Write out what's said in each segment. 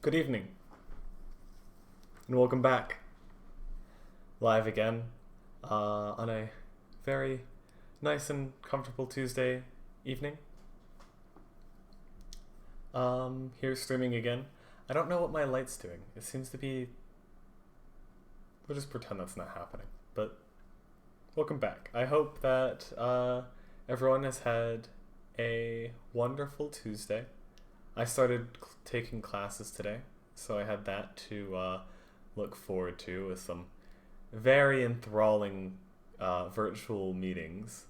Good evening, and welcome back. Live again on a very nice and comfortable Tuesday evening. Here streaming again. I don't know what my light's doing. It seems to be... We'll just pretend that's not happening. But welcome back. I hope that everyone has had a wonderful Tuesday. I started taking classes today, so I had that to look forward to with some very enthralling virtual meetings.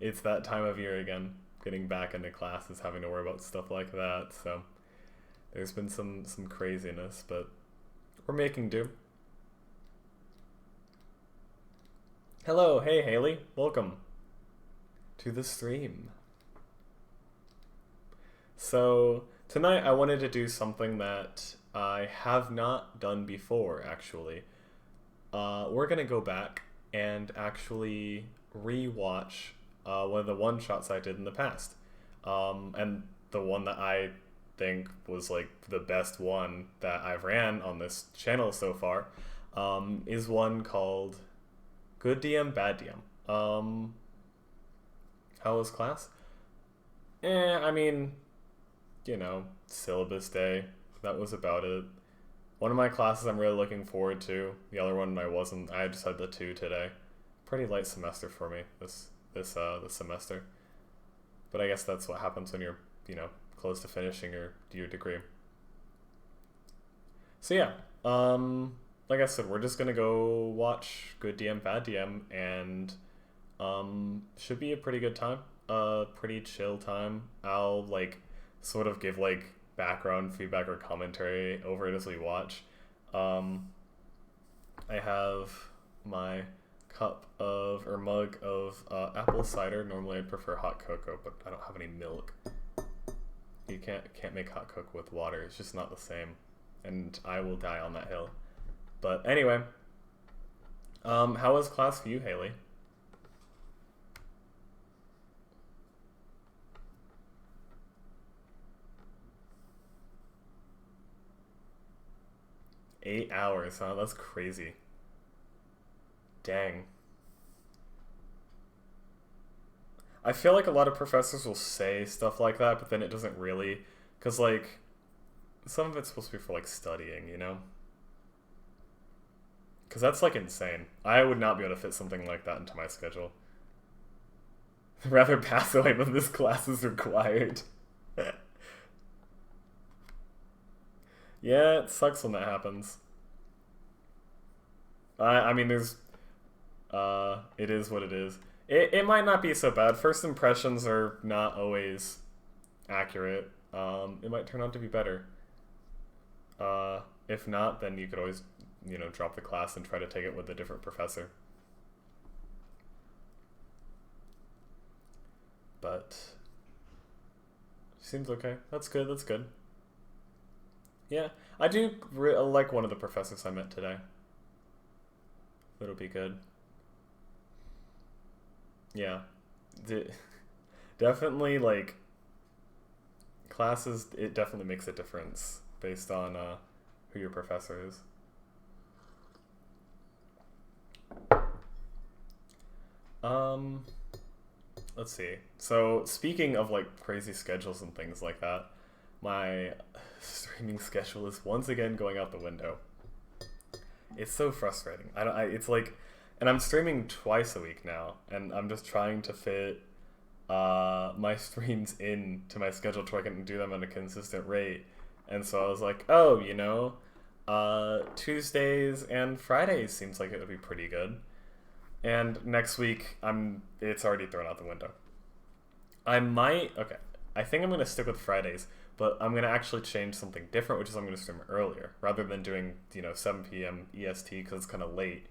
It's that time of year again, getting back into classes, having to worry about stuff like that, so there's been some craziness, but we're making do. Hello, hey Haley, welcome to the stream. So tonight I wanted to do something that I have not done before, actually. We're gonna go back and actually re-watch one of the one-shots I did in the past. And the one that I think was like the best one that I've ran on this channel so far is one called Good DM, Bad DM. How was class? I mean, syllabus day. That was about it. One of my classes I'm really looking forward to. The other one I wasn't. I just had the two today. Pretty light semester for me this semester. But I guess that's what happens when you're, close to finishing your degree. So yeah, like I said, we're just gonna go watch Good DM, Bad DM, and should be a pretty good time. Pretty chill time. I'll sort of give background feedback or commentary over it as we watch. I have my mug of apple cider. Normally I'd prefer hot cocoa, but I don't have any milk. You can't make hot cocoa with water. It's just not the same, and I will die on that hill. But anyway, how was class for you, Haley? Eight hours, huh? That's crazy. Dang. I feel like a lot of professors will say stuff like that, but then it doesn't really, because some of it's supposed to be for studying, Because that's insane. I would not be able to fit something like that into my schedule. I'd rather pass away when this class is required. Yeah, it sucks when that happens. I mean, there's, it is what it is. It might not be so bad. First impressions are not always accurate. It might turn out to be better. If not, then you could always, drop the class and try to take it with a different professor. But seems okay. That's good. That's good. Yeah, I do like one of the professors I met today. It'll be good. Yeah. Definitely, classes, it definitely makes a difference based on who your professor is. Let's see. So, speaking of, crazy schedules and things like that, my streaming schedule is once again going out the window. It's so frustrating. And I'm streaming twice a week now, and I'm just trying to fit my streams into my schedule so I can do them at a consistent rate. And so I was like, Tuesdays and Fridays seems like it would be pretty good. And next week, it's already thrown out the window. I think I'm going to stick with Fridays, but I'm going to actually change something different, which is I'm going to stream earlier, rather than doing, 7 p.m. EST, because it's kind of late.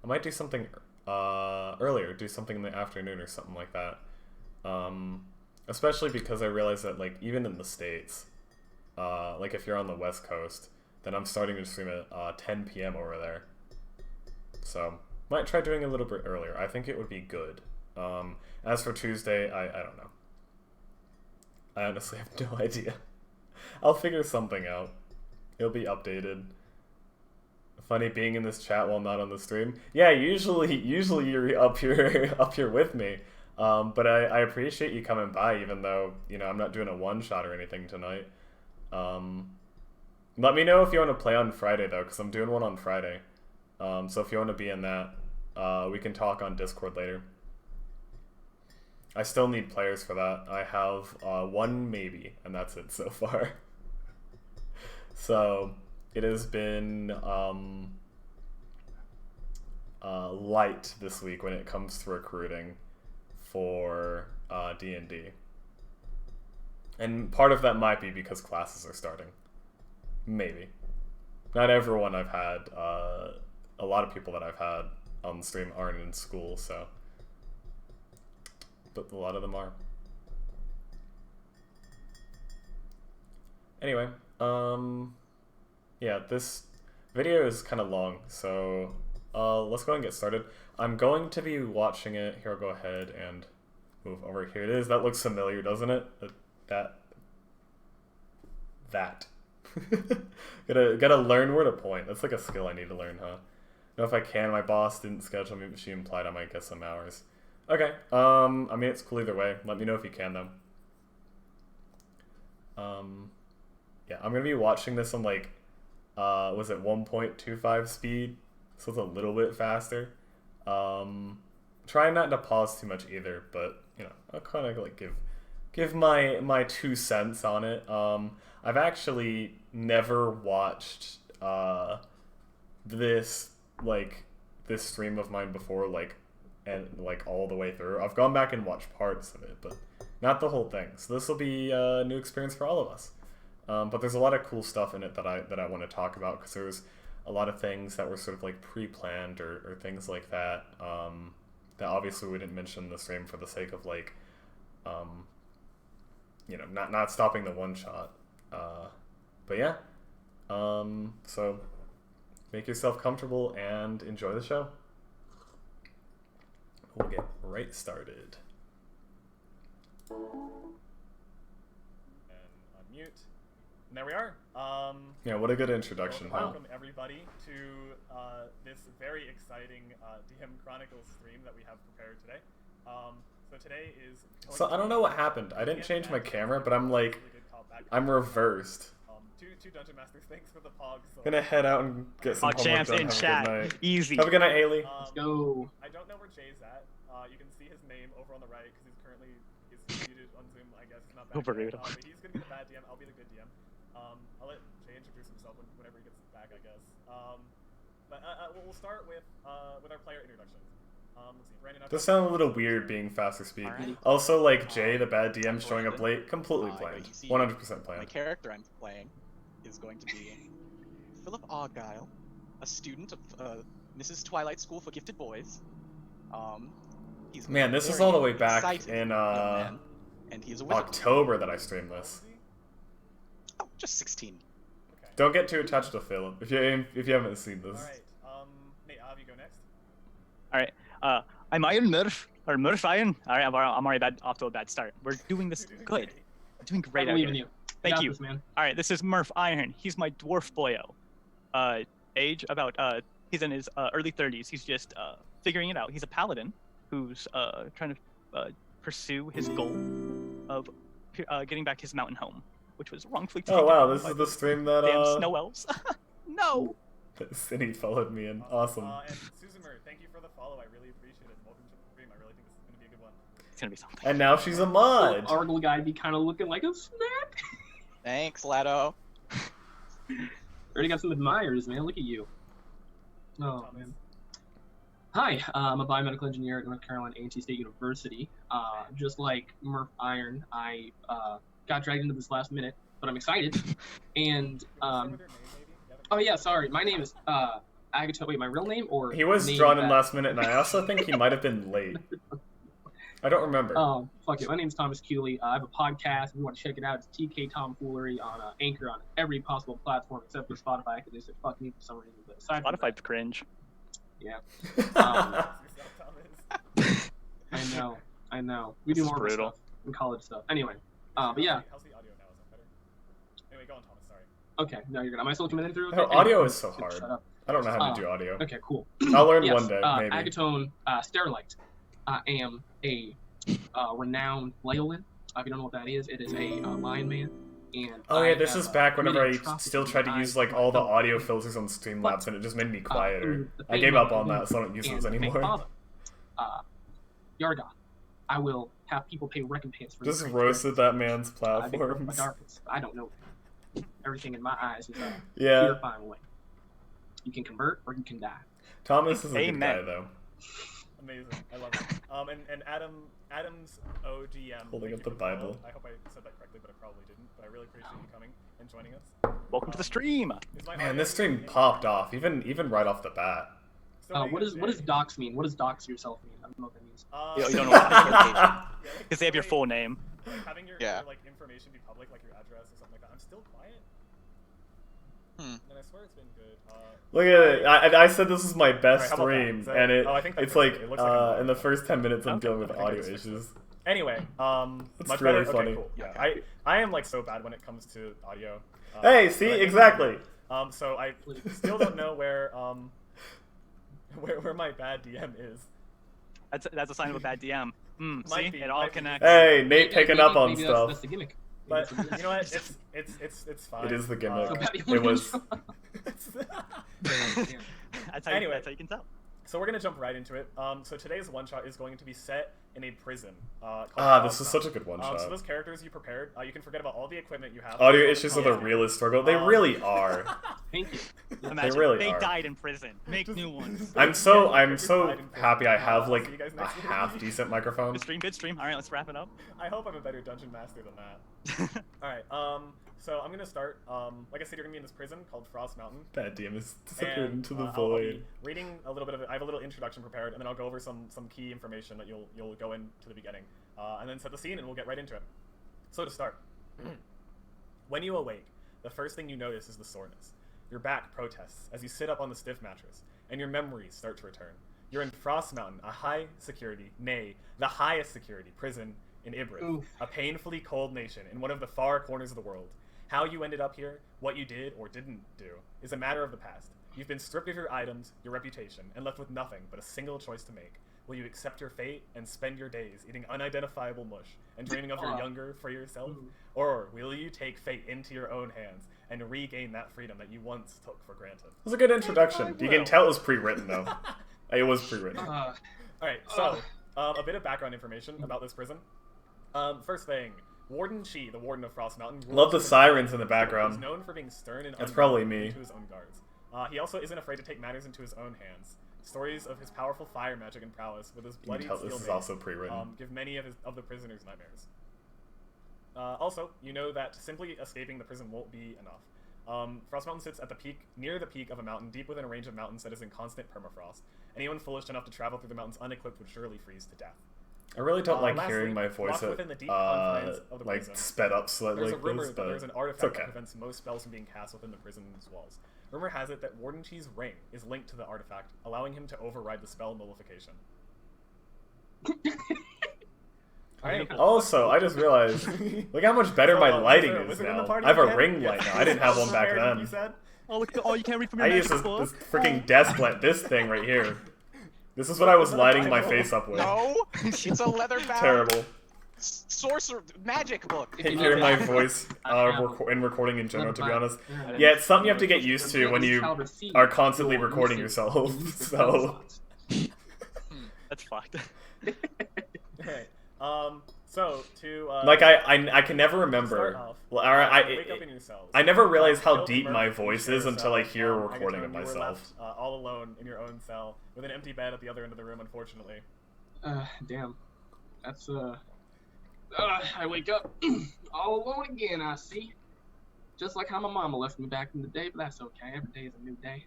I might do something earlier, do something in the afternoon or something like that. Especially because I realize that, even in the States, if you're on the West Coast, then I'm starting to stream at 10 p.m. over there. So, might try doing a little bit earlier. I think it would be good. As for Tuesday, I don't know. I honestly have no idea. I'll figure something out. It'll be updated. Funny being in this chat while not on the stream. Yeah, usually you're up here up here with me. But I appreciate you coming by, even though, you know, I'm not doing a one-shot or anything tonight. Let me know if you want to play on Friday, though, because I'm doing one on Friday. So if you want to be in that, we can talk on Discord later. I still need players for that. I have one maybe, and that's it so far. So it has been light this week when it comes to recruiting for D&D. And part of that might be because classes are starting. Maybe. Not everyone I've had, a lot of people that I've had on the stream aren't in school, so. But a lot of them are. Anyway, yeah, this video is kind of long, so let's go ahead and get started. I'm going to be watching it. Here, I'll go ahead and move over. Here it is. That looks familiar, doesn't it? That. gotta learn where to point. That's like a skill I need to learn, huh? Know if I can. My boss didn't schedule me, but she implied I might get some hours. Okay. I mean, it's cool either way. Let me know if you can, though. Yeah, I'm gonna be watching this on like, was it 1.25 speed? So it's a little bit faster. Try not to pause too much either, but you know, I'll kind of like give my 2 cents on it. I've actually never watched this stream of mine before, and all the way through. I've gone back and watched parts of it, but not the whole thing. So this will be a new experience for all of us. But there's a lot of cool stuff in it that I want to talk about, because there's a lot of things that were sort of like pre-planned or things like that, that obviously we didn't mention in the stream for the sake of like, you know, not stopping the one shot. But yeah, so make yourself comfortable and enjoy the show. We'll get right started. And unmute. And there we are. Yeah, what a good introduction, huh? Welcome everybody to this very exciting DM Chronicles stream that we have prepared today. So today is... So I don't know what happened. I didn't change my camera, but I'm like... I'm reversed. Two Dungeon Masters, thanks for the pogs. So. Gonna head out and get some homework done. In chat. Easy. Have a good night, Haley. Let's go. I don't know where Jay's at. You can see his name over on the right because he's currently muted on Zoom. I guess he's not back. But he's gonna be the bad DM. I'll be the good DM. I'll let Jay introduce himself whenever he gets back, I guess. But we'll start with our player introductions. Let's see, Brandon. This sounds a little weird being faster speed. Right. Also, like Jay, the bad DM, showing up late, completely planned. 100% planned. My character I'm playing is going to be Philip Argyle, a student of Mrs. Twilight School for Gifted Boys. He's Man, this is all the way back in and he's a wizard. October that I streamed this. Oh, just 16. Okay. Don't get too attached to Philip if you haven't seen this. All right, Nate, I'll have you go next. All right. I'm Iron Murph, or Murph Iron. All right, I'm already off to a bad start. We're doing this good. We're doing great. I believe in you. Thank you. This, man. All right, this is Murph Iron. He's my dwarf boyo. Age about he's in his early 30s. He's just figuring it out. He's a paladin who's trying to pursue his goal of getting back his mountain home, which was wrongfully taken. Oh wow, this is the stream that damn snow elves. No. Cindy followed me in. Awesome. And Susan Murray, thank you for the follow. I really appreciate it. Welcome to the stream. I really think this is going to be a good one. It's gonna be something. And now she's a mod. Argle guy be kind of looking like a snack. Thanks, Lado. Already got some admirers, man. Look at you. Oh man. Hi, I'm a biomedical engineer at North Carolina A&T State University. Just like Murph Iron, I got dragged into this last minute, but I'm excited. And oh yeah, sorry. My name is Agato. Wait, my real name or he was drawn in last minute, and I also think he might have been late. I don't remember. Oh, fuck it. My name's Thomas Cooley. I have a podcast. If you want to check it out, it's TK Tomfoolery on Anchor on every possible platform except for Spotify because they said fuck me for some reason. But aside from Spotify's cringe. Yeah. I know. We do more stuff and college stuff. Anyway, But yeah. How's the audio now? Is that better? Anyway, go on, Thomas. Sorry. Okay, no, you're good. Am I still coming in through? Oh, Okay. audio is so Shut hard. up. I don't know how to do audio. Okay, cool. I'll learn Yes, one day, maybe. Agatone Sterlite. I am a renowned Leolin. If you don't know what that is, it is a lion man. And Oh yeah, I this have, is back whenever I committed atrocities still tried to in use eyes like of all the my audio fellow. filters on Streamlabs, But, and it just made me quieter. the I gave fame up of on the that, so I don't use and those the fame anymore. father, Yargoth. I will have people pay recompense for Just this roasted that man's my platforms. darkness. I don't know. Everything in my eyes is a Yeah, purifying way. You can convert or you can die. Thomas is a good Amen. guy though. Amazing. I love it. And Adam's OGM. Holding thank up you the for follow. Bible. I hope I said that correctly, but I probably didn't. But I really appreciate you coming and joining us. Welcome to the stream. Is my Man, audio this stream in? popped off, even right off the bat. So What does dox mean? What does dox yourself mean? I don't know what that means. You don't know what because they have your full name. Like, having your like information be public, like your address or something like that. I'm still quiet. And I swear it's been good. Look at it. I said this is my best Alright, how about that? stream, Is that- and I think that's it's like it. It looks like I'm in the first 10 minutes I'm dealing with I think I audio just fixed issues. Anyway, It's much really better? funny. Okay, cool. Yeah, I am like so bad when it comes to audio. Hey, see, but I think exactly. so I still don't know where my bad DM is. That's a sign of a bad DM. Might See, be, it all might be. connects. Hey, Nate picking up on maybe stuff. That's the gimmick. But you know what? It's fine. It is the gimmick. So It was. That's how Anyway. that's how you can tell. So we're gonna jump right into it. So today's one shot is going to be set in a prison. This is such a good one So shot. those characters you prepared, you can forget about all the equipment you have. Audio issues are the realest struggle. They really are. Thank you. Imagine really they are. died in prison. Make new ones. I'm so happy I have like See you guys a next week. half decent microphone. Good stream. All right, let's wrap it up. I hope I'm a better dungeon master than that. All right. So I'm gonna start. Like I said, you're gonna be in this prison called Frost Mountain. Bad DM is disappeared And, into the I'll be void. reading a little bit of it. I have a little introduction prepared, and then I'll go over some key information that you'll go into the beginning, and then set the scene, and we'll get right into it. So to start, when you awake, the first thing you notice is the soreness. Your back protests as you sit up on the stiff mattress, and your memories start to return. You're in Frost Mountain, a high security, nay, the highest security prison in Ibrith, Oof. a painfully cold nation in one of the far corners of the world. How you ended up here, what you did or didn't do, is a matter of the past. You've been stripped of your items, your reputation, and left with nothing but a single choice to make. Will you accept your fate and spend your days eating unidentifiable mush and dreaming of your younger for yourself? Or will you take fate into your own hands and regain that freedom that you once took for granted? It was a good introduction. You can tell it was pre-written though. It was pre-written. Alright, so, a bit of background information about this prison. First thing, Warden Chi, the warden of Frost Mountain, Love the rules sirens in the He's background. known for being stern and That's unrelenting probably me. to his own guards. He also isn't afraid to take matters into his own hands. Stories of his powerful fire magic and prowess with his You can bloody tell steel this is blade, also pre-written. give many of the prisoners nightmares. Also, you know that simply escaping the prison won't be enough. Frost Mountain sits at near the peak of a mountain, deep within a range of mountains that is in constant permafrost. Anyone foolish enough to travel through the mountains unequipped would surely freeze to death. I really don't like lastly, hearing my voice locked within the deep confines of the like prison, sped up slightly There's a like rumor this, that but there's an it's artifact okay. that prevents most spells from being cast within the prison's walls. Rumor has it that Warden Chi's ring is linked to the artifact, allowing him to override the spell nullification. Alright. Also, I just realized, look how much better my So, lighting there a is wizard in the now. party I have a again? ring light now. I didn't have one back Prepared, You then. said? Oh look! You can't read from I your used magic this book. freaking desk lamp, this thing right here. This is what I was lighting my face up with. No, it's a leather bound Terrible. sorcerer magic book. Hearing my voice in recording in general, to be honest. Yeah, it's something you have to get used to when you are constantly recording yourself. So That's fucked. Alright. So, to, like I can never remember. start off, Well, wake up in your cells. I never realized how Build deep Murph my in voice your is until I cell. hear a recording Agatone, of you were myself. left, all alone in your own cell with an empty bed at the other end of the room, unfortunately. Damn. That's I wake up all alone again, I see. Just like how my mama left me back in the day, but that's okay. Every day is a new day.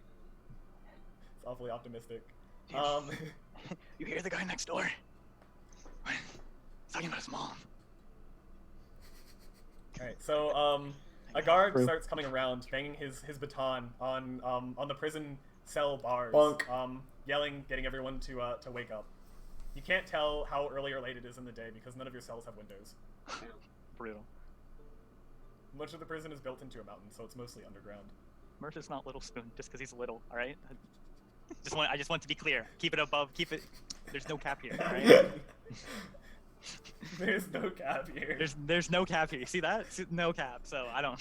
It's awfully optimistic. You hear the guy next door? He's talking about his mom. Alright, so, a guard starts coming around, banging his baton on the prison cell bars, Bonk. yelling, getting everyone to wake up. You can't tell how early or late it is in the day because none of your cells have windows. Brutal. much of the prison is built into a mountain, so it's mostly underground. Murph is not Little Spoon just because he's little. All right. I just want to be clear. Keep it above. Keep it. There's no cap here. All right. There's no cap here. There's no cap here. You see that? No cap. So I don't.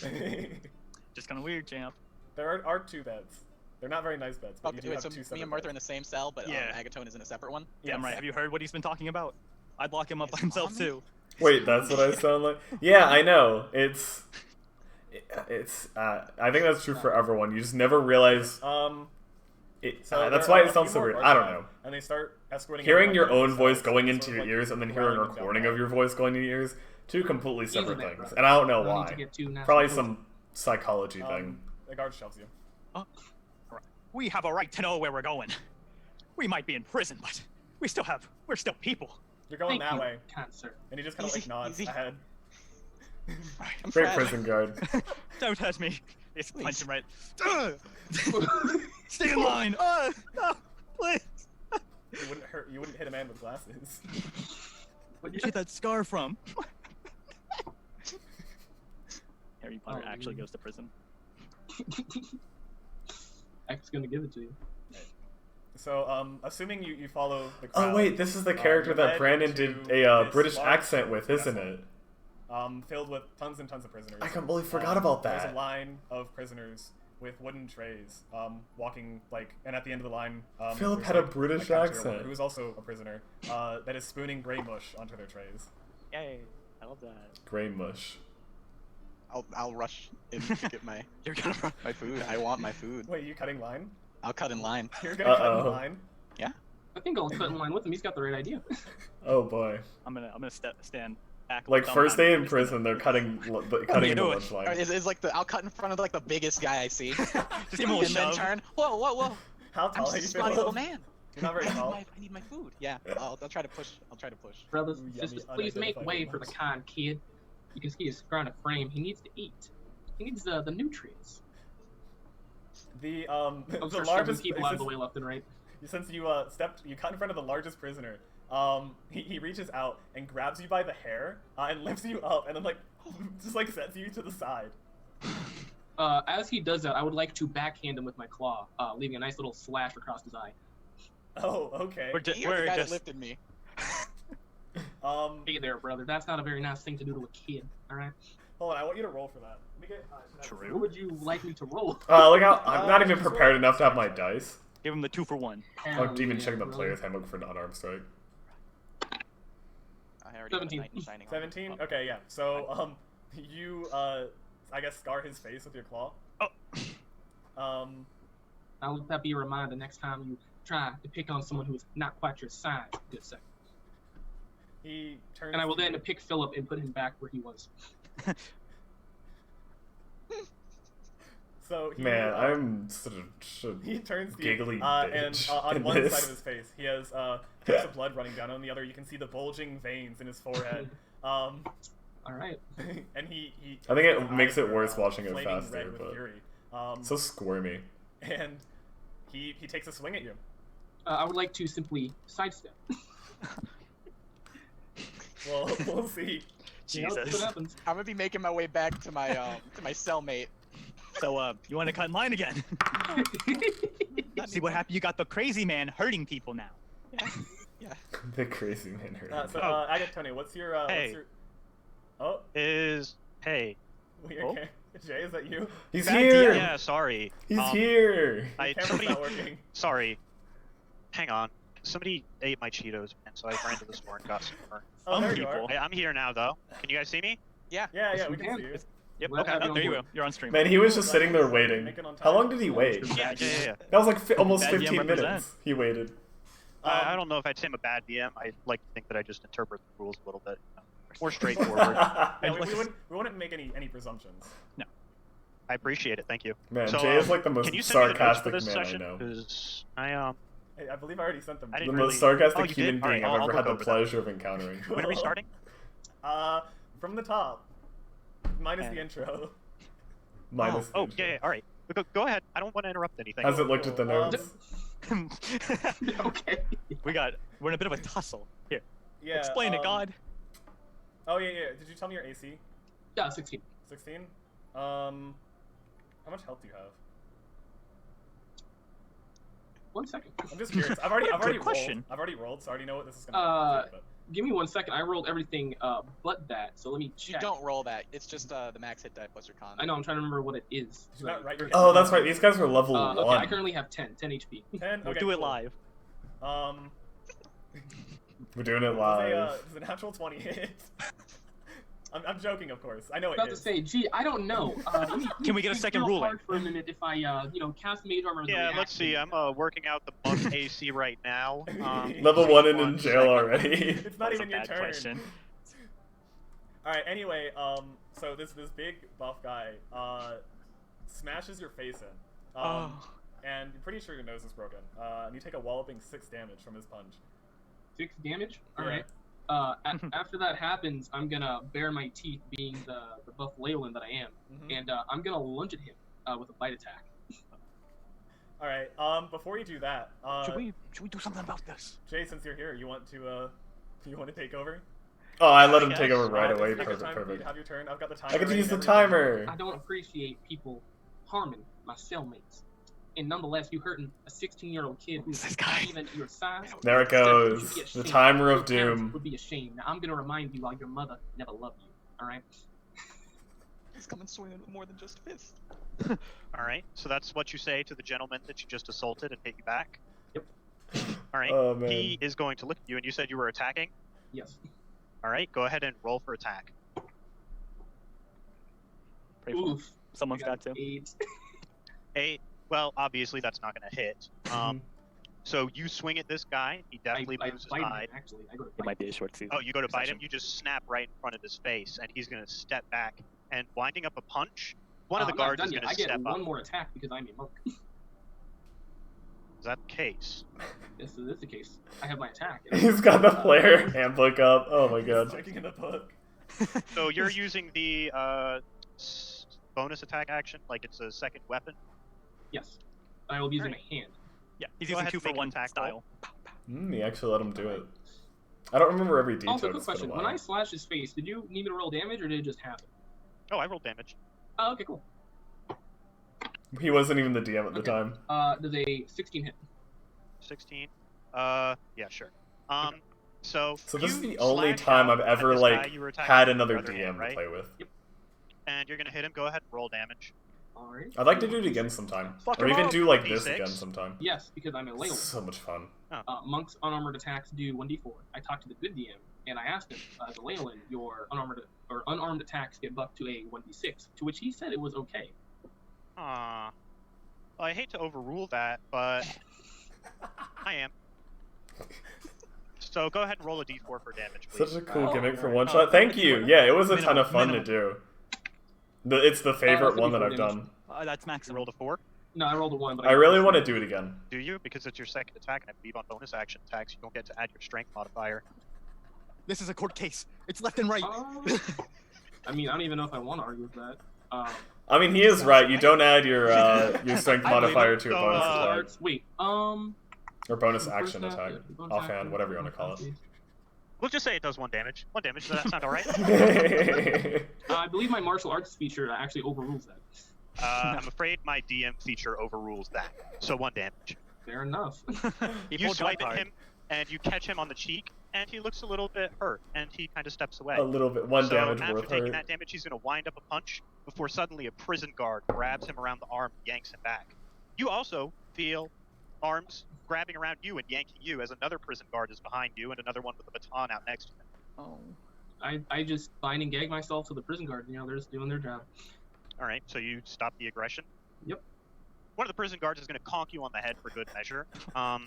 Just kind of weird, champ. There are 2 beds. They're not very nice beds, but you do wait, have so 2 me separate and Martha are in beds. the same cell, but Yeah. Agatone is in a separate one. Yeah, I'm right. Have you heard what he's been talking about? I'd lock him up by His himself mommy? too. Wait, that's what I sound like? Yeah, I know. It's I think that's true for everyone. You just never realize So that's there why are it a sounds few so more weird. guards I don't around, know. And they start escorting Hearing everyone your to own the voice cells, going sort into of your like ears and then hearing a round them down recording there. of your voice going into your ears, 2 completely separate Easy there, things. bro. And I don't know No need why. to get too nasty. Probably some psychology thing. The guard shoves you. We have a right to know where we're going. We might be in prison, but we're still people. You're going Thank that you, way, kind sir. and he just kind of like Easy, nods easy. ahead. I'm Great fragile. prison guard. Don't hurt me. Just Please. punch him right. Stay in line. No, please. You wouldn't hit a man with glasses. Where'd you get that scar from? Harry Potter Oh, actually man. goes to prison. X gonna give it to you. So, assuming you follow the crowd. Oh wait, this is the character you that head Brandon into did a this British large accent with, isn't vessel, it? Filled with tons and tons of prisoners. I completely forgot about There's that. a line of prisoners with wooden trays, walking and at the end of the line, Philip there's, had a British cafeteria worker accent. who is also a prisoner, that is spooning gray mush onto their trays. Yay! I love that. Gray mush. I'll rush in to get my You're gonna run. my food. I want my food. Wait, you cutting line? I'll cut in line. You're gonna cut Uh-oh. in line? I think I'll cut in line with him. He's got the right idea. Oh boy. I'm gonna stand back. Like thumb first down day and in prison, they're cutting you the doing? lunch line. It's like I'll cut in front of like the biggest guy I see, Just give him a and little then shove. turn. Whoa! How I'm tall just are a you, spotty Philip? little man. You're not very tall. I need my food. Yeah, I'll try to push. I'll try to push. Brothers, Ooh, sisters, yummy, please make unidentified way for the animals. kind kid. Because he is trying to frame. He needs to eat. He needs the nutrients. The I'm the sure shoving largest people out of the way left and right. Since you you cut in front of the largest prisoner, he reaches out and grabs you by the hair and lifts you up and then like just like sets you to the side. As he does that, I would like to backhand him with my claw, leaving a nice little slash across his eye. Oh, okay. We're, You're the we're guy that just lifted me. Hey there, brother. That's not a very nice thing to do to a kid. All right. Hold on, I want you to roll for that. Let me get. should I- What would you like me to roll? Look how I'm not even prepared enough to have my dice. give him the 2-for-1. Or even yeah, checking the brother. player's handbook for an unarmed strike. I already have a 17. knight in shining armor. 17. Okay, yeah. So you I guess scar his face with your claw. Oh. Now let that be a reminder next time you try to pick on someone who is not quite your size, good sir. He turns. And I will to then you. pick Philip and put him back where he was. So he, Man, I'm such a He turns to giggly you, and bitch on in one this. side of his face, he has drips of blood running down. On the other, you can see the bulging veins in his forehead. All right. And he I think it his makes eyes it are, worse watching it flaming faster, red with but- fury. So squirmy. And he takes a swing at you. I would like to simply sidestep. Well, we'll see. You know, that's Jesus. what happens. I'm gonna be making my way back to my cellmate. So you want to cut in line again? See what happened? You got the crazy man hurting people now. Yeah. The crazy man hurt. So, Agatone, what's your Hey. Oh, Hey. weird. Oh. Jay, is that you? He's Bad here. Yeah, sorry. He's here. Camera's Somebody, not working. sorry. Hang on. Somebody ate my Cheetos, and so I ran to the store and got some more. Oh, Some there you people. are. Hey, I'm here now, though. Can you guys see me? Yeah, Yes, we we can can. see you. Yep. Well, Okay. everyone Oh, there you would. go. You're on stream. Man, he was just sitting there waiting. Make it on How time. long did he wait? Yeah. That was like almost Bad DM 15 represent. minutes. He waited. I don't know if I'd say I'm a bad DM. I like to think that I just interpret the rules a little bit more Oh, straightforward. Yeah, And we, let's- we wouldn't make any presumptions. I appreciate it. Thank you. Man, So, Jay is like the most can you send me the notes for sarcastic this man I session? know. 'Cause I I believe I already sent them. I The didn't most really- sarcastic Oh, you did? human being Alright, I've I'll ever had the look over that. pleasure of encountering. When are we starting? From the top. Minus Okay. the intro. Minus the Oh, intro. yeah. All right. Go ahead. I don't want to interrupt anything. Hasn't looked at the notes. Okay. We're in a bit of a tussle here. Yeah. Explain it, God. Oh yeah. Did you tell me your AC? Yeah, 16. 16. How much health do you have? 1 second. I'm just curious. I've already rolled. question. I've already rolled, so I already know what this is gonna do. But... Give me 1 second. I rolled everything but that, so let me You check. don't roll that. It's just the max hit die plus your con. I know. I'm trying to remember what it is. Did you not write your Oh, that's right. These guys were level Okay, 1. I currently have 10 HP. 10. We'll Okay, do it cool. live. We're doing it Does live. a natural 20 hit? I'm joking, of course. I know I was it about to is. say, gee, I don't know. Can we get a second ruling? Hard for a minute if I, cast mage armor. as a Yeah, let's see. reaction. I'm working out the buff AC right now. Level 1 and in One jail second. already. It's not That's a even your bad turn. question. All right. Anyway, so this big buff guy smashes your face in. And you're pretty sure your nose is broken. And you take a walloping 6 damage from his punch. 6 damage. All Yeah. right. After that happens, I'm gonna bare my teeth, being the buff Leyland that I am, and I'm gonna lunge at him with a bite attack. All right. Before you do that, Should we do something about this? Jay, since you're here, you want to take over? Oh, I let him Yes. take over right This away. is a good time for you Perfect. to have your turn. I've got the timer. I get to ready use and the everything. timer. I don't appreciate people harming my cellmates, and nonetheless, you hurting a 16-year-old kid who's This guy. not even your size. There it You goes. should be The ashamed. timer Your of parents doom. would be ashamed. Now I'm gonna remind you why your mother never loved you. All right. He's coming swinging with more than just fists. All right. So that's what you say to the gentleman that you just assaulted and hit you back. Yep. All right. Oh, man. He is going to look at you, and you said you were attacking. Yes. All right. Go ahead and roll for attack. Pray for him. Oof. Someone's I got to. 8. 8. Well, obviously that's not going to hit. So you swing at this guy. He definitely I moves his bite him, hide. actually. I go to It bite might be a short season. Oh, you go to bite him. Session. You just snap right in front of his face, and he's going to step back. And winding up a punch, one of the I'm not guards done is yet. going I to get step one up. more attack because I'm a monk. Is that the case? This is the case. I have my attack. He's got the player handbook up. Oh my god. Checking in the book. So you're using the bonus attack action, like it's a second weapon. Yes. I will be using Alright. my hand. Yeah, he's Go using ahead 2 and for make an 1 attack style. He actually let him do it. I don't remember every detail. Also, quick it's been a question. while. When I slashed his face, did you need me to roll damage or did it just happen? Oh, I rolled damage. Oh, okay, cool. He wasn't even the DM at the Okay. time. Does a 16 hit? 16. Yeah, sure. So. So this is you the only slash time out I've at ever this guy like you were attacking had with another your other DM hand, right? to play with. And you're gonna hit him. Go ahead and roll damage. Alright. I'd like to do it again sometime, Fuck or him even up. do like this D6. again sometime. Yes, because I'm a Leyland. So much fun. Monks' unarmored attacks do 1d4. I talked to the good DM, and I asked him, as a Leyland, your unarmed attacks get buffed to a 1d6, to which he said it was okay. Well, I hate to overrule that, but I am. So go ahead and roll a d4 for damage, please. Such a cool Oh, gimmick for alright. one shot. Thank you. Yeah, it was a ton Minimal, of fun to minimal. do. It's the favorite that's one that before I've damage. done. That's You maximum. rolled a 4. No, I rolled a 1, but I really want to do it again. Do you? Because it's your second attack, and I believe on bonus action attacks, you don't get to add your strength modifier. This is a court case. It's left and right. I mean, I don't even know if I want to argue with that. I mean, he is right. You don't add your strength I believe modifier it. to a So, bonus uh, attack Arts, wait, or bonus first action attack. bonus Offhand, action, whatever you want to call it. We'll just say it does 1 damage. 1 damage. Does that sound alright? I believe my martial arts feature actually overrules that. I'm afraid my DM feature overrules that. So 1 damage. Fair enough. He You pulled swipe God at hard. him, and you catch him on the cheek, and he looks a little bit hurt, and he kind of steps away. A little bit. One So damage after worth taking hurt. that damage, he's going to wind up a punch before suddenly a prison guard grabs him around the arm and yanks him back. You also feel arms grabbing around you and yanking you as another prison guard is behind you and another one with a baton out next to him. Oh. I just bind and gag myself to the prison guard. You know, they're just doing their job. All right, so you stop the aggression. Yep. One of the prison guards is going to conk you on the head for good measure.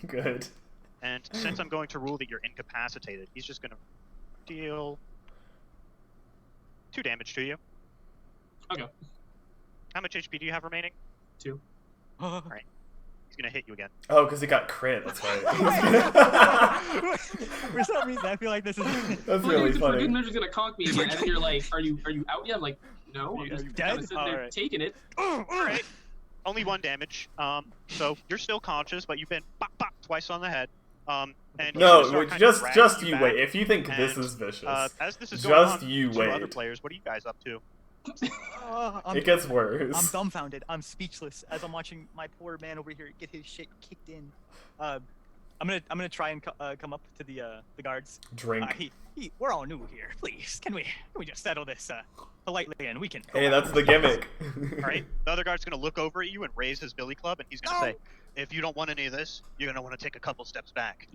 Good. And since I'm going to rule that you're incapacitated, he's just going to deal 2 damage to you. Okay. How much HP do you have remaining? 2. He's going to hit you again. Oh, because he got crit. That's right. For some reason, I feel like this is. That's Well, really dude, for good funny. measure's gonna conk me again, and then you're like, "Are you out yet?" I'm like, "No." Are I'm you just dead? kinda sitting there Alright. taking it. All right. Only 1 damage. So you're still conscious, but you've been pop pop twice on the head. And he's gonna No, start kind of just dragging you back. wait. If you think this and, is vicious, As this is just going on, you 2 other wait. players, what are you guys up to? It gets worse. I'm dumbfounded. I'm speechless as I'm watching my poor man over here get his shit kicked in. I'm gonna try and come up to the guards. Drink. We're all new here. Please, can we just settle this politely and we can. Hey, that's the gimmick. All right. The other guard's gonna look over at you and raise his billy club, and he's gonna say, "If you don't want any of this, you're gonna want to take a couple steps back."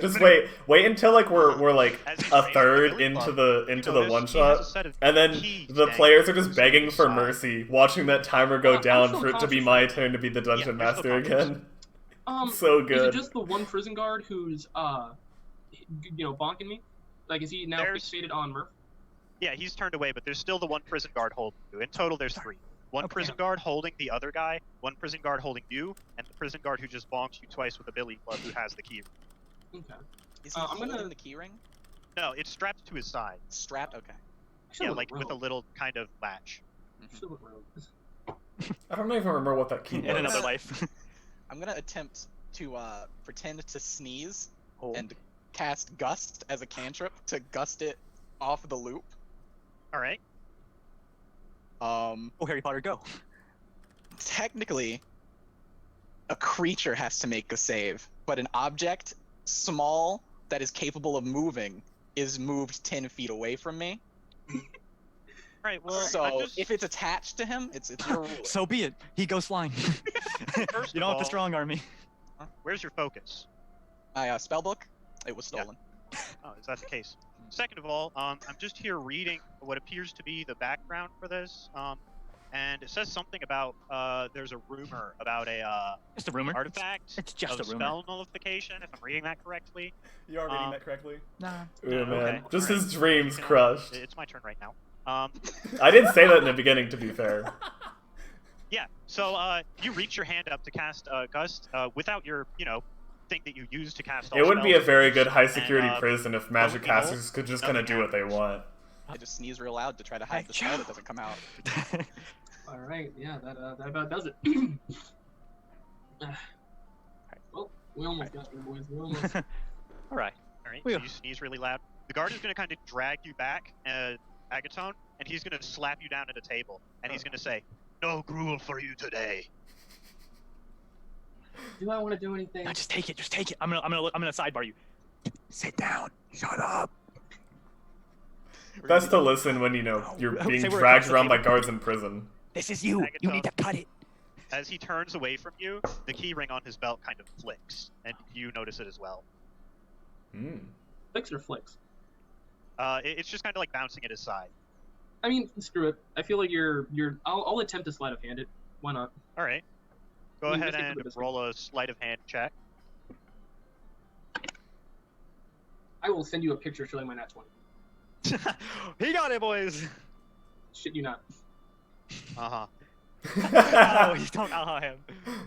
Just wait until like we're like a third into the one shot, and then the players are just begging for mercy, watching that timer go down for it to be my turn to be the dungeon master again. So good. Is it just the one prison guard who's bonking me? Like, is he now fixated on Murph? Yeah, he's turned away, but there's still the one prison guard holding you. In total, there's 3. One prison guard holding the other guy, one prison guard holding you, and the prison guard who just bonked you twice with a billy club who has the key. Okay. Is he holding the key ring? No, it's strapped to his side. Strapped? Okay. Yeah, like with a little kind of latch. I don't even remember what that key was. In another life. I'm gonna attempt to pretend to sneeze and cast Gust as a cantrip to gust it off the loop. All right. Harry Potter, go. Technically, a creature has to make a save, but an object small that is capable of moving is moved 10 feet away from me. Right. Well, so if it's attached to him, it's your rule. So be it. He goes flying. You don't have the strong army. Where's your focus? My spellbook. It was stolen. Yeah. Oh, is that the case? Second of all, I'm just here reading what appears to be the background for this, and it says something about there's a rumor about a just a rumor artifact it's just of a rumor. spell nullification. If I'm reading that correctly. You are reading that correctly. Nah. Yeah, man. Okay. Just All right. his dreams crushed. It's my turn right now. I didn't say that in the beginning, to be fair. Yeah. So you reach your hand up to cast Gust without your thing that you use to cast all It would be a spells. very good high security And, prison if magic behold, casters could just kind of do what they want. I just sneeze real loud to try to hide the spell that doesn't come out. All right, yeah, that about does it. Well, we almost got there, boys. We almost. All right. All right. So you sneeze really loud. The guard is going to kind of drag you back, Agaton, and he's going to slap you down at a table, and he's going to say, "No gruel for you today." Do I want to do anything? No, just take it. Just take it. I'm gonna sidebar you. Sit down. Shut up. Best to listen when you're being dragged around by guards in prison. This is you. You need to cut it. As he turns away from you, the key ring on his belt kind of flicks, and you notice it as well. Flicks or flicks? It's just kind of like bouncing at his side. I mean, screw it. I feel like I'll attempt to sleight of hand it. Why not? All right. Go ahead and roll a sleight of hand check. I will send you a picture showing my nat 20. He got it, boys. Shit you not. Uh-huh. No, you don't allow him.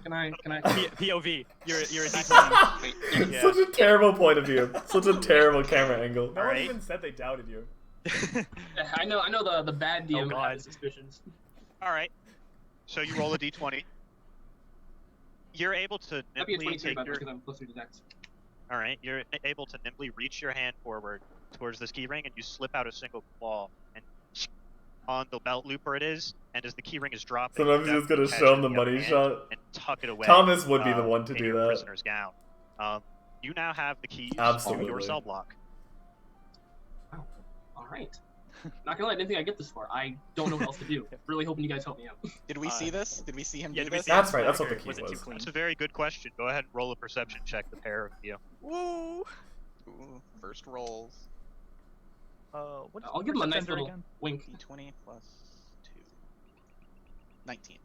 Can I? POV. You're a D20. Yeah. Such a terrible point of view. Such a terrible camera angle. No one even said they doubted you. I know the bad DM God. has suspicions. All right. So you roll a d20. You're able to That'd be a nimbly 23 take by the way, your. because I'm closer to Dex. All right. You're able to nimbly reach your hand forward towards this key ring, and you slip out a single claw and on the belt loop where it is. And as the key ring is dropping, Sometimes you he's gonna catch show it him the in other money hand shot. and tuck it away. Thomas would be the one to in do your that. prisoner's gown. You now have the keys Absolutely. to your cell block. All right. Not gonna lie, I didn't think I'd get this far. I don't know what else to do. Really hoping you guys help me out. Did we see this? Did we see him do did we this? see That's him? right, that's what the Or key was it too was. clean? That's a very good question. Go ahead and roll a perception check, the pair of you. Woo. Ooh, first rolls. What is I'll give him a nice Perceptor little again? wink. D20 plus 2. 19.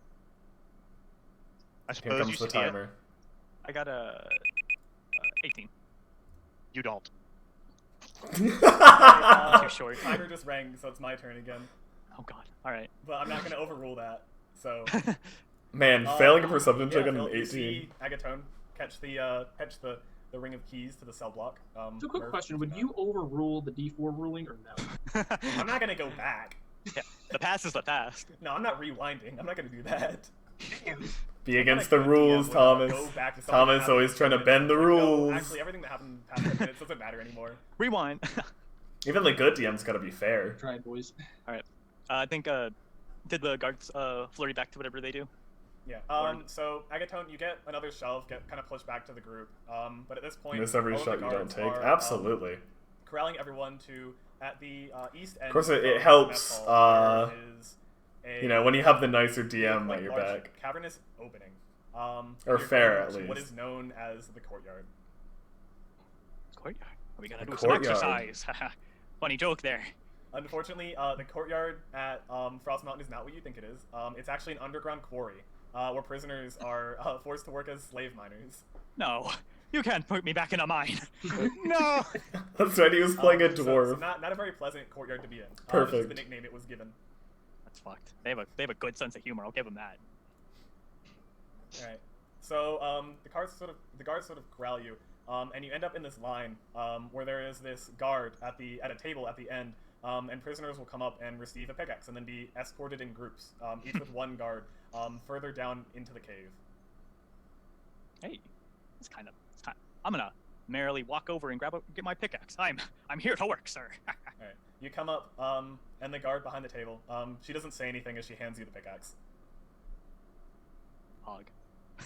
I Here suppose you comes the see it. timer. I got a 18. You don't. Too short. Timer just rang, so it's my turn again. Oh god. All right. But I'm not gonna overrule that. So. Man, failing a perception check yeah, on an Phil, you 18. see Agaton catch the ring of keys to the cell block. So quick Murph, question, would you overrule the D4 ruling or no? I'm not gonna go back. The past is the past. No, I'm not rewinding. I'm not gonna do that. Be against Like, the rules, would Thomas. go back to something Thomas that happened always trying to 10 bend the minutes ago. rules. Actually, everything that happened past 10 minutes doesn't matter anymore. Rewind. Even the good DM's gotta be fair. Try it, boys. I think did the guards flurry back to whatever they do? Yeah. Or- So Agatone, you get another shove, get kind of pushed back to the group. But at this point, Miss every all of shot the you don't guards take. are, Absolutely. corralling everyone to at the east end. Of course, it the helps, mess hall, there is You know, when you have the nicer big, DM like, at your large back. cavernous opening. Or you're fair, going at to what least. is known as the courtyard. Courtyard. Are we gonna The do some courtyard. exercise? Funny joke there. Unfortunately, the courtyard at Frost Mountain is not what you think it is. It's actually an underground quarry where prisoners are forced to work as slave miners. No, you can't put me back in a mine. No. That's right, he was playing a So dwarf. not a very pleasant courtyard to be in. This is Perfect. the nickname it was given. That's fucked. They have a good sense of humor. I'll give them that. All right. So the guards sort of corral you, and you end up in this line where there is this guard at a table at the end, and prisoners will come up and receive a pickaxe and then be escorted in groups, each with one guard, further down into the cave. Hey, it's kind of. I'm gonna merrily walk over and get my pickaxe. I'm here to work, sir. All right. You come up, and the guard behind the table, she doesn't say anything as she hands you the pickaxe. Hog.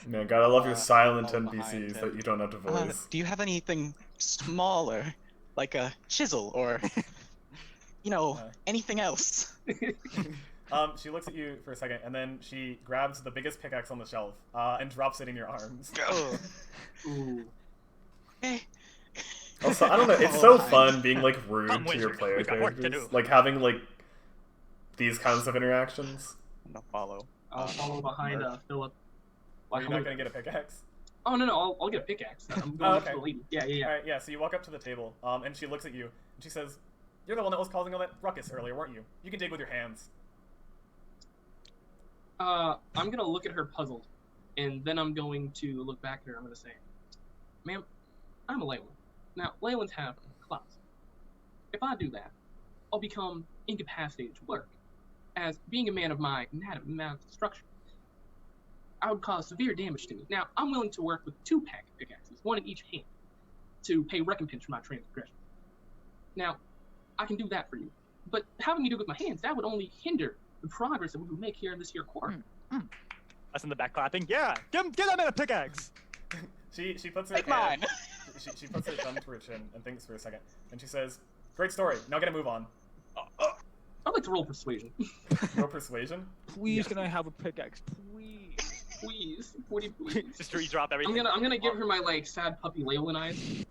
Man, gotta love your silent all behind NPCs him. that you don't have to voice. Do you have anything smaller, like a chisel or, you know, anything else? She looks at you for a second, and then she grabs the biggest pickaxe on the shelf and drops it in your arms. Oh. Ooh. Okay. Also, I don't know, it's Follow so behind. fun being like rude Come, to your wizard, player we've got work to characters. do. Like having like these kinds of interactions. I'm gonna follow. I'll follow behind Philip. Are you not gonna get a pickaxe? Oh no, I'll get a pickaxe. I'm going Oh, up to okay. the lady. Yeah. All right, yeah. So you walk up to the table, and she looks at you, and she says, "You're the one that was causing all that ruckus earlier, weren't you? You can dig with your hands." I'm gonna look at her puzzled, and then I'm going to look back at her. I'm gonna say, "Ma'am, I'm a Leyland. Now, Leylands have claws. If I do that, I'll become incapacitated to work. As being a man of my anatomical structure, I would cause severe damage to me. Now, I'm willing to work with 2 pack pickaxes, 1 in each hand, to pay recompense for my transgression. Now, I can do that for you. But having me do it with my hands, that would only hinder the progress that we would make here in this here quarry." Us in the back clapping. Yeah, get that man a pickaxe. She puts her Take hand, mine. she puts her thumb to her chin and thinks for a second, and she says, "Great story. Now get a move on. I'd like to roll persuasion. Roll persuasion." Please, can I have a pickaxe, please? Please. Would you please? Just drop everything. I'm gonna give her my like sad puppy Leyland eyes.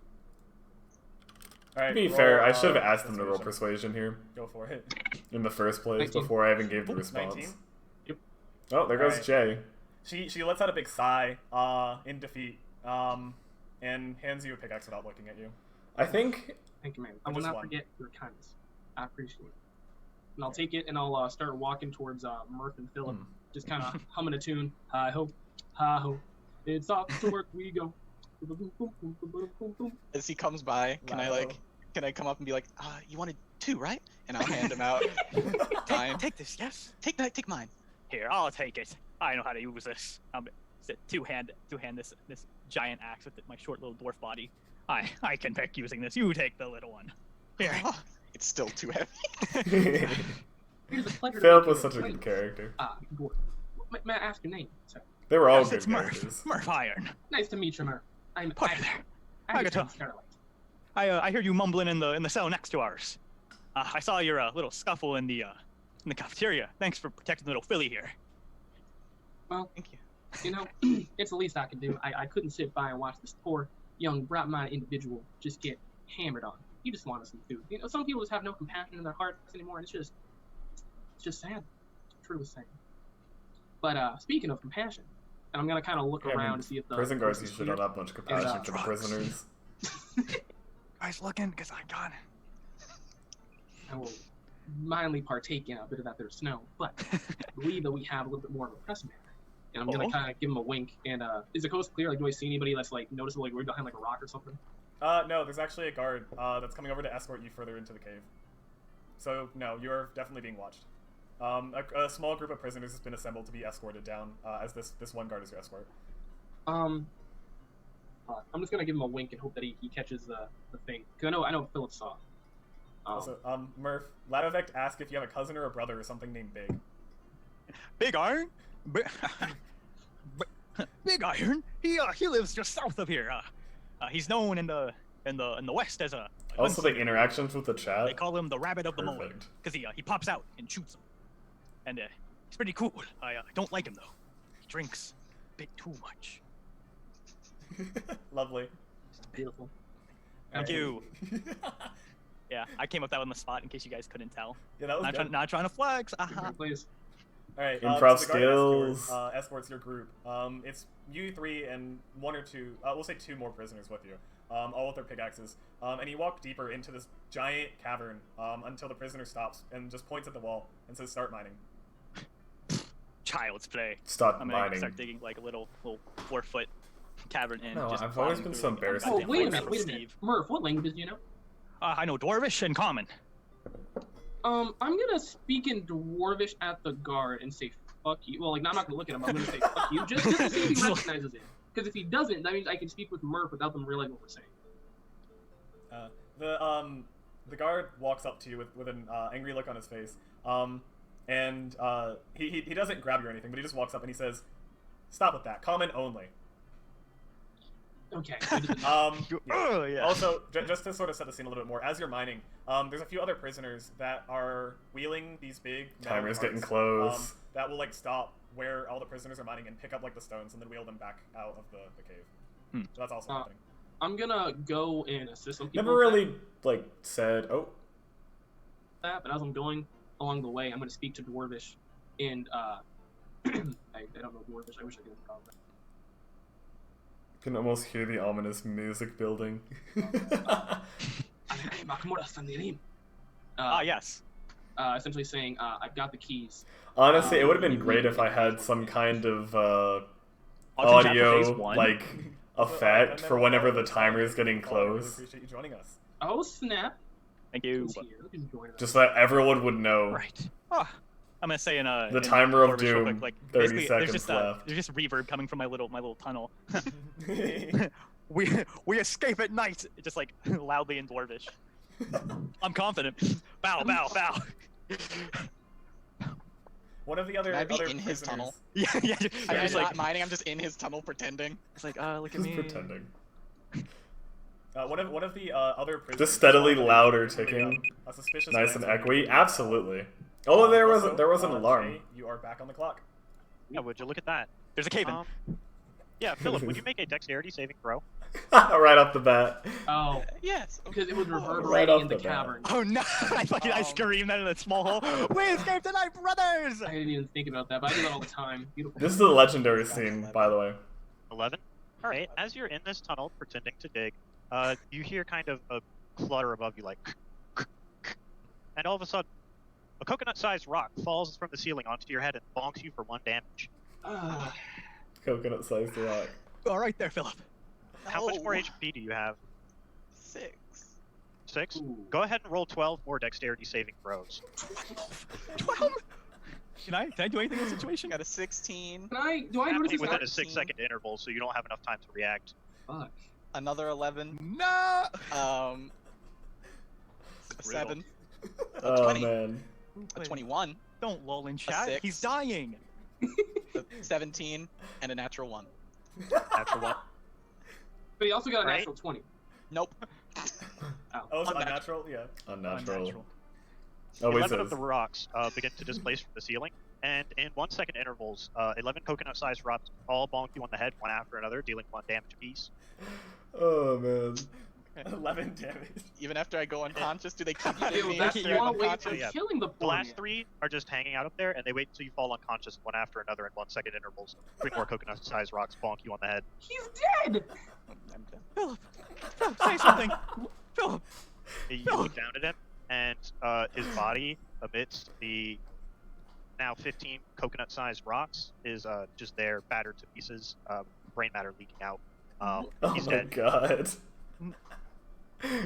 All right. To be roll, fair, I should have asked them to roll persuasion. persuasion here Go for it. in the first place 19. before I even gave the response. 19. Oh, there goes Alright. Jay. She lets out a big sigh, in defeat, and hands you a pickaxe without looking at you. I think Thank you, man. I will Just not one. forget your kindness. I appreciate it. And I'll take it and I'll start walking towards Murph and Philip, just kind of humming a tune. Hi ho, it's off to work we go. Boom, boom, boom, boom, boom, boom, boom. As he comes by, can I come up and be like, you wanted 2, right? And I'll hand him out. Fine. Take this, yes. Take mine. Here, I'll take it. I know how to use this. Two-hand this giant axe with my short little dwarf body. I can pick using this. You take the little one. Here. It's still too heavy. It is a pleasure to Philip meet was you. such a good character. Gordon. May I ask your name, sir? They were all Yes, good it's Murph. characters. Murph Iron. Nice to meet you, Murph. I'm Put it there. Agaton Agatha. Starlight. I hear you mumbling in the cell next to ours. I saw your little scuffle in the cafeteria. Thanks for protecting little Philly here. Well, Thank you. you know, it's the least I could do. I couldn't sit by and watch this poor, young, bright-minded individual just get hammered on. He just wanted some food. You know, some people just have no compassion in their hearts anymore, and it's just sad. Truly sad. But speaking of compassion, and I'm gonna kind of look Yeah, I mean, around to see if the Prison guards coast is usually don't clear. have much compassion for the drugs. prisoners. Guys, looking, because I got it. I will mildly partake in a bit of that bit of snow, but I believe that we have a little bit more of a pressing matter. And I'm gonna Oh. kind of give him a wink. And is the coast clear? Like, do I see anybody that's like noticeable, like we're behind like a rock or something? No, there's actually a guard that's coming over to escort you further into the cave. So no, you're definitely being watched. A small group of prisoners has been assembled to be escorted down, as this one guard is your escort. I'm just gonna give him a wink and hope that he catches the thing. Cause I know Philip saw. Also, Murph, Ladovect asked if you have a cousin or a brother or something named Big. Big Iron? Big Iron? He lives just south of here. He's known in the West as a Also, the gunslinger. interactions with the chat. They call him the Rabbit of the Moon Perfect. because he pops out and shoots them, and he's pretty cool. I don't like him though. He drinks a bit too much. Lovely. Beautiful. Thank you. Yeah, I came up with that on the spot in case you guys couldn't tell. Yeah, that was good. Not trying to flex. Please. All right, Improv so the guard skills. escorts your group. It's you three and one or two. We'll say two more prisoners with you. All with their pickaxes. And you walk deeper into this giant cavern until the prisoner stops and just points at the wall and says, "Start mining." Child's play. Start I'm gonna mining. start digging like a little 4-foot cavern in. No, just I've always plowing been through so it. I'm embarrassed Oh, goddamn wait a like minute, Steve. Murph, what languages do you know? I know Dwarvish and Common. I'm gonna speak in Dwarvish at the guard and say fuck you. Well, like, I'm not gonna look at him. I'm gonna say fuck you, just to see if he recognizes it. Because if he doesn't, that means I can speak with Murph without them realizing what we're saying. The guard walks up to you with an angry look on his face. And he doesn't grab you or anything, but he just walks up and he says, "Stop with that. Common only." Okay. Yeah. Oh yeah. Also, just to sort of set the scene a little bit more, as you're mining, there's a few other prisoners that are wheeling these big metal Timer's getting carts, close. that will like stop where all the prisoners are mining and pick up like the stones and then wheel them back out of the cave. So that's also happening. I'm gonna go and assist some people. Never with really like said. Oh, that, but as I'm going along the way, I'm gonna speak to Dwarvish, and I don't know Dwarvish. I wish I could have called that. can almost hear the ominous music building. Yes. Essentially saying, I've got the keys. Honestly, it would have been great if I had some kind of Auction chat for phase audio one. like effect for whenever the timer is getting I really close, appreciate you joining us. Oh snap! Thank you. Who's here? Who can join us? just so that everyone would know. Right. I'm gonna say in The in timer of Dwarvish real doom, quick, like, 30 basically, seconds there's just left. there's just reverb coming from my little tunnel. we escape at night, just like loudly in Dwarvish. I'm confident. Bow, bow, bow. One of the other Can I be other in his prisoners- tunnel? Yeah, yeah. I'm just not like, mining. I'm just in his tunnel pretending. it's like, look at Just me. pretending. One of the other prisoners. Just steadily followed louder with a, ticking. A suspicious Nice and glance at echoey. you. Absolutely. Oh, there was Also, an alarm. Jay, you are back on the clock. Yeah, would you look at that? There's a cave in. Yeah, Philip, would you make a dexterity saving throw? Right off the bat. Oh, Yes. because it was Right reverberating off in the the bat. cavern. Oh no! I screamed out in that small hole. We escaped tonight, brothers! I didn't even think about that, but I do that all the time. Beautiful. This is a legendary scene, by the way. 11. All right. As you're in this tunnel pretending to dig, you hear kind of a clutter above you, like, and all of a sudden, a coconut-sized rock falls from the ceiling onto your head and bonks you for 1 damage. Coconut-sized rock. All right there, Philip. How much more No. HP do you have? 6. 6. Ooh. Go ahead and roll 12 more dexterity saving throws. 12. Can I do anything in this situation? Got a 16. Do I notice Happening this? within a 13. 6-second interval, so you don't have enough time to react. Fuck. Another 11. No. A Brutal. 7. Oh 20. man. A 21. Don't lull in chat. 6. He's dying. A 17. And a natural 1. After what? But he also got a Right? natural 20. Nope. Oh, it's Unnatural. unnatural? Yeah. Unnatural. Always 11 of is. the rocks begin to displace from the ceiling, and in 1-second intervals, 11 coconut-sized rocks all bonk you on the head one after another, dealing 1 damage apiece. Oh man. 11 damage. Even after I go unconscious, do they keep hitting Ew, me that's after I'm one way unconscious? for Yeah. killing the The poor last man. 3 are just hanging out up there, and they wait until you fall unconscious one after another in 1-second intervals. 3 more coconut-sized rocks bonk you on the head. He's dead! I'm dead. Philip, say something. Philip. You look down at him, and his body, amidst the now 15 coconut-sized rocks, is just there, battered to pieces, brain matter leaking out. Oh He's my dead. god.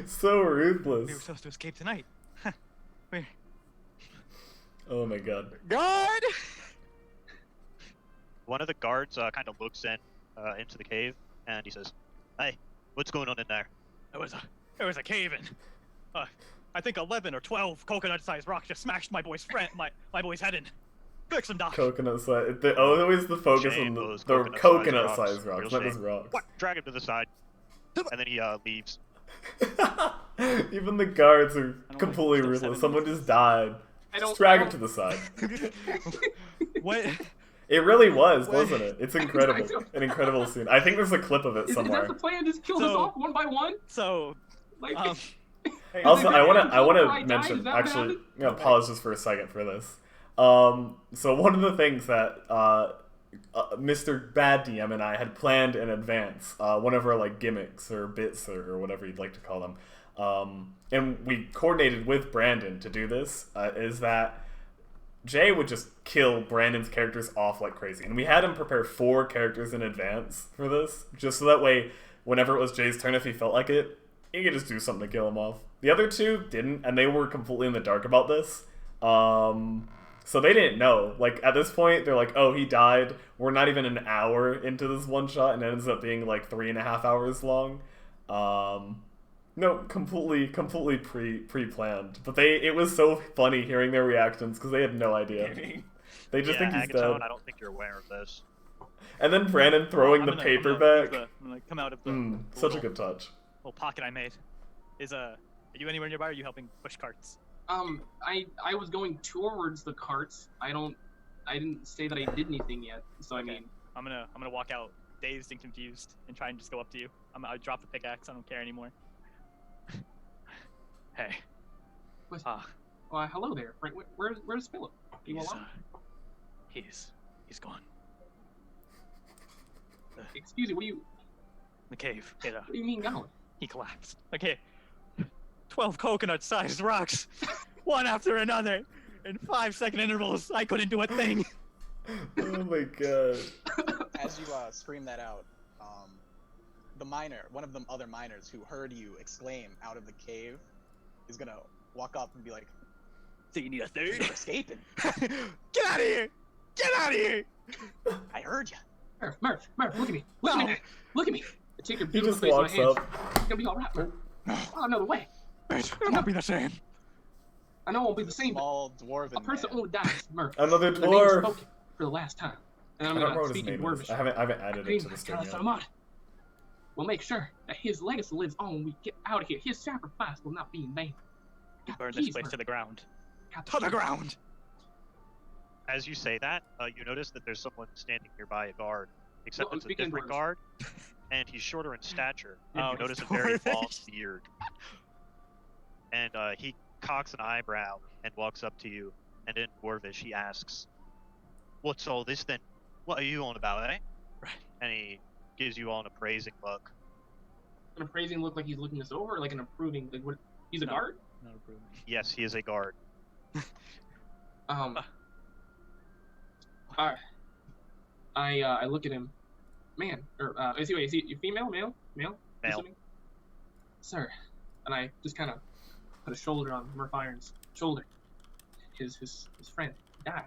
So We were ruthless. supposed to escape tonight. Oh my god. God. One of the guards kind of looks into the cave, and he says, "Hey, what's going on in there?" There was a cave in. I think 11 or 12 coconut-sized rocks just smashed my boy's my boy's head in. Fix him, Doc. Coconut size. Always the focus on Shame the those coconut coconut-sized size rocks, rocks. not Real just shame. rocks. What? Drag him to the side. And then he leaves. Even the guards are I don't completely like ruthless. those Someone just died. I Just don't. drag I him to the side. What? It really was, What? wasn't it? It's incredible. An incredible scene. I think there's a clip of it Is somewhere. that the plan? Just kill us So- off one by one? So, Like, Hey, Also, I want Until to I die, is mention. that Actually, bad? I'm gonna pause just for a second for this. So one of the things that Mr. Bad DM and I had planned in advance, one of our like gimmicks or bits or whatever you'd like to call them, and we coordinated with Brandon to do this, is that Jay would just kill Brandon's characters off like crazy, and we had him prepare 4 characters in advance for this, just so that way, whenever it was Jay's turn, if he felt like it, he could just do something to kill him off. The other 2 didn't, and they were completely in the dark about this. So they didn't know. Like, at this point, they're like, oh, he died. We're not even an hour into this one shot, and it ends up being like 3.5 hours long. No, completely pre-planned. But it was so funny hearing their reactions, because they had no idea. They just think he's Agaton, dead. I don't think you're aware of this. And then Brandon throwing the paper back. I'm gonna come out of the Such a little- good touch. little pocket I made. Are you anywhere nearby? Or are you helping push carts? I was going towards the carts. I didn't say that I did anything yet. So I Okay. mean, I'm gonna walk out, dazed and confused, and try and just go up to you. I drop the pickaxe. I don't care anymore. Hey. What's- Ah, hello there, Frank. Where's Philip? You he's alive? he's gone. Excuse me. What do you The cave. What do you mean gone? He collapsed. Okay. 12 coconut-sized rocks, one after another, in 5-second intervals. I couldn't do a thing. Oh my god. As you scream that out, one of the other miners who heard you exclaim out of the cave, is gonna walk up and be like, Do you need a "You're third? escaping. Get out of here! Get out of here! I heard you." Murph, look at me. Look at No. me. Look at me. I take your He beautiful just face in my walks hands. up. It's gonna be all right, Murph. Oh, no way. It won't be the same. I know it won't be the same, but Small dwarven a person man. only dies, Murph. Another The name is dwarf. spoken for the last time. And I I'm don't remember gonna what his speak in name is. Dwarvish. I haven't added it to the stream yet. We'll make sure that his legacy lives on when we get out of here. His sacrifice will not be in vain. Burn this place to the ground. Got To the keys. ground! As you say that, you notice that there's someone standing nearby a guard, except Well, I'm it's a speaking different Dwarvish. guard, and he's shorter in stature. Oh, You notice a it's very Dwarvish. long beard. And he cocks an eyebrow and walks up to you, and in Dwarvish he asks, "What's all this then? What are you on about, eh?" Right. And he gives you all an appraising look. An appraising look like he's looking us over, or like an approving, like what? He's a No. guard. Not approving. Yes, he is a guard. I look at him, man, or is he female, male? Male. Assuming? Sir, and I just kind of put a shoulder on Murph Iron's shoulder. His friend died.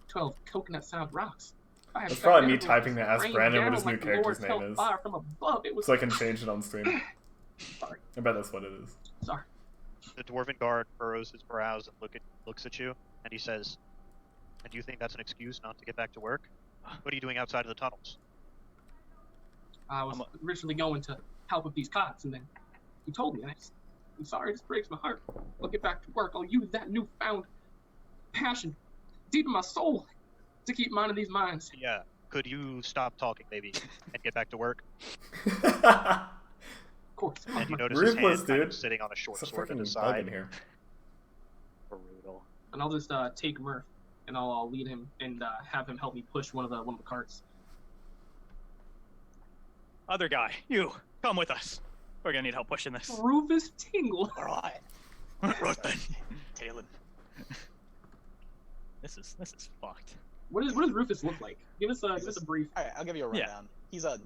12 coconut-sized rocks. That's probably me typing to ask Brandon what his new character's name is, Fire from above. It was so I can change it on stream. Sorry. I bet that's what it is. Sorry. The dwarven guard furrows his brows and looks at you, and he says, "And you think that's an excuse not to get back to work? What are you doing outside of the tunnels?" I was originally going to help with these cots, and then he told me, I'm sorry, this breaks my heart. I'll get back to work. I'll use that newfound passion deep in my soul to keep minding these mines. Yeah. Could you stop talking, baby, and get back to work? Of course. And you notice Ruthless, his hand kind of dude. sitting on a short It's a sword at freaking his bug in side. here. Brutal. And I'll just take Murph, and I'll lead him and have him help me push one of the carts. Other guy, you, come with us. We're gonna need help pushing this. Rufus Tingle. All right. Ruthven. Talon. This is fucked. What does Rufus look like? Give us a brief. All right, I'll give you a Yeah. rundown.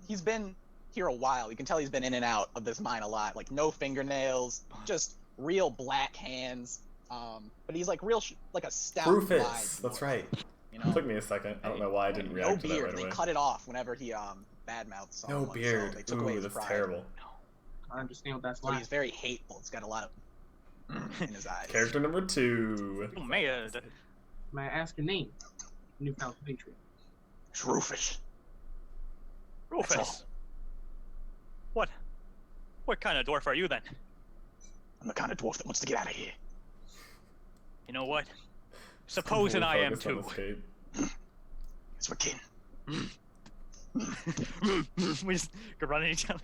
He's been here a while. You can tell he's been in and out of this mine a lot. Like no fingernails, just real black hands. But he's like like a stout. Rufus, wide that's dwarf, right. You It know, took me a second. I don't know why I didn't no react to that beard. right They away. cut it off whenever he badmouthed someone. No beard. So they took away Ooh, his that's pride. terrible. I understand what that's So like. he's very hateful. It's got a lot of in his eyes. Character number 2. Oh, man. May I ask your name, newfound compatriot? It's Rufus. That's Rufus. What kind of dwarf are you then? I'm the kind of dwarf that wants to get out of here. You know what? Supposing I am too. It's for kin. We just go run at each other.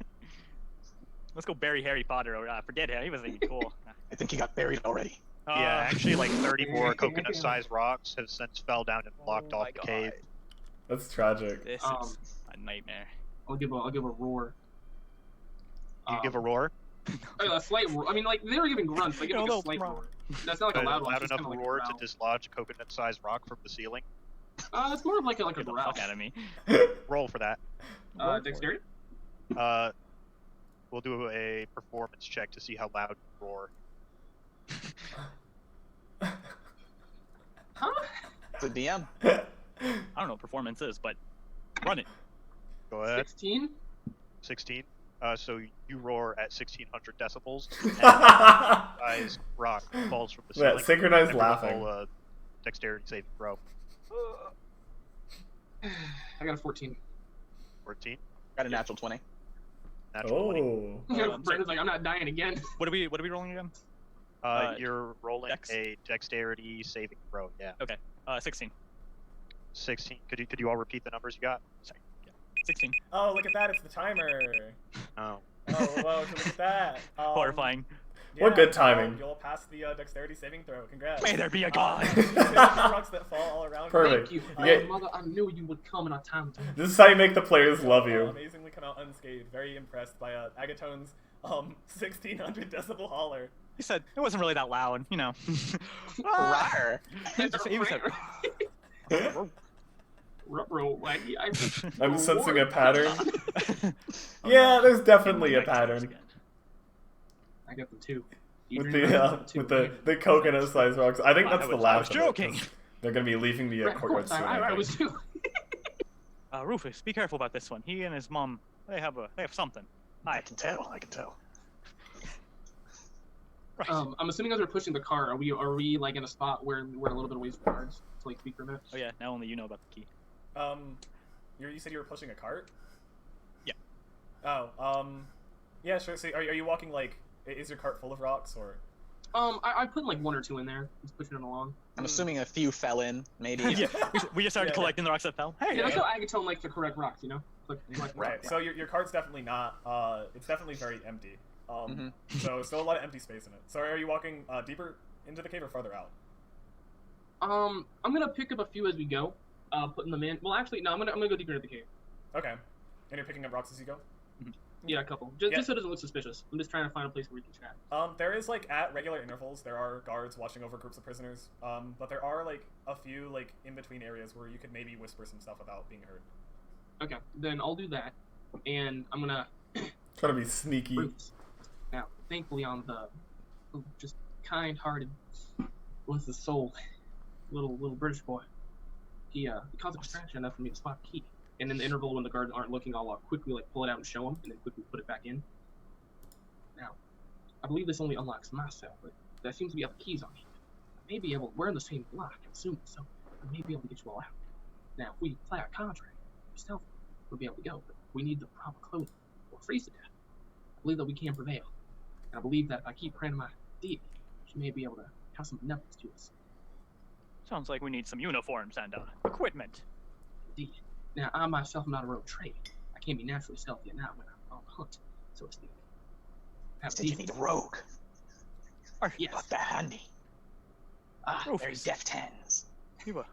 Let's go bury Harry Potter. Or forget him. He wasn't even cool. I think he got buried already. Yeah, actually, like 30 more coconut-sized rocks have since fell down and blocked Oh off my the cave. That's tragic. This is a nightmare. I'll give a roar. You give a roar? A slight roar. I mean, like they were giving grunts. Like, No, like a no, slight wrong. roar. That's not like a loud one. Loud It's just enough kinda like a roar to growl. dislodge a coconut-sized rock from the ceiling? It's more of like a Get the growl. fuck out of me. Roll for that. Dexterity. We'll do a performance check to see how loud you roar. Huh? It's a DM. I don't know what performance is, but run it. Go ahead. 16. 16. So you roar at 1600 decibels. That Size rock falls from the ceiling. synchronized Everyone laughing. roll a dexterity saving throw. I got a 14. 14. Got a natural 20. Natural 20. Oh. I'm sorry. Brandon's like, I'm not dying again. What are we rolling again? You're rolling Dex? a dexterity saving throw. Yeah. 16. 16. Could you all repeat the numbers you got? Sorry. Yeah. 16. Oh, look at that! It's the timer. Oh. Oh, wow! Look at that. Horrifying. What good timing. You'll pass the dexterity saving throw. Congrats. May there be a god. Rocks that fall all around. Perfect. Thank you. Yeah. Mother, I knew you would come in a time. This is how you make the players love you. Amazingly come out unscathed. Very impressed by Agatone's 1600 decibel holler. He said it wasn't really that loud, you know. Rawr. He was Ruh-roh, wacky. I'm sensing a pattern. Yeah, there's definitely a pattern. I got them too. With the coconut-sized rocks. I think that's the I was last of it, joking. 'cause they're gonna be leaving the Of courtyard course, soon. I I was think. too. Rufus, be careful about this one. He and his mom, they have something. I can tell. I can tell. Right. I'm assuming as we're pushing the car, are we like in a spot where we're a little bit away from cars to like speak for a minute? Oh yeah, now only you know about the key. You said you were pushing a cart? Yeah. Oh, yeah, sure. So are you walking like, is your cart full of rocks or? I put like one or two in there, just pushing it along. I'm assuming a few fell in, maybe. Yeah, we just started Yeah. collecting the rocks that fell. Hey, Yeah, that's how Agatone likes to correct rocks, you know? Like, Right. So your cart's definitely not. It's definitely very empty. Mhm. So still a lot of empty space in it. So are you walking deeper into the cave or farther out? I'm gonna pick up a few as we go, putting them in. Well, actually, no, I'm gonna go deeper into the cave. Okay. And you're picking up rocks as you go? Yeah, a couple. Just Yeah. so it doesn't look suspicious. I'm just trying to find a place where we can chat. There is like at regular intervals there are guards watching over groups of prisoners. But there are like a few like in between areas where you could maybe whisper some stuff without being heard. Okay, then I'll do that, and I'm gonna. Trying to be sneaky. Roots. Now, thankfully, on the just kind-hearted, with the soul, little British boy, he caused a distraction enough for me to spot the key. And in the interval when the guards aren't looking, I'll quickly like pull it out and show them, and then quickly put it back in. Now, I believe this only unlocks my cell, but there seems to be other keys on here. I may be able. We're in the same block, I'm assuming, so I may be able to get you all out. Now, if we play our contract, stealth, we'll be able to go. But we need the proper clothing, or freeze to death. I believe that we can prevail. And I believe that if I keep praying to my deity, she may be able to have some benevolence to us. sounds like we need some uniforms and equipment. Indeed. Now, I myself am not a road trade. I can't be naturally stealthy at night when I'm on the hunt, so to speak. Instead, you need a rogue. Yes. Not that handy. Ah, Rufus. very deft hands. You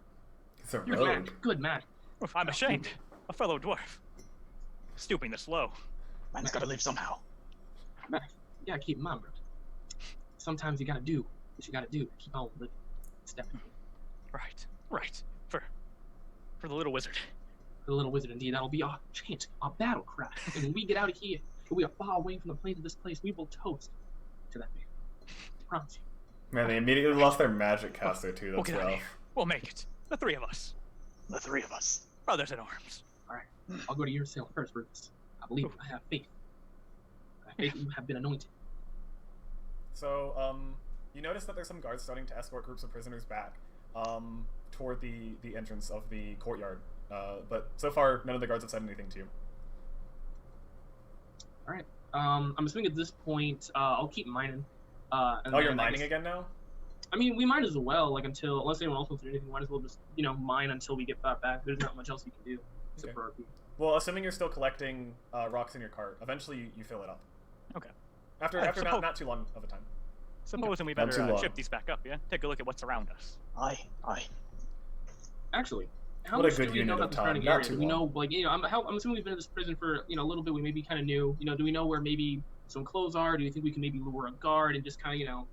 It's a Good rogue. man. Good man. I'm ashamed. A fellow dwarf. Stooping this low. Man's gotta live somehow. Man, you gotta keep in mind, bro. Sometimes you gotta do what you gotta do to keep on living. Stepping. Right. For the little wizard. The little wizard, indeed. That'll be our chant, our battle cry. And when we get out of here, when we are far away from the plains of this place, we will toast to that man. I promise you. Man, they immediately lost their magic caster too. We'll That's get out of rough. here. We'll make it. The three of us. The three of us. Brothers in arms. I'll go to your cell first, Rufus. I believe I have faith. I have faith that you have been anointed. So you notice that there's some guards starting to escort groups of prisoners back toward the entrance of the courtyard. But so far, none of the guards have said anything to you. All right. I'm assuming at this point, I'll keep mining. And Oh, you're then I mining guess- again now? I mean, we might as well, like, unless anyone else wants to do anything, we might as well just, mine until we get that back. There's not much else you can do, except Okay. for RP. Well, assuming you're still collecting rocks in your cart, eventually you fill it up. Okay. After I after suppose- not too long of a time. Supposing we Not better too long. ship these back up, yeah? Take a look at what's around us. Aye. Actually, how What a much good do we unit know of about the time, surrounding not area? too Do we know, long. like, I'm assuming we've been in this prison for, a little bit. We maybe kind of knew, do we know where maybe some clothes are? Do you think we can maybe lure a guard and just kind of,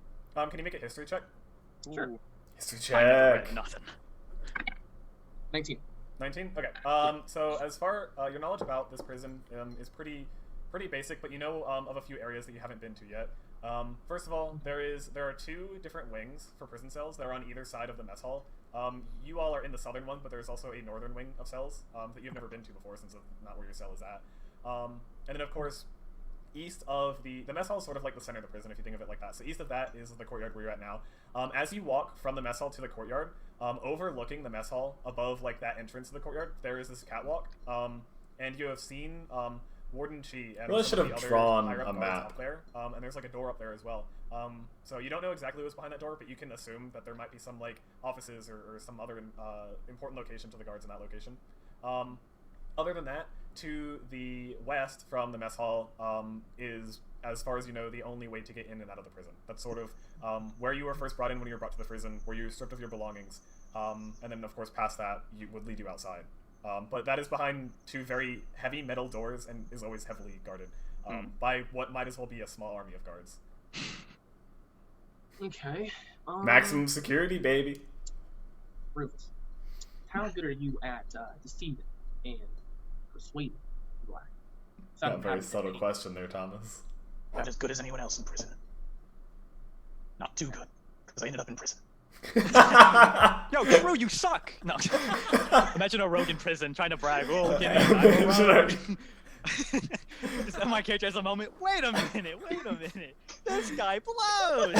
Can you make a history check? Sure. Ooh, History I never read check. nothing. 19. 19. Okay. So as far your knowledge about this prison is pretty basic, but you know of a few areas that you haven't been to yet. First of all, there are 2 different wings for prison cells that are on either side of the mess hall. You all are in the southern one, but there's also a northern wing of cells that you've never been to before, since it's not where your cell is at. And then of course, east of the mess hall is sort of like the center of the prison, if you think of it like that. So east of that is the courtyard where you're at now. As you walk from the mess hall to the courtyard, overlooking the mess hall, above like that entrance to the courtyard, there is this catwalk. And you have seen Warden Chi and Really some should of the have other drawn higher up a guards map. up there. And there's like a door up there as well. So you don't know exactly what's behind that door, but you can assume that there might be some like offices or some other important location to the guards in that location. Other than that, to the west from the mess hall is, as far as you know, the only way to get in and out of the prison. That's sort of where you were first brought in when you were brought to the prison, where you were stripped of your belongings. And then, of course, past that, would lead you outside. But that is behind 2 very heavy metal doors and is always heavily guarded by what might as well be a small army of guards. Okay. Maximum security, baby. Rufus, how good are you at deceiving and persuading Black? Not a very subtle question there, Thomas. Not as good as anyone else in prison. Not too good, because I ended up in prison. Yo, Drew, you suck! No. Imagine a rogue in prison trying to brag. Oh, get in, I'm a rogue. Just my character has a moment. Wait a minute. This guy blows.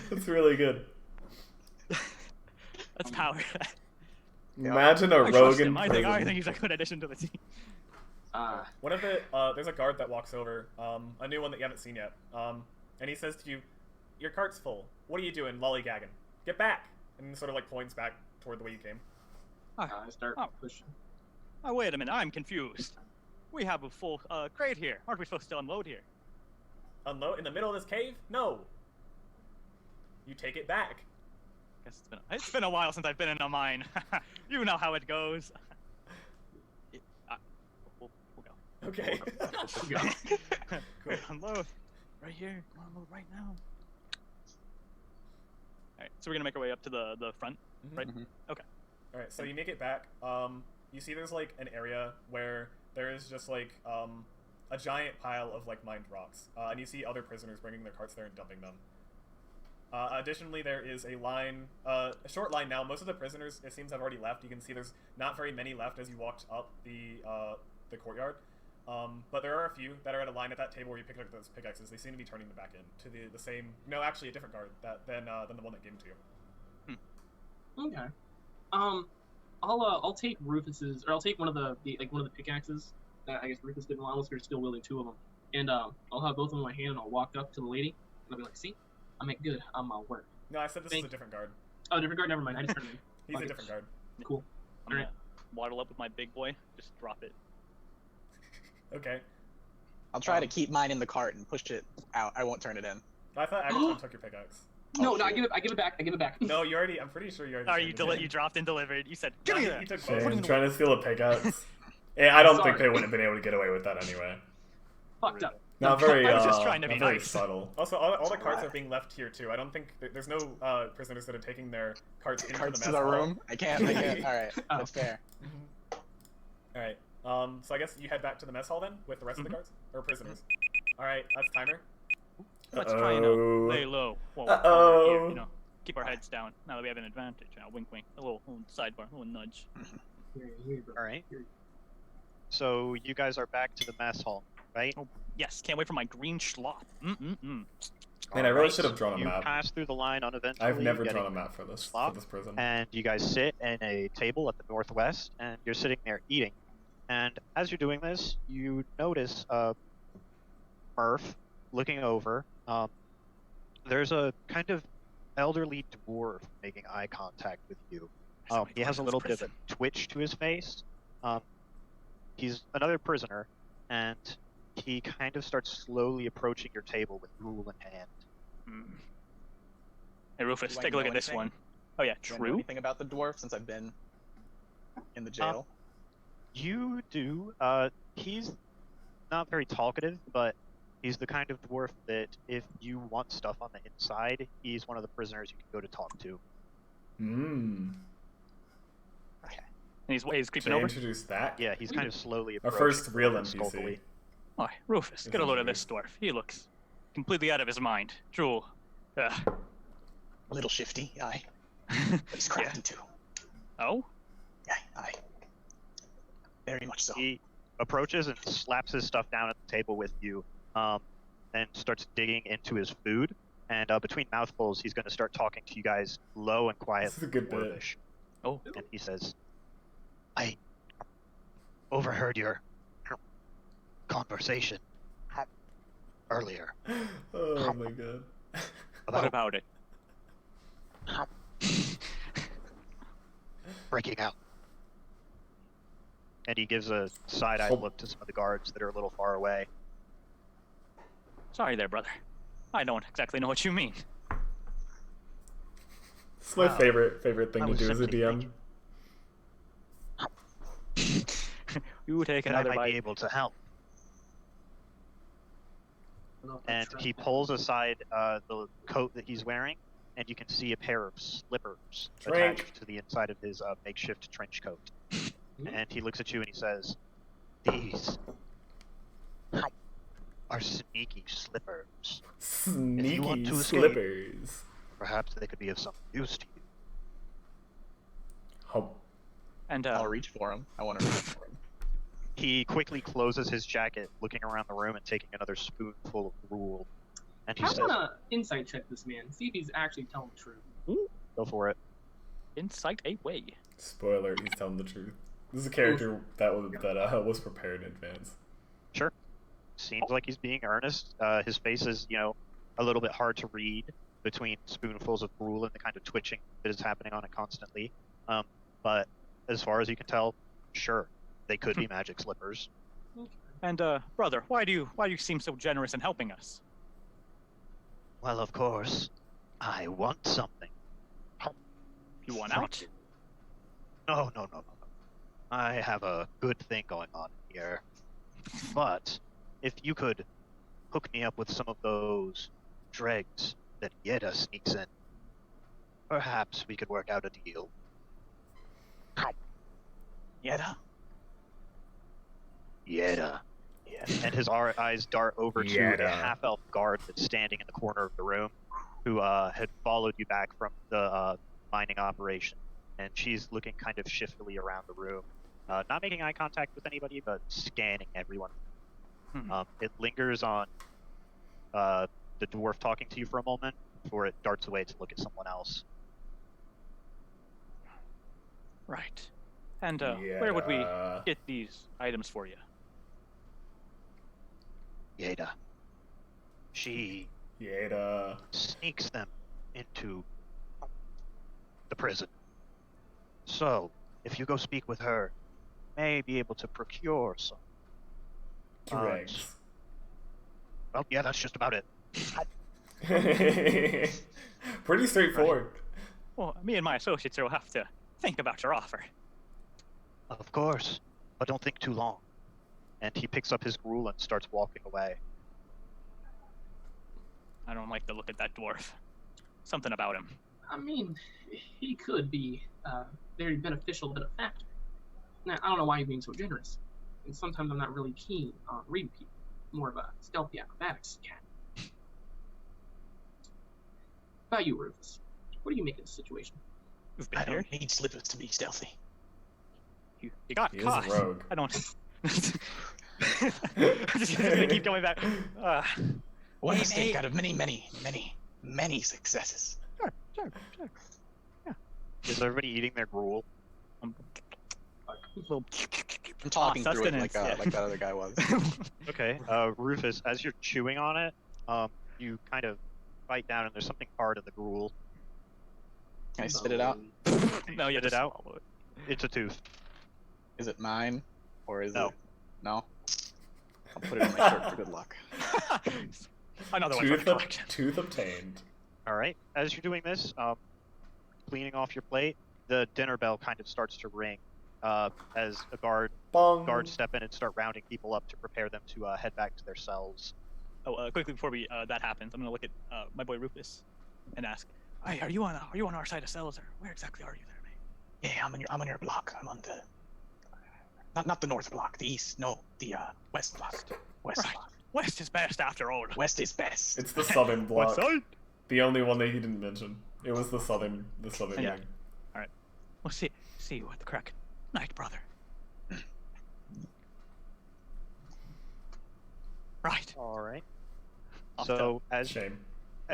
That's really good. That's power. Imagine a I rogue trust in him. I prison. think he's a good addition to the team. One of the there's a guard that walks over, a new one that you haven't seen yet, and he says to you, "Your cart's full. What are you doing, lollygagging? Get back!" And sort of like points back toward the way you came. I start Oh. pushing. Oh, wait a minute. I'm confused. We have a full crate here. Aren't we supposed to unload here? Unload in the middle of this cave? No. You take it back. Guess it's been a while since I've been in a mine. You know how it goes. We'll go. Okay. Great, unload. Right here. Unload right now. Alright, so we're gonna make our way up to the front, right? Okay. All right. So you make it back. You see, there's like an area where there is just like a giant pile of like mined rocks, and you see other prisoners bringing their carts there and dumping them. Additionally, there is a line, a short line now. Most of the prisoners, it seems, have already left. You can see there's not very many left as you walked up the courtyard. But there are a few that are at a line at that table where you picked up those pickaxes. They seem to be turning them back in to the same. No, actually, a different guard than the one that gave them to you. Okay. I'll take Rufus's, or I'll take one of the pickaxes that I guess Rufus didn't want, unless there's still wielding 2 of them, and I'll have both of them in my hand, and I'll walk up to the lady, and I'll be like, "See, I make good on my work." No, I said this is a different guard. Oh, different guard. Never mind. I just turned him. He's Okay. a different guard. Cool. I'm gonna waddle up with my big boy. Just drop it. Okay. I'll try to keep mine in the cart and push it out. I won't turn it in. I thought Agathon took your pickaxe. No, Oh, no, I shit. give it back. I give it back. No, you already. I'm pretty sure you already. Sorry, turned it in. you dropped and delivered. You said, No, "Give me he that." took Put it both. in the Trying to steal a pickaxe. Yeah, I don't think Sorry. they would have been able to get away with that anyway. Fucked up. Not very. I was just trying to be not very nice. subtle. Also, all the carts Right. are being left here too. I don't think there's no prisoners that are taking their carts into Carts the to mess the hall. room. I can't. All right, Oh. that's fair. All right. So I guess you head back to the mess hall then with the rest of the guards or prisoners. All right, that's timer. Let's try and Uh-oh. lay low. Whoa, Uh-oh. here, you know, keep our heads down. Now that we have an advantage. Wink, wink. A little sidebar, a little nudge. Here, bro. All right. So you guys are back to the mess hall. right? Oh, yes, can't wait for my green schlop. Mm-mm-mm. Man, I really Alright, should have drawn a you map. pass through the line uneventfully. I've never getting drawn a map for this slop, prison. And you guys sit in a table at the northwest, and you're sitting there eating. And as you're doing this, you notice Murph looking over. There's a kind of elderly dwarf making eye contact with you. He has a little bit of a twitch to his face. He's another prisoner, and he kind of starts slowly approaching your table with rule in hand. Hey, Rufus, Do I take a look know at this anything? one. Oh yeah, Do I know true. anything about the dwarf since I've been in the jail? You do. He's not very talkative, but he's the kind of dwarf that if you want stuff on the inside, he's one of the prisoners you can go to talk to. Mmm. And he's Should creeping I over. introduce that? Yeah, he's kind of slowly Our approaching. first real stealthily. NPC. Oh, Rufus, get a load of this dwarf. He looks completely out of his mind. Drool. A little shifty, aye. But he's crafty too. Oh? Yeah, aye. Very much so. He approaches and slaps his stuff down at the table with you, and starts digging into his food. And between mouthfuls, he's going to start talking to you guys low and quiet. This is a good bit. Dwarvish. Oh. And he says, I overheard your conversation earlier Oh my god. What about it? breaking out. And he gives a side-eye look to some of the guards that are a little far away. Sorry there, brother. I don't exactly know what you mean. It's my Wow. favorite thing I to was do as a simply DM. thinking You take that I another might be bite. able to help. I don't know if And that's he true. pulls aside the coat that he's wearing, and you can see a pair of slippers Drink. attached to the inside of his makeshift trench coat. And he looks at you and he says, "These are sneaky slippers. Sneaky want to escape. slippers. Perhaps they could be of some use to you." Oh, And I'll reach for him. I want to reach for him. He quickly closes his jacket, looking around the room and taking another spoonful of gruel. And he I says, want to insight check this man, see if he's actually telling the truth. "Go for it." insight away. spoiler, he's telling the truth. This is a character that was prepared in advance. Sure. Seems like he's being earnest. His face is, a little bit hard to read between spoonfuls of gruel and the kind of twitching that is happening on it constantly. But as far as you can tell, sure, they could be magic slippers. And brother, why do you seem so generous in helping us? Well, of course, I want something. You want out? No. I have a good thing going on here. But if you could hook me up with some of those dregs that Yeda sneaks in, perhaps we could work out a deal. Yeda? Yeda. Yeah. And his eyes dart over to a Yeda. half-elf guard that's standing in the corner of the room, who had followed you back from the mining operation. And she's looking kind of shiftily around the room, not making eye contact with anybody, but scanning everyone. It lingers on the dwarf talking to you for a moment before it darts away to look at someone else. Right. And where would we Yeah. get these items for you? Yeda. She Yada. sneaks them into the prison. So, if you go speak with her, may be able to procure some. Dregs. Well, yeah, that's just about it. Pretty straightforward. Well, me and my associates will have to think about your offer. Of course, but don't think too long. And he picks up his gruel and starts walking away. I don't like the look at that dwarf. Something about him. I mean, he could be very beneficial benefactor. Now, I don't know why you're being so generous. And sometimes I'm not really keen on reading people. More of a stealthy acrobatics cat. About you, Rufus. What do you make of the situation? You've been I here. don't need slippers to be stealthy. You got He is caught. a rogue. I don't. I'm just gonna keep going back. One Hey, mistake hey. out of many successes. Sure. Is everybody eating their gruel? Little I'm talking through it like sustenance, yeah. like that other guy was. Okay. Rufus, as you're chewing on it, you kind of bite down, and there's something hard in the gruel. Can I spit it out? No, you Spit just it out? swallow it. It's a tooth. Is it mine, or is No. it? No. I'll put it in my shirt for good luck. Another one for the Tooth, collection. tooth obtained. All right. As you're doing this, cleaning off your plate, the dinner bell kind of starts to ring. As a Bong. guards step in and start rounding people up to prepare them to head back to their cells. Oh, quickly before that happens, I'm gonna look at my boy Rufus and ask, "Hey, are you on our side of cells, or where exactly are you there, mate?" Yeah, I'm on your block. I'm on the not the north block, the east. No, the west block. West Right. block. West is best after all. West is best. It's the southern block. West side? The only one that he didn't mention. It was the southern Yeah. wing. We'll see you at the crack. Night, brother. Right. All right. Off So as Shame.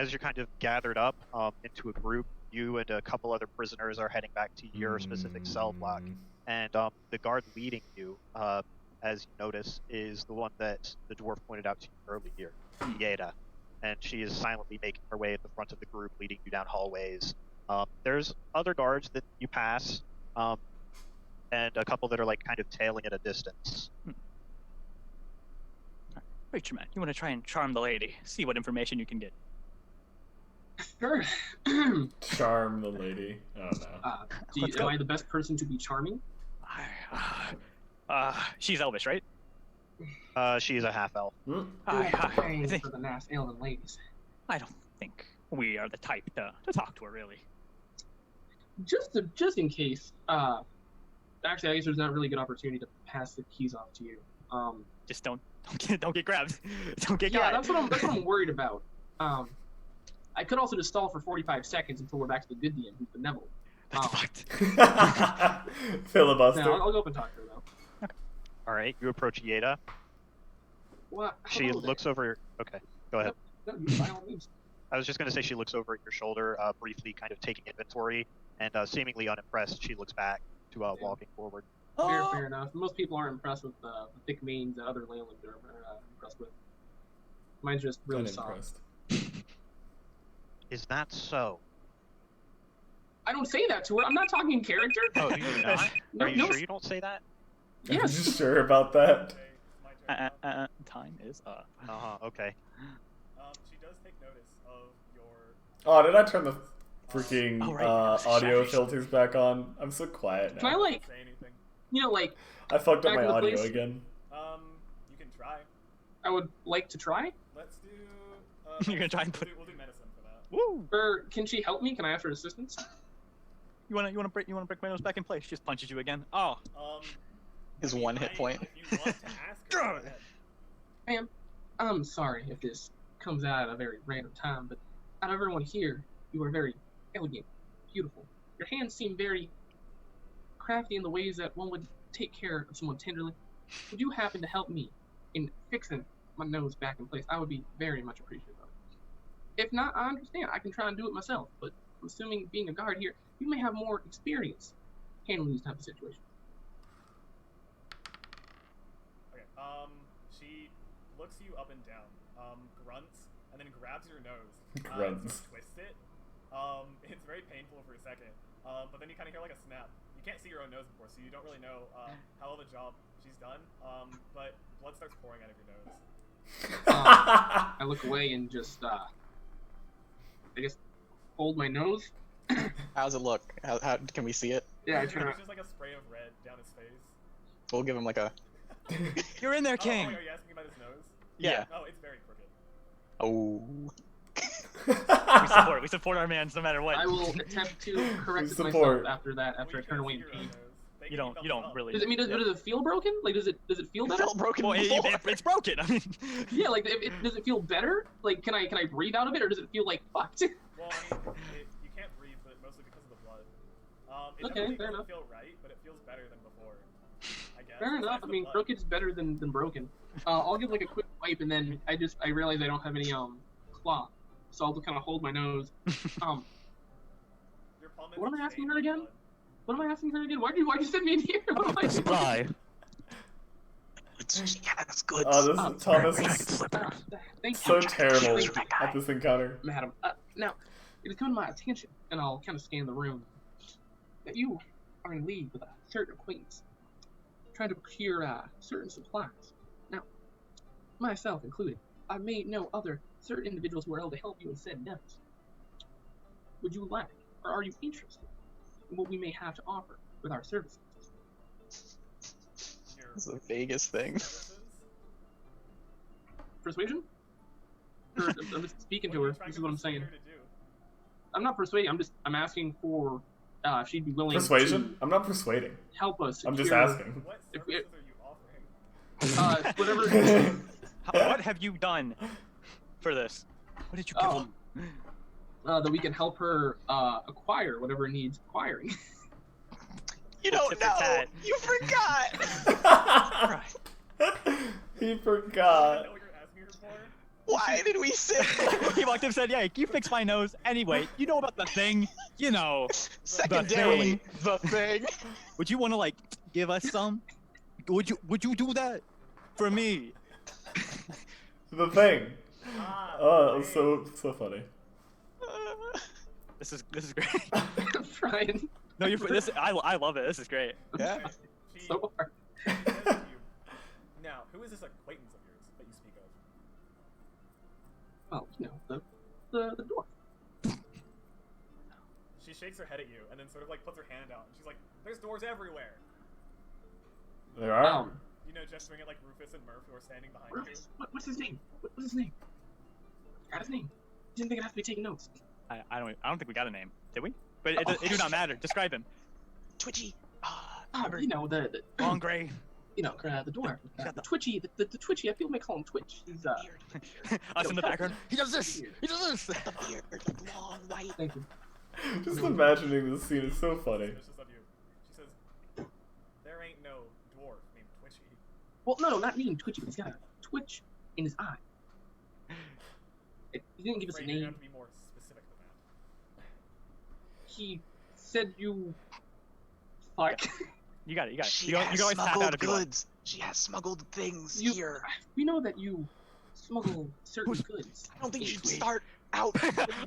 you're kind of gathered up into a group, you and a couple other prisoners are heading back to your specific cell block. And the guard leading you, as you notice, is the one that the dwarf pointed out to you earlier, Yeda. And she is silently making her way at the front of the group, leading you down hallways. There's other guards that you pass, and a couple that are like kind of tailing at a distance. Preacher man, you want to try and charm the lady, see what information you can get. Sure. Charm the lady. Oh no. Let's go. Am I the best person to be charming? She's Elvish, right? She is a half elf. Hmm? Paying for the Nass Alien ladies. I don't think we are the type to talk to her, really. Just in case. Actually, I guess there's not a really good opportunity to pass the keys off to you. Just don't get grabbed. Don't get Yeah, got. that's what I'm worried about. I could also just stall for 45 seconds until we're back to the good DM, who's benevolent. That's fucked. Filibuster. No, I'll go up and talk to her though. All right, you approach Yeda. What? She Hello there. looks over. Okay, go ahead. No, you by all means. I was just gonna say she looks over at your shoulder, briefly, kind of taking inventory, and seemingly unimpressed, she looks back to walking forward. Fair enough. Most people aren't impressed with the thick manes that other Leylands are impressed with. Mine's just really soft. Unimpressed. Is that so? I don't say that to her. I'm not talking in character. Oh, you do not? No, Are you no, sure you don't say that? Are you Yes. sure about that? Okay, it's my turn. Time is up. Okay. She does take notice of your. Oh, did I turn the freaking Oh, right, audio shadows. filters back on? I'm so quiet now. Can I like, Say anything. like, I fucked up back my in the audio place? again. You can try. I would like to try? Let's do. You're gonna try and put- We'll do medicine for that. Woo! Or can she help me? Can I ask for assistance? You wanna break my nose back in place? She just punches you again. Oh, His I mean, one hit point. If you want to ask her, go ahead. I'm sorry if this comes out at a very random time, but out of everyone here, you are very elegant, beautiful. Your hands seem very crafty in the ways that one would take care of someone tenderly. Would you happen to help me in fixing my nose back in place? I would be very much appreciative of it. If not, I understand. I can try and do it myself, but I'm assuming being a guard here, you may have more experience handling these type of situations. Okay. She looks you up and down, grunts, and then grabs your nose. Grunts. Twists it. It's very painful for a second. But then you kind of hear like a snap. You can't see your own nose, of course, so you don't really know how well the job she's done. But blood starts pouring out of your nose. I look away and just, I guess, hold my nose. How's it look? How can we see it? Yeah, I There's try to. just like a spray of red down his face. We'll give him like a. you're in there, Oh, King. are you asking about his nose? Yeah. Oh, it's very crooked. Oh. We support our mans no matter what. I will attempt to correct We it myself support. after that. After I Well, turn you away can't in see your own pain. nose. They You give don't thumbs up. really. Does it mean does it feel broken? Like does it feel It better? felt broken Well, before. it's broken. I mean, Yeah, like does it feel better? Like can I breathe out of it or does it feel like fucked? Well, I mean, you can't breathe, but mostly because of the blood. It Okay, definitely fair doesn't enough. feel right, but it feels better than before. I guess. Fair enough. besides I the mean, blood. crooked is better than broken. I'll give like a quick wipe, and then I realize I don't have any cloth, so I'll just kind of hold my nose. Your palm is What am I asking stained her with again? blood. What am I asking her again? Why'd you send me in here? What am I doing? Spy. She has goods. This is Thomas is Thank so you, terrible at this encounter. madam. Now, it has come to my attention, and I'll kind of scan the room, that you are in league with a certain acquaintance, trying to procure certain supplies. Now, myself included, I may know other certain individuals who are able to help you in said endeavors. Would you like, or are you interested in what we may have to offer with our services? Your It's the vaguest thing. services? Persuasion? Or, I'm just speaking What to are her. you trying This to is what I'm persuade saying. her to do? I'm not persuading. I'm asking for if she'd be willing Persuasion? I'm not persuading. to help us. I'm just secure, asking. What If services we- are you offering? Whatever. What have you done for this? What did you give Oh. him? That we can help her acquire whatever needs acquiring. You Well, don't tit for know. tat. You forgot. He I forgot. know what you're asking her for. Why did we say? He walked up and said, "Yeah, you fix my nose anyway. You know about the thing, you know. Secondarily, the thing. Would you want to like give us some? Would you do that for me?" The thing. Ah, Oh, okay. so funny. This is great. I'm trying No, I love it. This is great. Yeah. Okay, she so hard. says to you, now, who is this acquaintance of yours that you speak of? Well, you know, the dwarf. She shakes her head at you and then sort of like puts her hand out and she's like, "There's doors everywhere." There are. You know, gesturing at like Rufus and Murph who are standing behind you. Rufus, what's his name? What's his name? Got his name. Didn't think I'd have to be taking notes. I don't think we got a name, did we? But it do not matter. Describe him. Twitchy. You know the Long gray. you know the dwarf. Got The twitchy, the twitchy. I feel we may call him Twitch. He's Us in the background. He does this. He does this. The beard, the long white. Thank you. Just imagining this scene is so funny. Suspicious of you. She says, "There ain't no dwarf named Twitchy." Well, no, not meaning twitchy. He's got a twitch in his eye. He didn't give us a Afraid you're gonna name. have to be more specific than that. He said you. Fuck. You got it. You got it. She You can has always tap out smuggled if you want. goods. She has smuggled things You- here. We know that you smuggle certain goods. I don't think you should into- start out.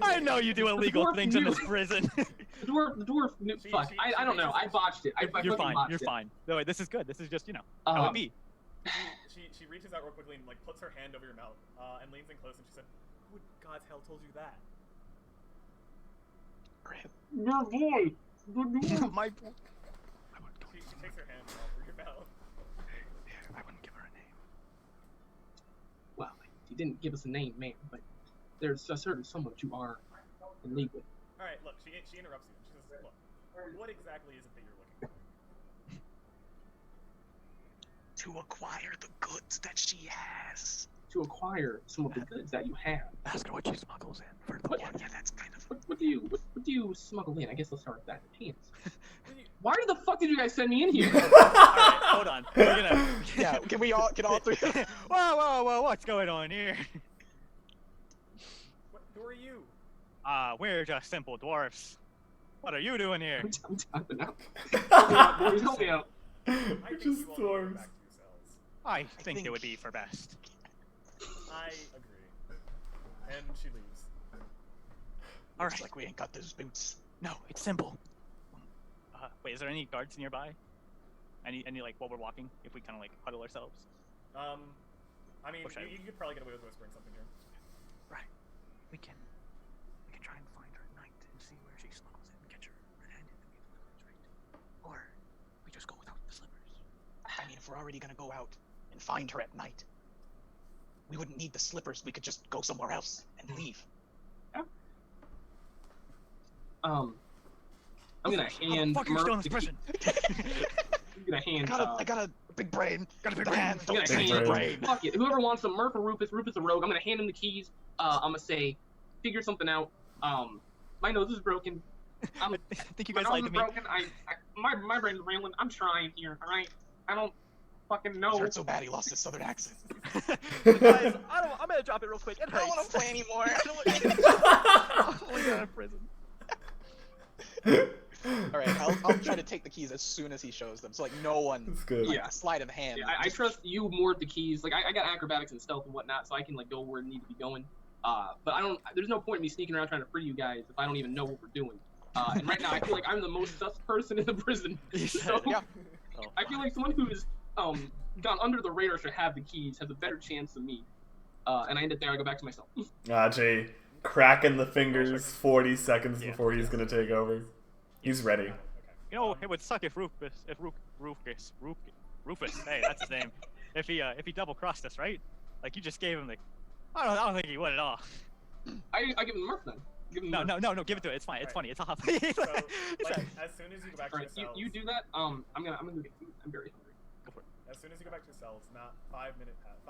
I know you do illegal dwarf things in knew. this prison. The dwarf knew. Fuck. I don't know. I botched it. I You're fucking fine. botched You're it. fine. No, wait, this is good. This is just how it be. She reaches out real quickly and like puts her hand over your mouth and leans in close and she said, "Who God's hell told you that?" Your voice. The dwarf. My. She takes her hand over your mouth. I wouldn't give her a name. Well, he didn't give us a name, man, but there's a certain someone you are in league with. All right, look. She interrupts you. And she says, "Look, what exactly is it that you're looking for?" To acquire the goods that she has. To acquire some of the goods that you have. Ask her what she smuggles in for the What- one. Yeah, that's kind of. What do you smuggle in? I guess let's start with that. The pants. Why the fuck did you guys send me in here? Alright, hold on. We're gonna. Yeah, can all three? Whoa, what's going on here? Who are you? We're just simple dwarfs. What are you doing here? I'm tapping out. Help me out, boys. Help me out. I We're think just you all need to go dwarves. back to yourselves. I think think- it would be for best. I agree. And she leaves. All Looks right. like we ain't got those boots. No, it's simple. Wait, is there any guards nearby? Any like while we're walking? If we kind of like huddle ourselves. I mean, Or should I- you could probably get away with whispering something here. Right. We can try and find her at night and see where she smuggles it and catch her red-handed and get the goods, right? Or we just go without the slippers. I mean, if we're already gonna go out and find her at night, we wouldn't need the slippers. We could just go somewhere else and leave. I'm gonna hand Fucking still in Murph this the key. prison. I'm gonna hand. I got a big brain. Got a big The brain. hands I'm don't gonna take Big the brain. brain. Fuck it. Whoever wants them, Murph or Rufus. Rufus a rogue. I'm gonna hand him the keys. I'm gonna say, figure something out. My nose is broken. I think you My guys nose lied is to me. broken. My brain's railing. I'm trying here. All right. I don't fucking He know. hurt so bad he lost his southern accent. Guys, I'm gonna drop it real quick. It I don't want hurts. to play anymore. I don't want Oh my god, I'm prison. Alright, I'll try to take the keys as soon as he shows them. So like no one, That's good. like, Yeah. sleight of hand. Yeah, I trust you more with the keys. Like I got acrobatics and stealth and whatnot, so I can like go where I need to be going. But I don't. There's no point in me sneaking around trying to free you guys if I don't even know what we're doing. And right now I feel like I'm the most sus person in the prison. So Yeah. Oh, I feel like someone who's gone under the radar should have the keys, has a better chance than me. And I end it there. I go back to myself. Jay, cracking the fingers 40 seconds Yeah. before he's gonna take over. He's ready. Okay. You know, it would suck if Rufus, hey, that's his name. If he double crossed us, right? Like you just gave him the. I don't think he would at all. I give him the Murph then. Give him the No, Murph. give it to it. It's fine. It's Alright. funny. It's off. So, like, as soon as you go back to Alright, your cells, you do that. I'm gonna go get food. I'm very hungry. as soon as you go back to your cells, not 5 minutes pass,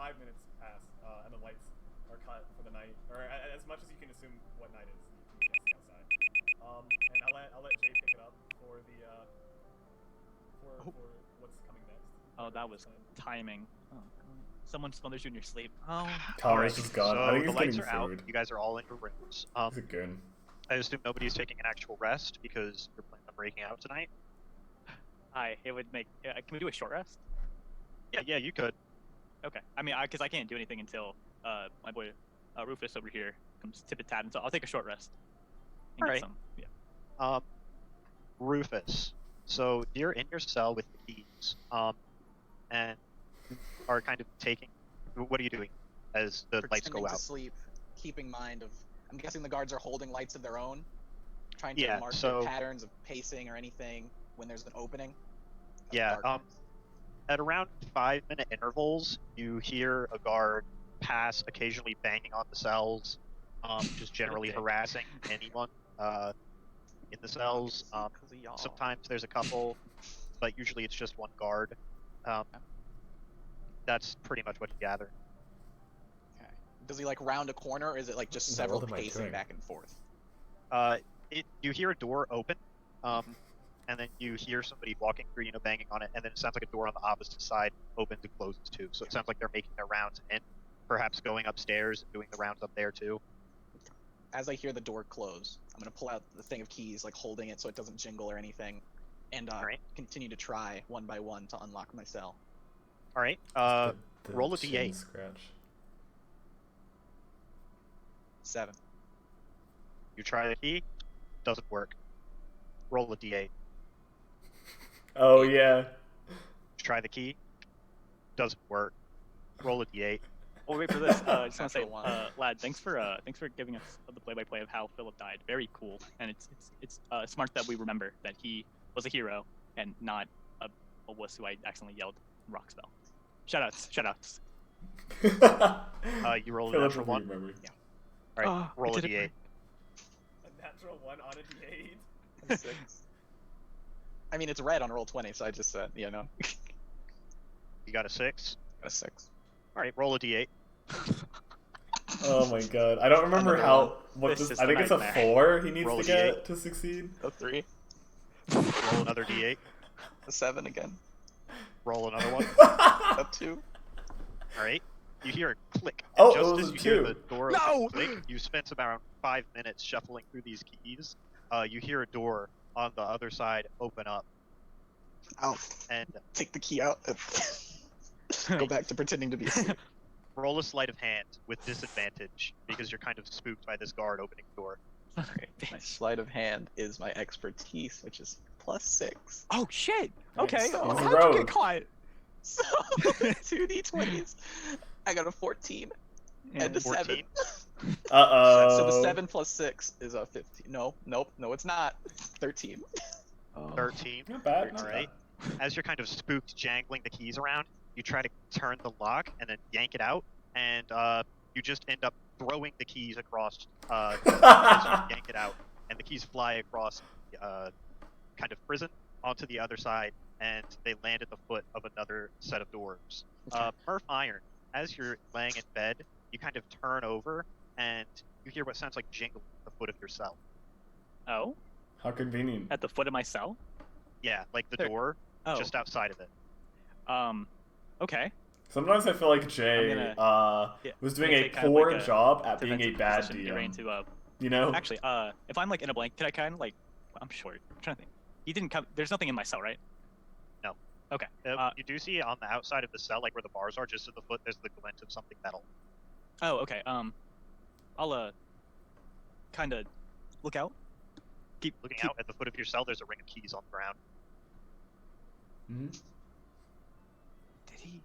and the lights are cut for the night, or as much as you can assume what night is. You can see outside. And I'll let Jay pick it up for the for what's coming next. Oh, that was timing. Oh, someone smothers you in your sleep. Oh. Connor's just gone. So I think the he's lights getting are out. food. You guys are all in your rooms. He's a goon. I assume nobody's taking an actual rest because you're planning on breaking out tonight. It would make. Can we do a short rest? Yeah, you could. Okay. I mean, because I can't do anything until my boy Rufus over here comes tip tatting. So I'll take a short rest. And Alright. get some. Yeah. Rufus. So you're in your cell with the keys, and you are kind of taking. What are you doing as the lights Pretending go to out? sleep, keeping mind of. I'm guessing the guards are holding lights of their own, trying to Yeah, mark so- their patterns of pacing or anything when there's an opening. of Yeah, darkness. At around 5-minute intervals, you hear a guard pass, occasionally banging on the cells, just generally dick. harassing anyone in the cells. 'Cause of y'all. Sometimes there's a couple, but usually it's just one guard. That's pretty much what you gather. Okay. Does he like round a corner, or is it like just What several am I pacing doing? back and forth? You hear a door open, and then you hear somebody walking through, banging on it, and then it sounds like a door on the opposite side opens and closes too. So it sounds like they're making their rounds and perhaps going upstairs and doing the rounds up there too. As I hear the door close, I'm gonna pull out the thing of keys, like holding it so it doesn't jingle or anything, and Alright. continue to try one by one to unlock my cell. All right. The roll a chin D8. Scratch. 7. You try the key, doesn't work. Roll a D8. Oh yeah. Try the key, doesn't work. Roll a D8. Oh, wait for this. I just want to say, Natural one. lad, thanks for giving us the play-by-play of how Philip died. Very cool, and it's smart that we remember that he was a hero and not a wuss who I accidentally yelled Roxbell. Shoutouts. You roll a Philip natural will one. remember. All right. Oh, we roll a did it D8. right. A natural 1 on a D8. 6. I mean, it's red on roll 20, so I just said, you know, You got a 6. a 6. All right. Roll a D8. Oh my god. I don't remember Another how. What This this? is I the think it's a nightmare. 4 he needs Roll to a get to succeed. A 3. Roll another D8. A 7 again. Roll another one. A 2. All right. You hear a click. Oh, and it just was as a you hear 2. the door No! click, you spent about 5 minutes shuffling through these keys. You hear a door on the other side open up, I'll and take the key out. Go back to pretending to be asleep. roll a sleight of hand with disadvantage because you're kind of spooked by this guard opening the door. My sleight of hand is my expertise, which is +6. Oh shit! Okay, So- how'd He's a you rogue. get caught? So 2d20s. I got a 14 and a 7. 14. Uh-oh. So the 7 plus 6 is a 15. No, it's not. 13. 13. Not bad. All right. As you're kind of spooked, jangling the keys around, you try to turn the lock and then yank it out, and you just end up throwing the keys across as you yank it out, and the keys fly across kind of prison onto the other side, and they land at the foot of another set of doors. Murph Iron, as you're laying in bed, you kind of turn over, and you hear what sounds like jingling at the foot of your cell. Oh, How convenient. at the foot of my cell. Yeah, like the There- door Oh, just outside of it. Okay. Sometimes I feel like Jay Yeah, was I'm doing gonna a take kind of poor like a job at being a defensive bad position, get right into, DM. You know? Actually, if I'm like in a blank, can I kind of like? I'm short. I'm trying to think. He didn't come. There's nothing in my cell, right? No. Okay. You do see on the outside of the cell, like where the bars are, just at the foot, there's the glint of something metal. Oh, okay. I'll kind of look out. Keep Looking out at the foot of your cell, there's a ring of keys on the ground. Mhm. Did he?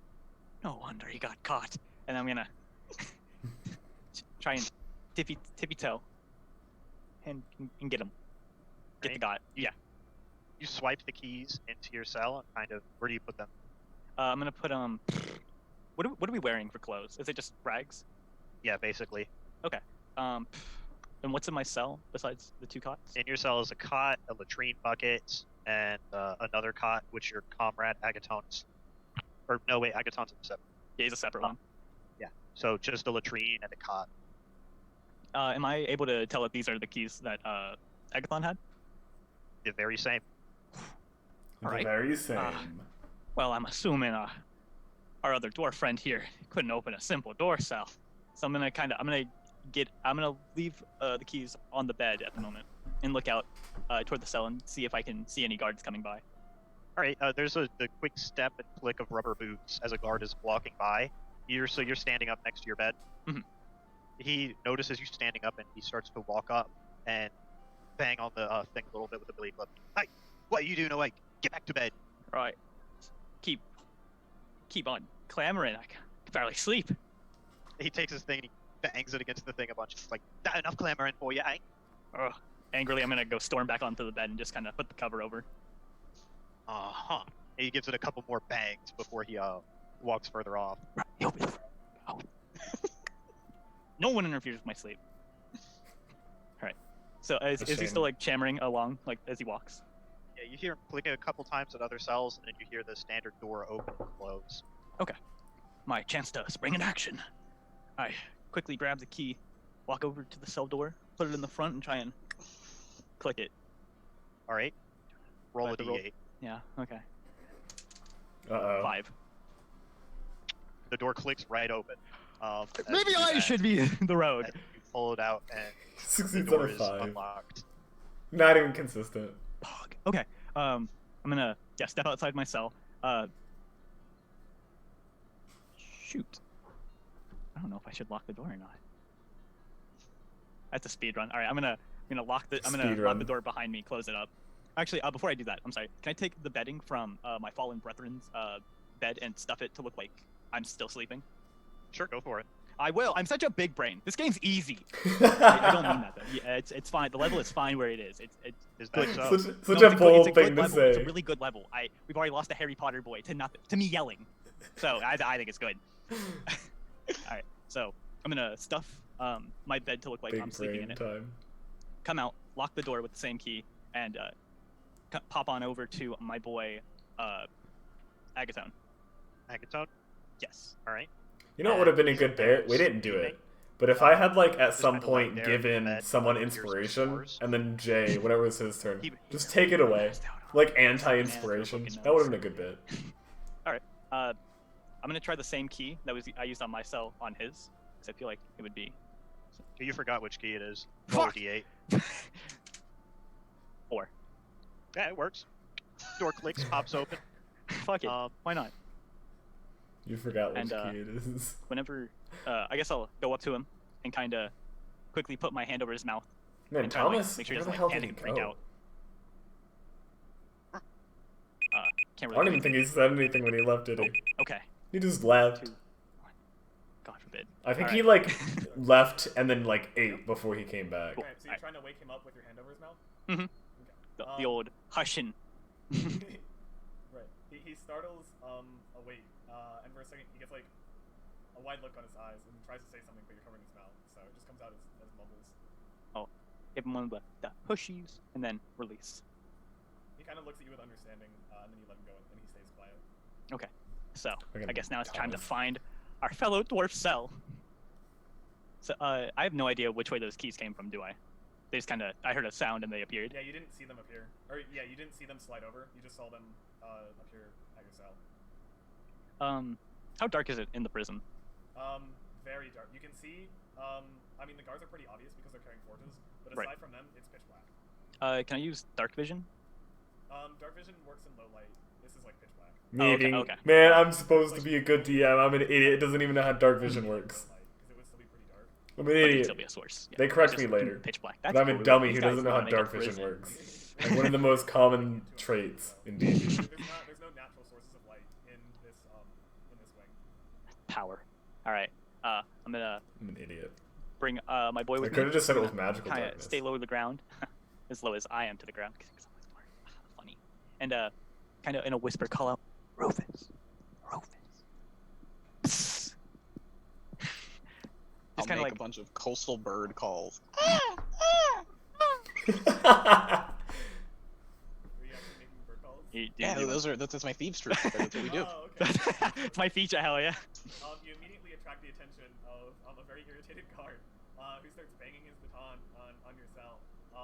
No wonder he got caught. And I'm gonna try and tippy toe and get him. Get the Right. guy. Yeah. You swipe the keys into your cell, and kind of, where do you put them? I'm gonna put What are we wearing for clothes? Is it just rags? Yeah, basically. And what's in my cell besides the 2 cots? In your cell is a cot, a latrine bucket, and another cot, which your comrade Agaton's. Or no, wait, Agaton's separate. Yeah, he's a separate one. So just a latrine and a cot. Am I able to tell if these are the keys that Agathon had? The very same. The Alright. very same. Well, I'm assuming our other dwarf friend here couldn't open a simple door cell. So I'm gonna leave the keys on the bed at the moment and look out toward the cell and see if I can see any guards coming by. All right. There's the quick step and click of rubber boots as a guard is walking by. You're standing up next to your bed. Mhm. He notices you standing up and he starts to walk up and bang on the thing a little bit with the billy club. Hey, what are you doing awake? Get back to bed. Right. Keep on clamoring. I can barely sleep. He takes his thing and he bangs it against the thing a bunch. It's like, that enough clamoring for you, eh? Ugh. Angrily, I'm gonna go storm back onto the bed and just kind of put the cover over. Uh-huh. And he gives it a couple more bangs before he walks further off. Right. You'll be fine. Oh. No one interferes with my sleep. All right. So is he still like chammering along like as he walks? Yeah, you hear him click a couple times at other cells, and then you hear the standard door open and close. My chance to spring in action. I quickly grab the key, walk over to the cell door, put it in the front, and try and click it. All right. Roll I a have to roll? d8. Yeah. Okay. Uh-oh. 5. The door clicks right open. As Maybe you do I that, should be the rogue. as you pull it out, and the Succeeds door on a is 5. unlocked. Not even consistent. Pog. Okay. I'm gonna step outside my cell. Shoot. I don't know if I should lock the door or not. That's a speed run. All right, I'm gonna lock the Speed lock run. the door behind me, close it up. Actually, before I do that, I'm sorry. Can I take the bedding from my fallen brethren's bed and stuff it to look like I'm still sleeping? Sure, go for it. I will. I'm such a big brain. This game's easy. I don't mean that though. Yeah, it's fine. The level is fine where it is. It's Is that good. so? Such No, a it's good- bold it's a thing good to level. It's say. a really good level. We've already lost a Harry Potter boy to nothing, to me yelling. So I think it's good. All right. So I'm gonna stuff my bed to look like Big I'm sleeping in brain it. time. Come out, lock the door with the same key, and pop on over to my boy Agathon. Agaton? Yes. All right. You know what would have been a He's good up there bit? We didn't do steaming. it. But if I had, like, at Just some kinda lie point there, given bed, someone hears some inspiration, snores. and then Jay, whenever it was his turn, He- just take it away. passed out on Like, me. anti-inspiration. Man, That would have been a good bit. I'm gonna try the same key that I used on my cell on his, because I feel like it would be. You forgot which key it is. Roll a Fuck! d8. 4. Yeah, it works. Door clicks, pops open. Fuck it. Why not? You forgot which And, key it is. Whenever, I guess I'll go up to him and kind of quickly put my hand over his mouth Man, and try to Thomas, make sure he where the doesn't hell like did panic he and freak go? out. Can't I don't really. even think he said anything when he left, did he? Okay. He just left. 2, 1. God forbid. I think All he, right. like, left and then, like, ate before he came back. Cool. Okay, so you're Alright. trying to wake him up with your hand over his mouth? Mhm. Okay. The old hushin'. Right. He startles awake, and for a second he gets like a wide look on his eyes and tries to say something, but you're covering his mouth, so it just comes out as mumbles. Give him one of the pushies and then release. He kind of looks at you with understanding, and then you let him go, and he stays quiet. So Fucking I guess now it's time to Thomas. find our fellow dwarf cell. So I have no idea which way those keys came from, do I? They just kind of, I heard a sound and they appeared. Yeah, you didn't see them appear, or yeah, you didn't see them slide over. You just saw them appear at your cell. How dark is it in the prison? Very dark. You can see. I mean, the guards are pretty obvious because they're carrying torches, but aside Right. from them, it's pitch black. Can I use dark vision? Dark vision works in low light. This is like pitch black. Meeting. okay. Man, I'm supposed to be a good DM. I'm an idiot. It doesn't even know how dark vision works. Because it would still be pretty dark. I'm an But it'd idiot. still be a source. Yeah, They it's correct just me later. Pitch black. But That's I'm a cool. dummy These who guys doesn't know how wanna make a dark vision prison. works. Like one of the most common traits in D&D. There's no natural sources of light in this wing. Power. All right. I'm gonna I'm an idiot. bring my boy I with could me. have just said it was magical Kind of darkness. stay low to the ground, as low as I am to the ground. 'Cause I'm smart. Funny. And kind of in a whisper, call out, Rufus, Rufus. Psst. I'll Just kind of make like a bunch of coastal bird calls. Are you actually making bird calls? Yeah, that's my thieves troop. That's what we do. Oh, okay. It's my feature, hell yeah. You immediately attract the attention of a very irritated guard who starts banging his baton on your cell.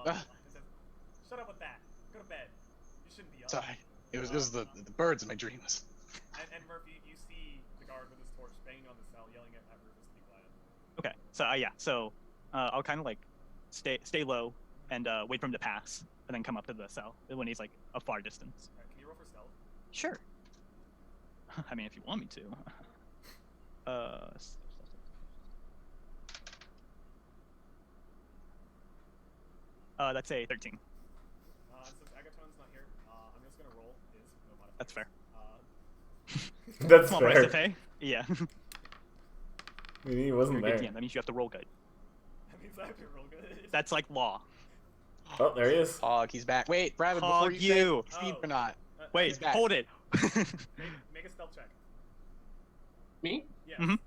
And says, "Shut up with that. Go to bed. You shouldn't be up." Sorry, it was the birds in my dreams. And Murphy, you see the guard with his torch banging on the cell, yelling at Rufus to be quiet. Okay, so yeah, so I'll kind of like stay low and wait for him to pass, and then come up to the cell when he's like a far distance. Alright, can you roll for stealth? Sure. I mean, if you want me to. That's a 13. Since Agaton's not here, I'm just gonna roll his no modifier. That's fair. That's Come on, fair. Recife. Yeah. I mean, he You're wasn't a good there. DM. That means you have to roll good. That means I have to roll good. That's like law. Oh, there he is. Hog, he's back. Wait, Brad, before Hog you you. say Steve or not. Wait, He's back. hold it. Make a stealth check. Me? Yes. Mhm.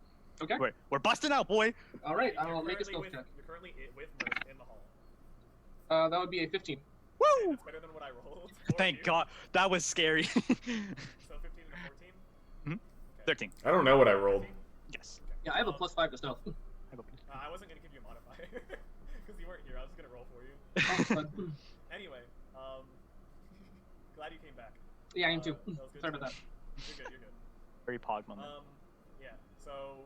Okay. We're busting out, boy. All right, You're I'll make a currently stealth with- check. You're currently with Murph in the hall. That would be a 15. Woo! That's better than what I rolled. for Thank you. God. That was scary. So 15 and a 14? Mhm. Okay. 13. I don't know what I rolled. 13? Yes. Yeah, I have a +5 to stealth. I wasn't gonna give you a modifier because you weren't here. I was just gonna roll for you. Oh, Anyway, glad you came back. yeah, I am too. That was good Sorry about that. You're good. You're good. Very pog moment. Yeah. So,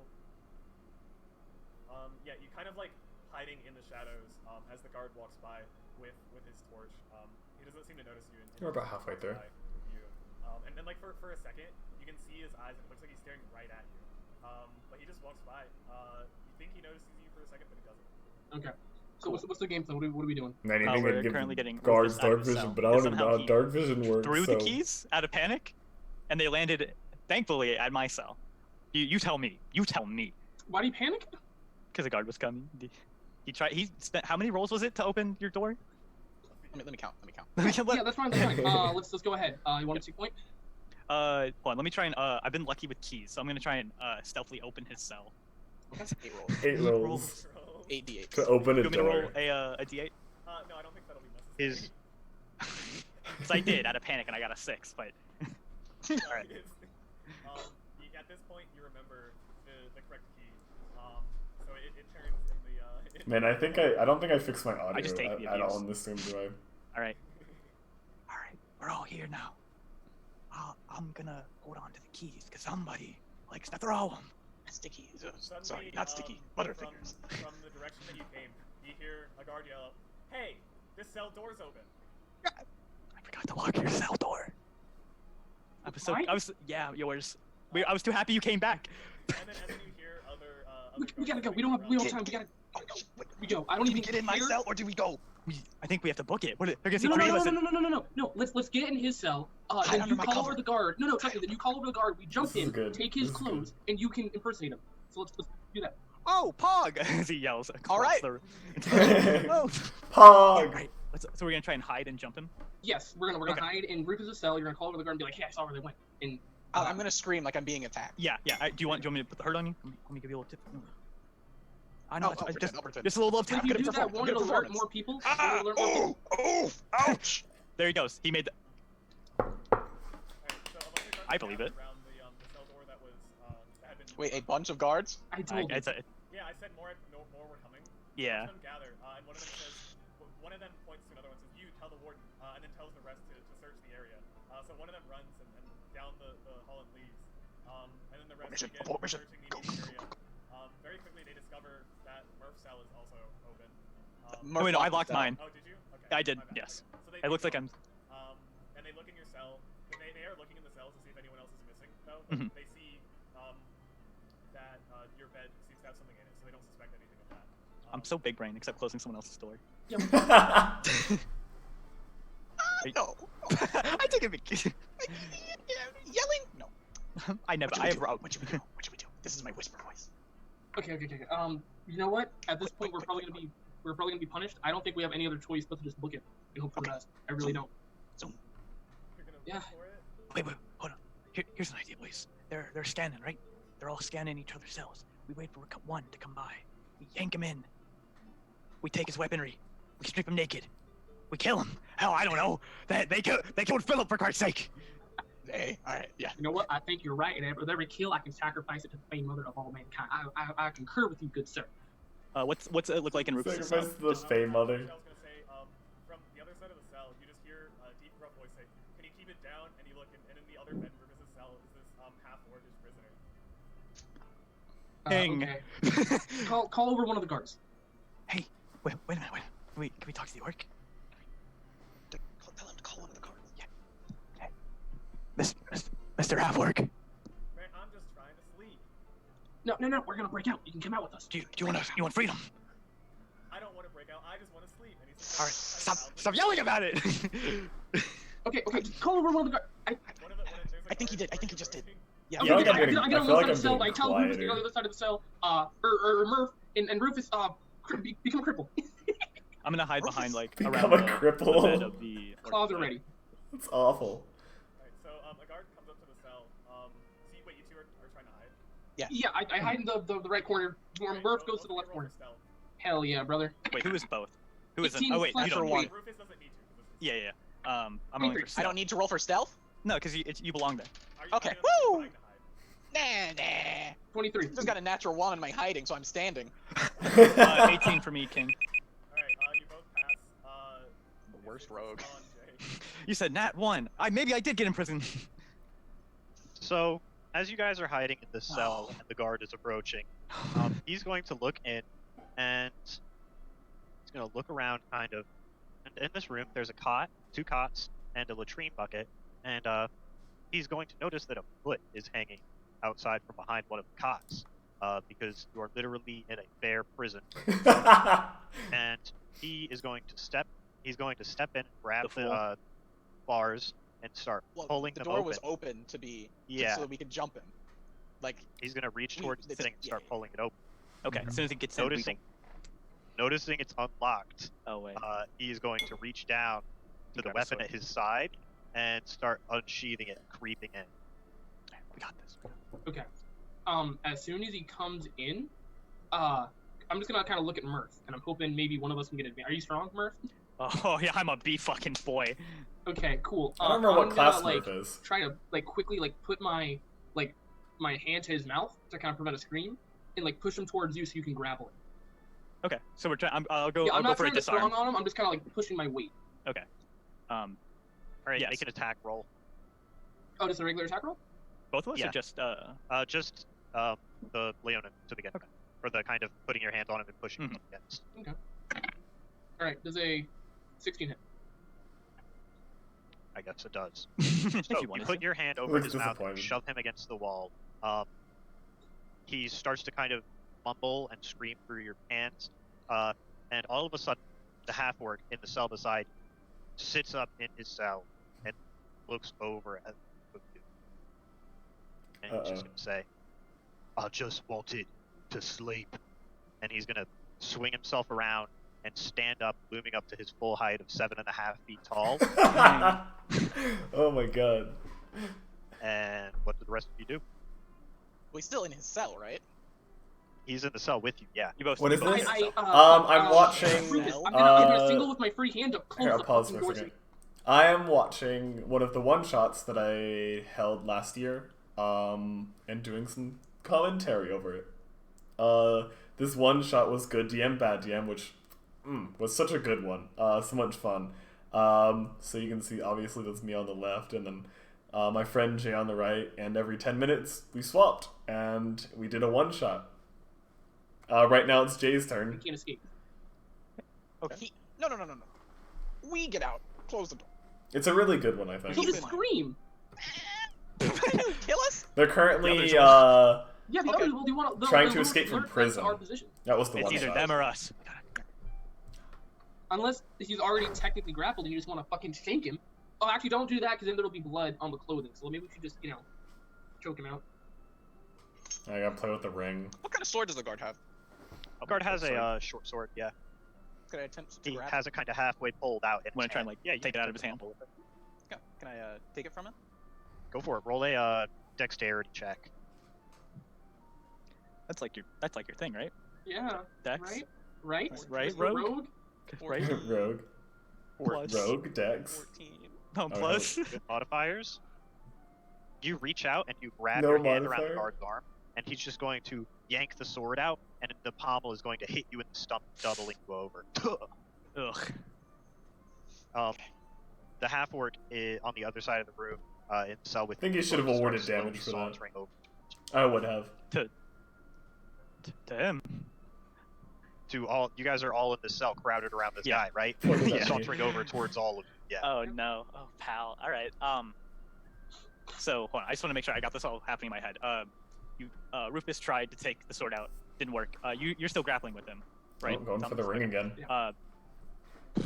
yeah, you kind of like hiding in the shadows as the guard walks by with his torch. He doesn't seem to notice you. We're about halfway through. You. And then like for a second, you can see his eyes, and it looks like he's staring right at you. But he just walks by. You think he notices you for a second, but he doesn't. Okay. So what's the game plan? What are we doing? Man, anything we're to give currently getting guards Rufus out of dark the vision, cell. but I don't even Somehow know how he dark vision works. Threw so. the keys out of panic, and they landed, thankfully, at my cell. You tell me. You tell me. Why do you panic? Because the guard was coming. He tried. He spent how many rolls was it to open your door? Let me count. Yeah, that's fine. That's fine. Let's go ahead. You want to see point? Hold on. Let me try and. I've been lucky with keys, so I'm gonna try and stealthily open his cell. That's 8 rolls. 8 rolls Roll. 8 d8. to open You a want me to roll door. a d8? No, I don't think that'll be necessary. His Because I did out of panic and I got a 6, but. Alright. At this point, you remember the correct key. So it turns in the. Man, I don't think I fixed my audio just take the at all abuse. in this stream, do I? Alright. Alright, we're all here now. I'm gonna hold on to the keys because somebody likes to throw them. Sticky. Suddenly, Sorry, not sticky. From Butterfingers. the direction that you came, you hear a guard yell, "Hey, this cell door's open." I forgot to lock your cell door. Mine? Yeah, yours. I was too happy you came back. And then you hear other. We gotta guards go. We coming don't have around. time. We gotta. Oh, shit, wait. We go. I don't Do even we get in my care. cell or do we go? I think we have to book it. They're gonna see No, three of us. no. Let's get in his cell. Hide Then under you my call cover. over the guard. No, trust me. Then you call over the guard. We jump This is in, good. take his This is good. clothes, and you can impersonate him. So let's do that. Oh, Pog! As he yells. All right. Oh. Pog! Right. So we're gonna try and hide and jump him. Yes, we're gonna Okay. hide in Rufus' cell. You're gonna call over the guard and be like, "Hey, I saw where they went." And I'm gonna scream like I'm being attacked. Yeah. Do you want me to put the hurt on you? Let me give you a little tip. I know. I'll it's pretend, just, I'll pretend. just a little love if tap. you good do at that, performance, won't good it at alert performance. more people? Ah! Won't it alert more people? Ouch! There he goes. He made. Alright, so a bunch of guards I believe gathered it. around the cell door that was that had been. Wait, a bunch of guards? I told you. It's a, Yeah, I said more were coming. yeah. Some gather, and one of them says, one of them points to another one, says, "You tell the warden," and then tells the rest to search the area. So one of them runs and down the hall and leaves. And then the rest Mission, begin abort mission. searching the immediate area. Very quickly they discover that Murph's cell is also open. Oh, wait, no, I Murph locked the cell. mine. Oh, did you? Okay. I did, my bad. yes. Okay. So they It looks like go, I'm. and they look in your cell. They are looking in the cells to see if anyone else is missing, though. But Mhm. they see that your bed seems to have something in it, so they don't suspect anything of that. I'm so big brain, except closing someone else's door. No. I take a big. Yelling? No. I never. What I should we have. do? What should we do? What should we do? This is my whisper voice. Okay. You know what? At this point, we're probably gonna be punished. I don't think we have any other choice but to just book it and hope for the best. I really don't. You're gonna Yeah. look for it? Wait, hold on. Here's an idea, boys. They're scanning, right? They're all scanning each other's cells. We wait for one to come by. We yank him in. We take his weaponry. We strip him naked. We kill him. Hell, I don't know. They killed Philip, for Christ's sake. Hey, alright, yeah. You know what? I think you're right, and with every kill, I can sacrifice it to the famed mother of all mankind. I concur with you, good sir. What's it look like in Rufus' cell? Sacrifice to the Fey Mother. I was gonna say, from the other side of the cell, you just hear a deep, gruff voice say, "Can you keep it down?" And you look, and in the other bed, Rufus' cell is this half-orcish prisoner. Dang. Okay. Call over one of the guards. Hey, wait a minute. Wait, can we talk to the orc? Tell him to call one of the guards. Mr. Half-orc, Man, I'm just trying to sleep. No. We're gonna break out. You can come out with us. do you want freedom? I don't want to break out. I just want to sleep. And he says, All right, stop yelling about it. Okay. Just call over one of the guards. I think he did. I think he just did. Yeah. I feel like I'm I getting- get I on feel one like side of the I'm cell. getting I tell Rufus to quieter. go to the other side of the cell. Or Murph and Rufus become a cripple. I'm gonna hide behind Become around a the cripple. bed of the orc Claws are bed. ready. That's awful. Alright, so a guard comes up to the cell. See, wait, you two are trying to hide? Yeah, I hide in the right corner. Alright, Murph roll- goes to the roll- left roll corner. for stealth. Hell yeah, brother. Wait, who is both? Who is? 18 Oh wait, flat you for don't. one. Rufus doesn't need to. 'cause this is- Yeah. I'm only for I I don't need to roll for stealth? No, because you belong there. Are you Okay. are you Woo! trying to hide? Nah. 23. Just got a natural 1 in my hiding, so I'm standing. 18 for me, King. Alright, you both pass. The worst rogue. On Jay. You said nat 1. Maybe I did get in prison. So, as you guys are hiding in the cell and the guard is approaching, he's going to look in and he's going to look around kind of. And in this room, there's a cot, 2 cots, and a latrine bucket. And he's going to notice that a foot is hanging outside from behind one of the cots because you are literally in a fair prison. And he is going to step. He's going to step in, and grab The fool. the bars, and start Well, pulling the them door open. was open to be Yeah. so that we could jump him. Like, He's gonna reach We- towards the it's a- thing and start yeah. pulling it open. Okay, as soon as it gets in, we Noticing, it's unlocked, go. Oh wait. he is going to reach down You to the grab a weapon sword. at his side and start unsheathing it, creeping in. We got this. Okay. As soon as he comes in, I'm just gonna kind of look at Murph, and I'm hoping maybe one of us can get advantage. Are you strong, Murph? Oh yeah, I'm a B fucking boy. Okay, cool. I don't remember I'm what class gonna, Murph is. try to quickly put my hand to his mouth to kind of prevent a scream, and push him towards you so you can grapple him. Okay, so we're trying. I'll go. Yeah, I'll I'm go not for a trying to disarm. strong on him. I'm just kind of pushing my weight. All right, Yes. make an attack roll. Oh, just a regular attack roll? Both of us, Yeah. or just Just the Leonin to begin with, or the kind of putting your hand on him and pushing him against. All right. Does a 16 hit? I guess it does. if So you you want put your hand over Looks his mouth and disappointed. shove him against the wall. He starts to kind of mumble and scream through your hands, and all of a sudden, the half-orc in the cell beside sits up in his cell and looks over at you. And he's just Uh-oh. gonna say, "I just wanted to sleep," and he's gonna swing himself around and stand up, looming up to his full height of 7.5 feet tall. Oh my god. And what do the rest of you do? well, he's still in his cell, right? He's in the cell with you, yeah. you both. What you is both this? get yourself. I'm watching, Rufus, I'm gonna uh, single with my free hand to close Here, I'll the pause fucking for a door. second. I am watching one of the one-shots that I held last year, and doing some commentary over it. This one-shot was Good DM, Bad DM, which was such a good one. So much fun. So you can see, obviously, that's me on the left, and then my friend Jay on the right, and every 10 minutes we swapped, and we did a one-shot. Right now it's Jay's You turn. can't escape. Okay. No. We get out. Close the door. It's a really good one, I think. He He's just scream. Kill us? They're currently, Yeah, the Okay. others will do one. Trying to escape from prison. Our position. that was the It's one either shot. them or us. Unless he's already technically grappled and you just want to fucking shank him. Oh, actually, don't do that because then there'll be blood on the clothing. So maybe we should just, choke him out. I gotta play with the ring. What kind of sword does the guard have? The guard has a short sword, yeah. Can I attempt to He grab has it kind of halfway pulled out. I'm gonna try and like yeah, you take it can out of his hand. it? Can I take it from him? Go for it. Roll a dexterity check. That's like your thing, right? Yeah. Dex. Right? Right? Right, Mr. rogue? Right. Rogue. Plus. Rogue Dex. 14. No, plus. Good modifiers. You reach out and you grab No your hand around modifier? the guard's arm, and he's just going to yank the sword out, and the pommel is going to hit you in the stomach, doubling you over. Ugh. The half orc is on the other side of the room, in the cell with. I think you should have starts awarded slowly damage for that. sauntering over I would have. To him. to all. You guys are all in the cell, crowded around this Yeah. guy, right? What does that He's mean? sauntering over towards all of you. Yeah. Oh no. Oh pal. All right. So hold on. I just want to make sure I got this all happening in my head. Rufus tried to take the sword out. Didn't work. You're still grappling with him, right? Oh, going for the ring again. Uh,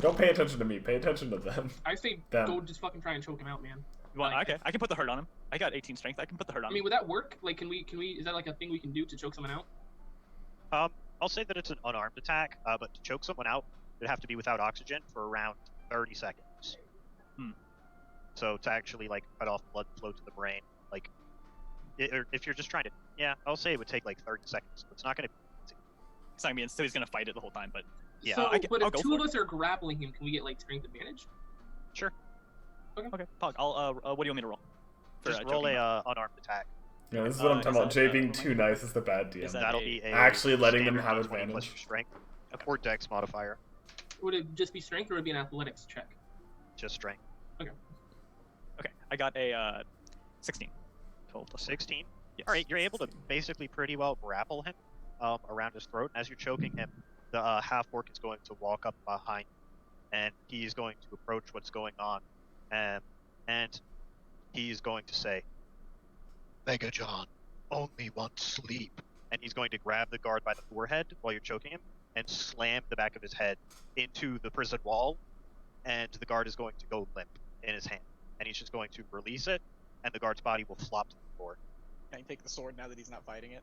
Don't pay attention to me. Pay attention to them. I say Them. go just fucking try and choke him out, man. well, okay. I can put the hurt on him. I got 18 strength. I can put the hurt on I mean, him. would that work? Like, can we? Is that like a thing we can do to choke someone out? I'll say that it's an unarmed attack, but to choke someone out, it'd have to be without oxygen for around 30 seconds. Hmm. So to actually like cut off blood flow to the brain, like, or if you're just trying to, yeah, I'll say it would take like 30 seconds. It's not gonna. It's not gonna be. So he's gonna fight it the whole time. But Yeah, So, but I'll if go two for of it. us are grappling him, can we get like strength advantage? Sure. okay. Pog. I'll. What do you want me to roll? For, Just roll choking him? a unarmed attack. Yeah, this is what I'm Is talking about. that, Jay being too nice is the bad DM. is that- That'll a- be a Actually letting them standard have D20 plus advantage. your strength or dex modifier. Would it just be strength or would it be an athletics check? Just strength. Okay. I got a 16. 12 plus 16. Yes. All right, you're able to basically pretty well grapple him around his throat. And as you're choking him, the half orc is going to walk up behind you, and he's going to approach what's going on, and he's going to say, "Mega John only wants sleep," and he's going to grab the guard by the forehead while you're choking him and slam the back of his head into the prison wall, and the guard is going to go limp in his hand, and he's just going to release it, and the guard's body will flop to the floor. Can I take the sword now that he's not fighting it?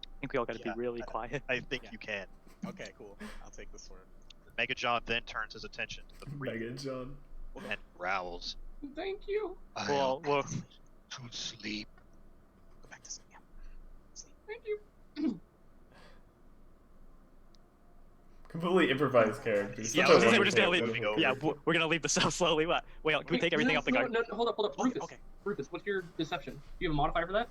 I think we all gotta Yeah, be really quiet. I think Yeah. you can. Okay, cool. I'll take the sword. Mega John then turns his attention to the three Mega John. and growls. Thank you. Well, To sleep. Go back to sleep. Yeah. Sleep. Thank you. Completely improvised characters. Yeah, Such a I was gonna say, we're just gonna wonderful- leave- wonderful Yeah, group. we're gonna leave the cell slowly. What? Wait, can we take everything off the guard? No, hold up. Okay, Rufus. okay. Rufus, what's your deception? Do you have a modifier for that?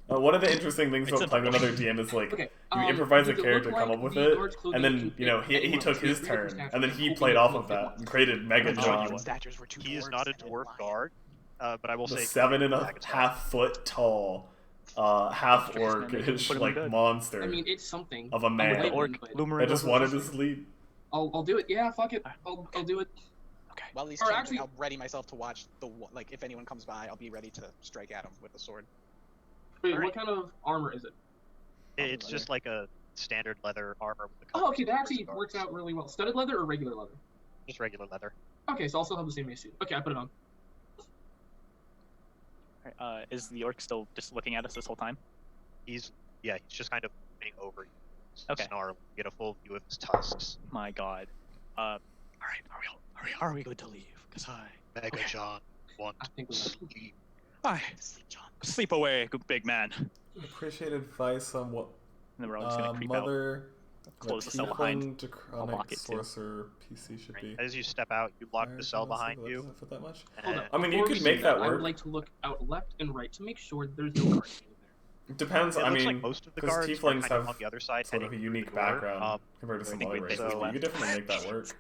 One of the interesting things It's about playing another DM is like Okay. you improvise a does it character, look come like up with the it, guard's clothing and then can you know fit he anyone took up? his Three different turn, statures. and then he Open played up off to of fit that once. and created Mega Oh, John, you- Statures were too He is dwarves not a and dwarf lion. guard, but I will the say 7.5 foot tall, half orcish Put him like to bed. monster I mean, it's something. of a I'm man related, Orc, but Lumerin. that just wanted to sleep. I'll do it. Yeah, fuck it. I'll do it. Okay. While he's Or changing, actually- I'll ready myself to watch like if anyone comes by, I'll be ready to strike at him with the sword. Wait, Alright. what kind of armor is it? it's leather. just like a standard leather armor with the Oh, colors okay, of that the actually prison works guards. out really well. Studded leather or regular leather? Just regular leather. Okay, so I'll still have the same AC. Okay, I put it on. Is the orc still just looking at us this whole time? He's just kind of moving over you. Okay. Snarling. You get a full view of his tusks. My God. All right. Are we good to leave? Cause Mega Okay. John want I think we sleep. I Sleep, John. sleep away, good big man. And Appreciate advice on what then we're all just gonna creep out. mother, Close the cell behind. Draconic lock it, too. sorcerer PC should be. As you step out, you lock the cell behind you. Doesn't fit that much. Hold And up. I mean, you Before could we make do that I work. would like to look out left and right to make sure there's no guard standing there. Depends. it I looks mean, like most of the 'cause guards are tieflings kind of have on the other side, sort of a heading through the unique door. background compared to I some think other we races. basically But you could definitely make that work.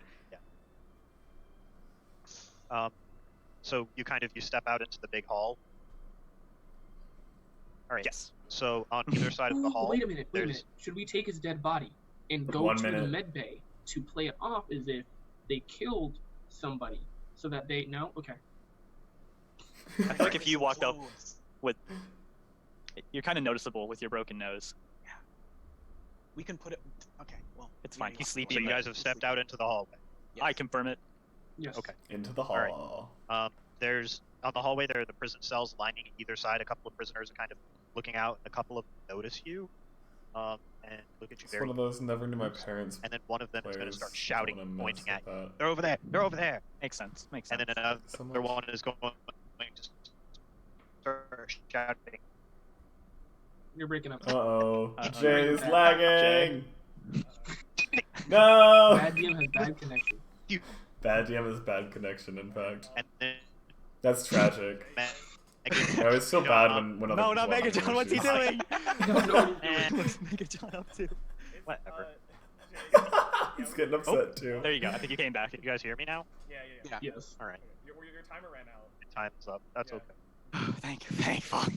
So you step out into the big hall. All right. Yes. So on either side of the hall, Wait a minute. there's- Should we take his dead body and go 1 to the minute. med bay to play it off as if they killed somebody, so that they no? Okay. I feel like if you walked up Close. with, you're kind of noticeable with your broken nose. We can put it. Okay, well. It's we fine, already he's lost sleeping so the you way. guys have stepped out into the hallway. Yes. I confirm it. Yes. Okay. Into the All right. hall. There's on the hallway there are the prison cells lining either side. A couple of prisoners are kind of looking out, and a couple of them notice you, and look at you It's very. one of those never knew my parents. And then one of them is going to start players. shouting, Don't wanna pointing mess at you. with that. They're over there. They're over there. Makes sense. Makes And sense. then another So much. one is going to start shouting. You're breaking up. Uh-oh. Uh-oh. Jay's Jay. lagging. No! Bad DM has bad connection. Bad DM is bad connection, in fact. And then That's tragic. I always feel bad when other No, people not have Megajohn. What's he issues. doing? No. What's Megajohn up to? It's, Whatever. Jay, He's getting upset too. There you go. I think you came back. you guys hear me now? yeah. Yeah. Yes. All right. Okay. Your timer ran out. Time's up. That's Yeah. okay. Thank you. Thank fuck.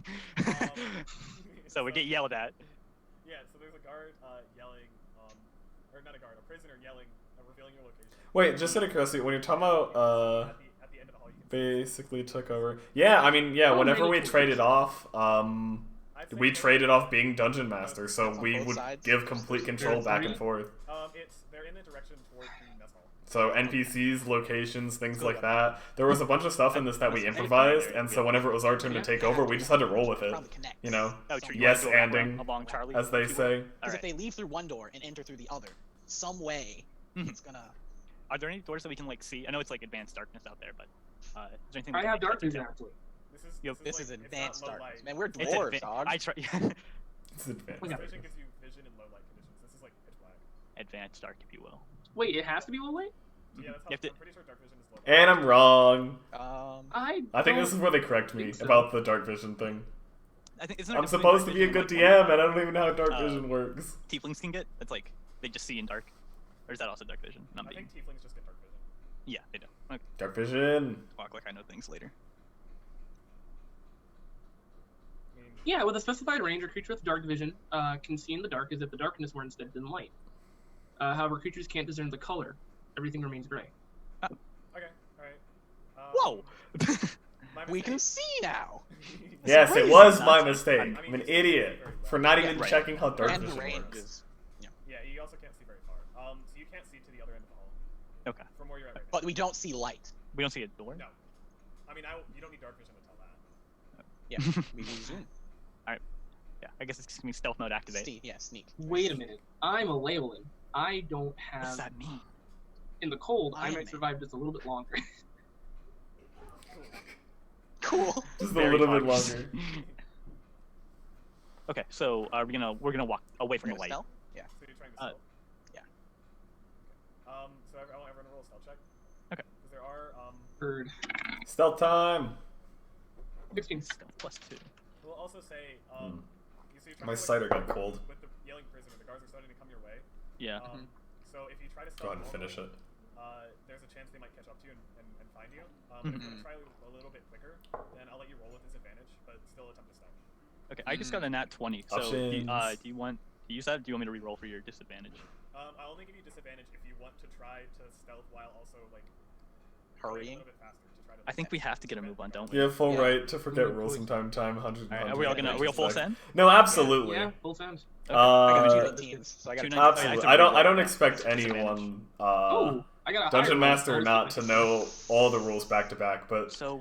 So we get yelled at. Yeah, so there's a guard yelling, or not a guard, a prisoner yelling, revealing your location. Wait, just out of curiosity, when you're talking about At the end of the hall, you can see. basically took over. Yeah, I mean, yeah. Oh, Whenever really? we traded off, I'd say we both- traded off being dungeon master, so On we both would sides? give complete control back and forth. They're in the direction toward the mess hall. So NPCs, locations, things like that. There was a bunch of stuff in this that we improvised, and so whenever it was our turn to take over, we just had to roll with it. Probably connects. You know, Oh, true. You yes, wanna go anding, along Charlie, as they if you will? say. Because if Alright. they leave through one door and enter through the other, some way, Mhm. it's gonna. Are there any doors that we can like see? I know it's like advanced darkness out there, but is there anything? I we can, have like, dark get to? vision actually. This is like, advanced it's not low darkness. light. Man, we're It's dwarves, adva- dog. I try. It's advanced. Okay. Vision gives you vision in low light conditions. This is like pitch black. Advanced dark, if you will. Wait, it has to be low light? Yeah, that's how, You have to- I'm pretty sure dark vision is low light. And I'm wrong. I think this don't is where they correct me think so. about the dark vision thing. I think isn't there I'm difference supposed to between be a dark good vision and, DM, and I don't even know how dark Uh, vision works. Tieflings can get. It's like they just see in dark, or is that also dark vision? Not I being. think tieflings just get dark vision. Yeah, they do. Okay, Dark vision. walk like I know things later. I mean, Yeah, with a specified range, a creature with dark vision can see in the dark as if the darkness were instead dim light. However, creatures can't discern the color. Everything remains gray. okay, alright. Whoa! My We can mistake. see now. Yes, it crazy. was my That's- mistake. I mean, I'm an it's idiot very low. for not Yeah, even right. checking how dark And the vision range works. is. Yeah, you also can't see very far. So you can't see to the other end of the hall Okay, from where you're at right now. But we don't see light. we don't see a door. No. I mean, you don't need dark vision to tell that. Yeah, we zoom. Yeah, I guess it's just gonna be stealth mode activate. Sneak. Wait a minute. I'm a Leyland. I don't What have. does that mean? In the cold, I Lion might Man. survive just a little bit longer. Cool. Just a Very little bit fun. longer. Okay, so we're gonna walk away from the light. Stealth? So you're trying to Uh, stealth? yeah. So I want everyone to roll a stealth check. Okay. Because there are, Bird. Stealth time. 16. Stealth +2. we'll also say, Hmm. you see, you're trying My to, cider got cold. With the yelling prisoner, the guards are starting to come your way. Yeah. So if you try to Go stealth ahead and finish it. there's a chance they might catch up to you and find you. If Mhm. you're going to try a little bit quicker, then I'll let you roll with disadvantage, but still attempt to stealth. Okay, I just got a nat 20. So Options. do you want to use that? Or do you want me to re-roll for your disadvantage? I'll only give you disadvantage if you want to try to stealth while also, like, going a Hurrying. little bit faster to try to... I think we have to get a move on, don't we? You have full Yeah. right to forget Mm, rules please. from time to time. 100. All right, are we all gonna? Are we all full send? No, absolutely. Yeah, full sounds. I got Uh, 2 19s, so I got Two to 19s. absolutely. I have to I don't reroll expect that. Disadvantage. anyone, Oh, I got a Dungeon higher roll. Master not to know all the rules back to back, but So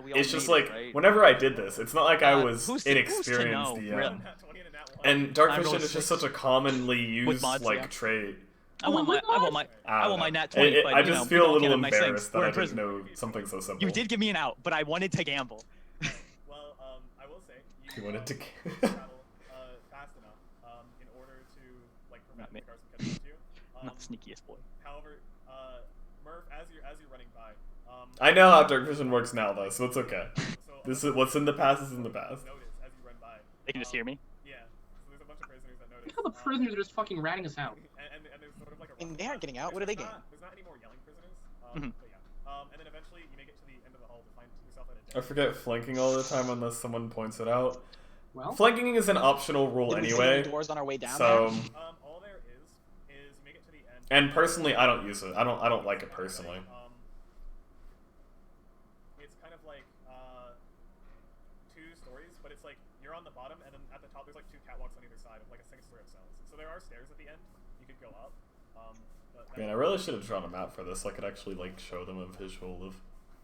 we all it's just made like it, right? whenever I did this, it's not like I was who's to inexperienced know, DM. really? Nat 20 and a nat 1. And Dark I rolled Vision is just 6. such a commonly used mods, like yeah. trait. I want my I want don't my know. nat 20, but I you just know, feel we a all little can't have nice things. embarrassed that We're I in didn't prison. know something so simple. You did give me an out, but I wanted to gamble. Well, I will say You wanted to. travel fast enough in order to like prevent Not me. the guards from catching up to you. I'm not the sneakiest boy. However, Murph, as you're running by, I know how Dark Vision works now, though, so it's okay. so This is what's in the past is in the past. notice as you run by. They can just hear me. Yeah. So there's a bunch of prisoners that notice. Look how the prisoners are just fucking ratting us out. And there's sort of like a. And they aren't getting out. What are they getting? There's not any more yelling prisoners. Mhm. But yeah. And then eventually you make it to the end of the hall with I forget flanking all the time unless someone points it out. Well, Flanking is an optional rule Did we see anyway. any doors on our way down So, All there is make it to the end. and personally, I don't use it. I don't like it personally. It's kind of like 2 stories, but it's like you're on the bottom, and then at the top there's like 2 catwalks on either side of like a single story of cells. So there are stairs at the end. You could go up. But Man, I really should have drawn a map for this. I could actually like show them a visual of.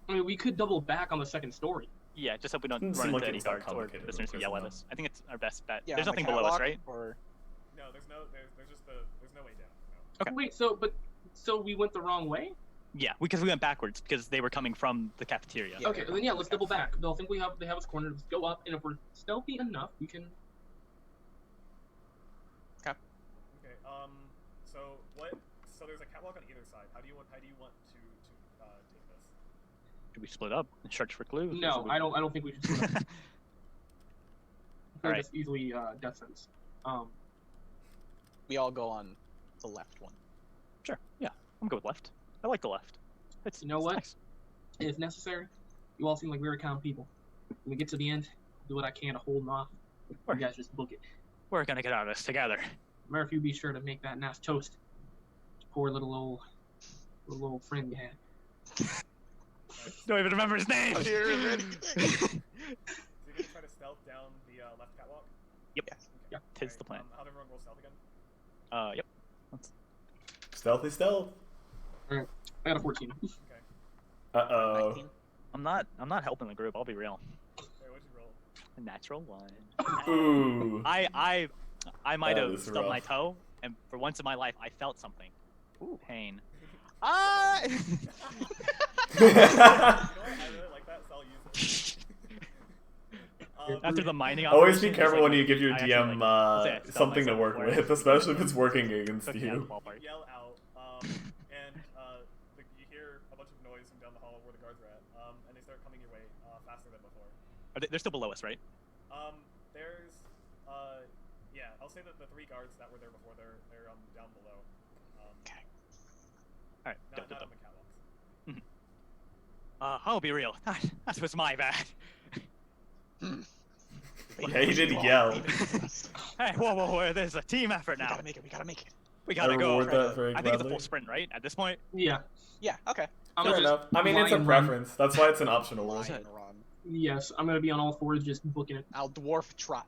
I mean, we could double back on the second story. Yeah, just hope we don't Doesn't run seem into like any it's that guards or complicated of a listeners who yell at prison, us. I think it's our best bet. Yeah, There's on the nothing below us, catwalk, right? Or no, there's no way down. No. Okay. Wait, so we went the wrong way? Yeah, because we went backwards because they were coming from the cafeteria. Yeah. Okay, then yeah, let's double back. They'll think they have us cornered. Let's go up, and if we're stealthy enough, we can. Okay. So there's a catwalk on either side. How do you want to take this? Should we split up and search for clues? or No, should we- I don't think we should. split up. Alright. Just easily death sentence. we all go on the left one. Sure. Yeah, I'm good with left. I like the left. It's You know it's what? nice. If necessary, you all seem like very calm people. When we get to the end, do what I can to hold them off. You guys just book it. We're gonna get out of this together. Murph, you be sure to make that nice toast. Poor little old friend you had. Don't even remember his name. So you're gonna try to stealth down the left catwalk? Yep. Yes. Yeah. Tis the plan. How'd everyone roll stealth again? Yep. Stealthy stealth. I got a 14. Okay. Uh-oh. 19. I'm not helping the group. I'll be real. Okay, what'd you roll? A natural 1. Ooh. I might That have is stubbed my rough. toe, and for once in my life, I felt something. Ooh, pain. Ah! You know what? I really like that, so I'll use it. After the mining Always operation, be careful it's when like, you give your I actually, DM like, I'll say I stubbed something to myself work before I with, especially if it's working against took me out of you. the ballpark. Yell out, and you hear a bunch of noise from down the hall where the guards are at, and they start coming your way faster than before. They're still below us, right? There's, yeah, I'll say that the 3 guards that were there before, they're down below. Okay. All right. Not Go. on the catwalks. I'll be real. That was my bad. Yeah, he did yell. Hey, whoa! There's a team effort We now. gotta make it. We gotta make it. We gotta go. reward that very I think it's a gladly. full sprint, right? At this point. Yeah. Yeah. Okay. I'm Fair gonna just enough. I mean, it's a lie and run. preference. That's why it's an optional rule. Lie and run. Yes, I'm gonna be on all fours just booking it. I'll dwarf trot.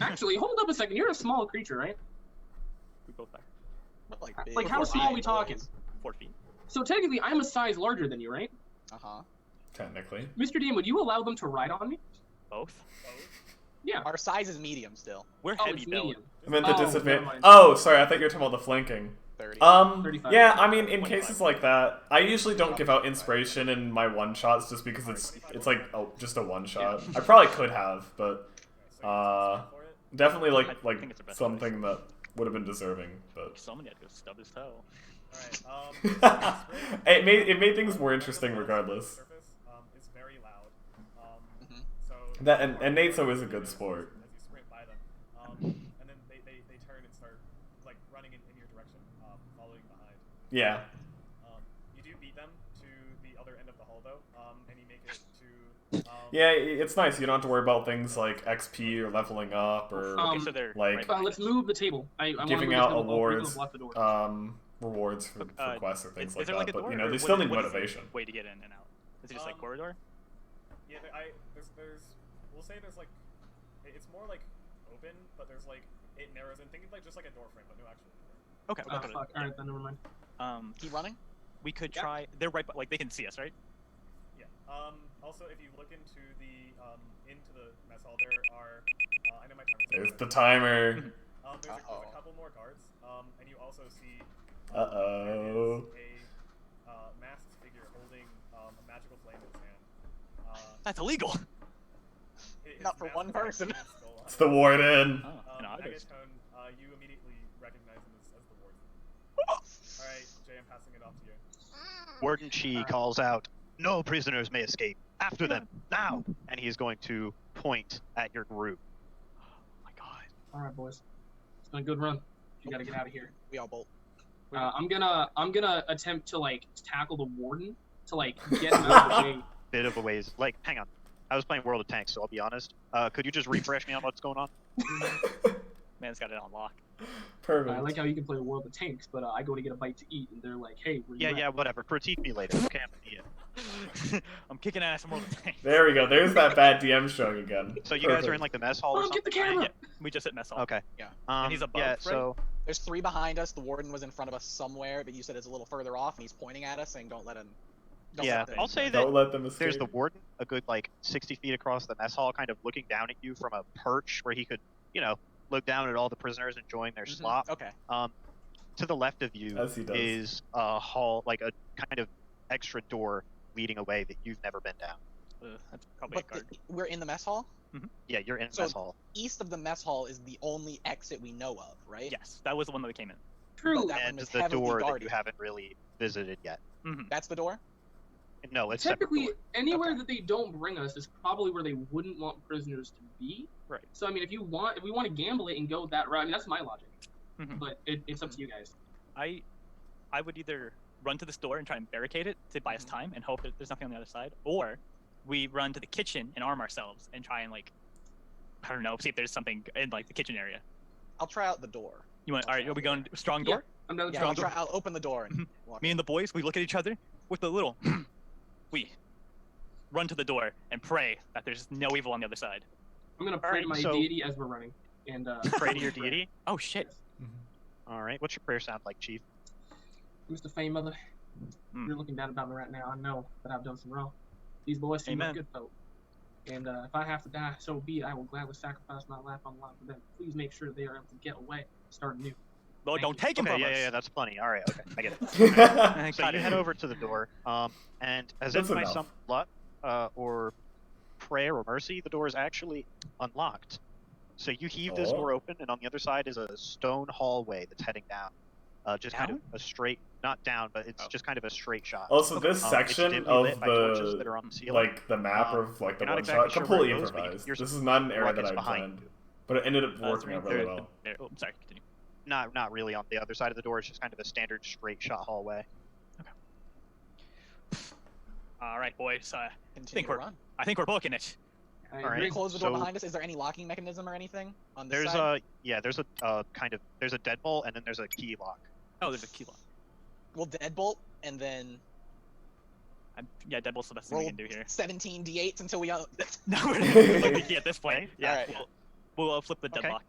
Actually, hold up a second. You're a small creature, right? We both are But like, Like, big how small are we boys. talking? 4 feet. So technically, I'm a size larger than you, right? Uh-huh. Technically. Mr. Dean, would you allow them to ride on me? Both. Yeah. Our size is medium still. We're Oh, heavy it's build. medium. I meant the Oh, never disadvantage. mind. Oh, sorry. I thought you were talking about the flanking. 30. 35. Yeah, I mean, in 25. cases like that, I usually don't give out inspiration in my one shots just because it's like just a one shot. I probably could have, but For it. definitely I like think it's the best something that would have been deserving. But Someone had to go stub his toe. Alright, it made things more interesting regardless. Surface is very loud. Mhm. So That and Nate's always a good sport. As you sprint by them, and then they turn and start like running in your direction, following behind. Yeah. You do beat them to the other end of the hall though, and you make it to. Yeah, it's nice. You don't have to worry about things like XP or leveling up or Um, Okay, so they're like, right behind Let's us. move the table. I wanna giving move out the table. We're gonna awards, block the door. rewards for Uh, quests or things Is like there that. like a But door? you know, or they what still is- need what is the motivation. way to get in and out. Is it just like corridor? Yeah, we'll say there's like, it's more like open, but there's like it narrows in. Think of like just like a door frame, but no actual door. Okay. Oh, okay. fuck. Alright, then never mind. Keep running. We could Yeah. try. They're right, like they can see us, right? Yeah. Also, if you look into the mess hall, there are. I know my timer's There's over. the timer. There's a Uh-oh. couple more guards. And you also see. Uh-oh. There is a masked figure holding a magical flame in his hand. That's illegal. Not for one person. It's the warden. Oh, no, it is. Megatone, you immediately recognize him as the warden. Alright, Jay, I'm passing it off to you. Warden Chi calls out, "No prisoners may escape. After them, now!" And he is going to point at your group. Oh my god. Alright, boys. It's been a good run. You gotta get out of here. We all bolt. I'm gonna attempt to like tackle the warden to like get him out of the way bit of a ways. Like, hang on. I was playing World of Tanks, so I'll be honest. Could you just refresh me on what's going on? Man's got it on lock. Perfect. I like how you can play World of Tanks, but I go to get a bite to eat, and they're like, "Hey, where you Yeah, at?" whatever. Critique me later. Okay, I'm an idiot. I'm kicking ass in World of Tanks. There we go. There's that bad DM showing again. So you guys are in like the mess hall or Mom, something? get the camera! Yeah, we just hit mess hall. Okay. Yeah. And he's above, Yeah, right? so There's 3 behind us. The warden was in front of us somewhere, but you said it's a little further off, and he's pointing at us saying, "Don't let him." Don't yeah, let them- I'll say that Don't let them escape. there's the warden, a good like 60 feet across the mess hall, kind of looking down at you from a perch where he could, look down at all the prisoners enjoying their Mhm, slop. Okay. To the left of you As he does. is a hall, like a kind of extra door leading away that you've never been down. That's probably a But guard. we're in the mess hall. Yeah, you're in So- mess hall. East of the mess hall is the only exit we know of, right? Yes, that was the one that we came in. True. But that one And was the heavily door that guarded. you haven't really visited yet. That's the door. No, it's separate Typically, door. anywhere Okay. that they don't bring us is probably where they wouldn't want prisoners to be. Right. So I mean, if we want to gamble it and go that route, I mean that's my logic. Mhm. But it's up to you guys. I would either run to this door and try and barricade it to buy us Mhm. time and hope that there's nothing on the other side, or we run to the kitchen and arm ourselves and try and like, I don't know, see if there's something in like the kitchen area. I'll try out the door. You want? All right, are we going strong Yeah. door? I'm down with Yeah, strong door. I'll open the door and walk Me in. and the boys, we look at each other with a little. we run to the door and pray that there's no evil on the other side. I'm gonna pray Alright, to my so- deity as we're running, and Pray to your deity. Oh shit! All right. What's your prayer sound like, Chief? Mr. Fame Mother, Hmm. you're looking down about me right now. I know that I've done some wrong. These boys seem like Amen. good folk. And if I have to die, so be it. I will gladly sacrifice my life on the line for them. Please make sure they are able to get away, start anew. Lord, don't take him Okay, from yeah, us. yeah, that's plenty. All right, okay, I get it. Got So you it. head over to the door, and as That's if by enough. some luck, or prayer or mercy, the door is actually unlocked. So you heave this Oh. door open, and on the other side is a stone hallway that's heading down. Just kind of a straight, not down, but it's Oh. just kind of a straight shot. Also, this It's section dimly of lit by torches that the are on the ceiling. like the map Um, of like the you're not one exactly shot, sure completely where it goes, but improvised. you're This is not an area that ruckus I behind planned, but it ended up That's working out right really there. well. There. Oh, I'm sorry. Continue. Not really on the other side of the door. It's just kind of a standard straight shot hallway. All right, boys. Continue to we're- run. I think we're booking it. I Alright. agree. Close the door So- behind us. Is there any locking mechanism or anything on this There's side? there's a there's a deadbolt and then there's a key lock. Oh, there's a key lock. We'll deadbolt and then Yeah, deadbolt's the best thing we roll can do here. 17 d8s until we. No, we're not the key at this point. Yeah, Alright. we'll flip the Okay. deadlock.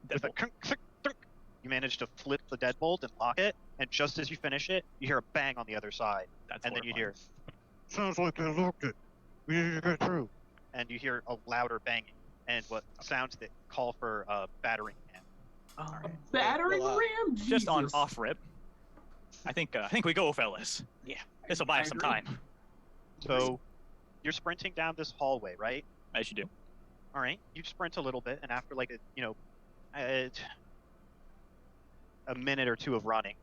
With a Deadbolt. clunk, clunk, clunk, you manage to flip the deadbolt and lock it, and just as you finish it, you hear a bang on the other side, That's and then you horrifying. hear, "Sounds like they locked it. We need to get through." And you hear a louder banging, and what sounds that call for a battering ram. All Alright. right. Battering Well, ram. Just on Jesus. off rip. I think we go, fellas. Yeah. This will buy I us some agree. time, So, you're sprinting down this hallway, right? as you do. All right. You sprint a little bit, and after like a minute or two of running,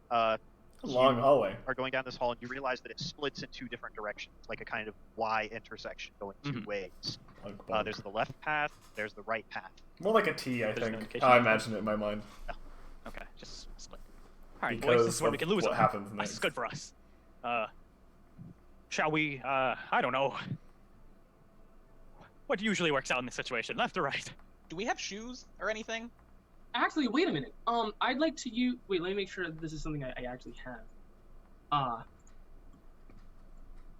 Long hallway. are going down this hall, and you realize that it splits in two different directions, like a kind of Y intersection going two Mhm. ways. Like, bunk. There's the left path, there's the right path. More like a T, I There's no think. indication How I of it. imagine it in my mind. Okay, just split. All right, boys. Because This is where we of can lose what them. happens This next. is good for us. Shall we? I don't know. What usually works out in this situation, left or right? Do we have shoes or anything? Actually, wait a minute. I'd like to use. Wait, let me make sure this is something I actually have.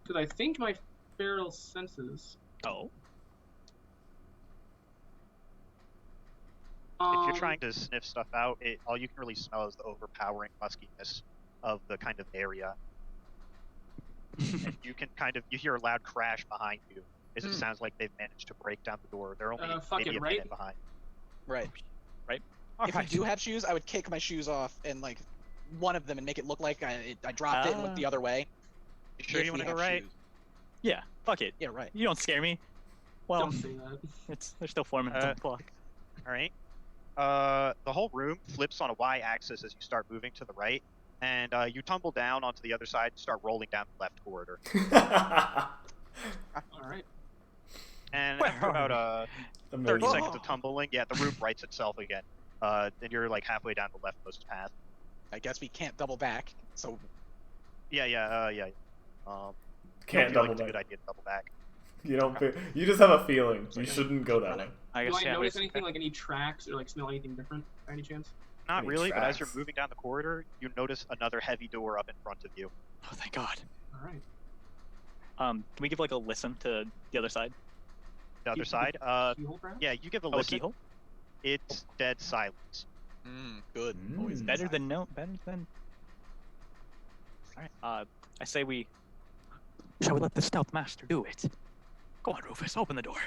Because I think my feral senses. Oh, If you're trying to sniff stuff out, all you can really smell is the overpowering muskiness of the kind of area. And you can you hear a loud crash behind you, as it Hmm. sounds like they've managed to break down the door. They're only Fuck maybe it, a right? minute behind. Right. all If right. we do have shoes, I would kick my shoes off and like one of them and make it look like I dropped it and looked the other way. You sure if you we want to go have right? shoes. Yeah, fuck it. Yeah, right. You don't scare me. Well, Don't say that. they're still forming Uh, the block. All right. The whole room flips on a Y-axis as you start moving to the right, and you tumble down onto the other side and start rolling down the left corridor. All right. And Where after are about 30 Amazing. seconds of tumbling, yeah, the room rights itself again. And you're like halfway down the leftmost path. I guess we can't double back. So Yeah. Can't feel double like it's a back. good idea to double back. You don't. You just have a feeling. You shouldn't go that way. I Do guess I yeah, notice wait, anything okay. like any tracks or like smell anything different by any chance? Not Any really, but as you're tracks? moving down the corridor, you notice another heavy door up in front of you. Oh, thank God. All right. Can we give like a listen to the other side? The other Key- side, Keyhole, perhaps? yeah, you give a Oh, a listen. keyhole? It's dead silence. Good. Always Mm. Better than no. Better than. All right. I say we. Shall we let the stealth master do it? Go on, Rufus. Open the door.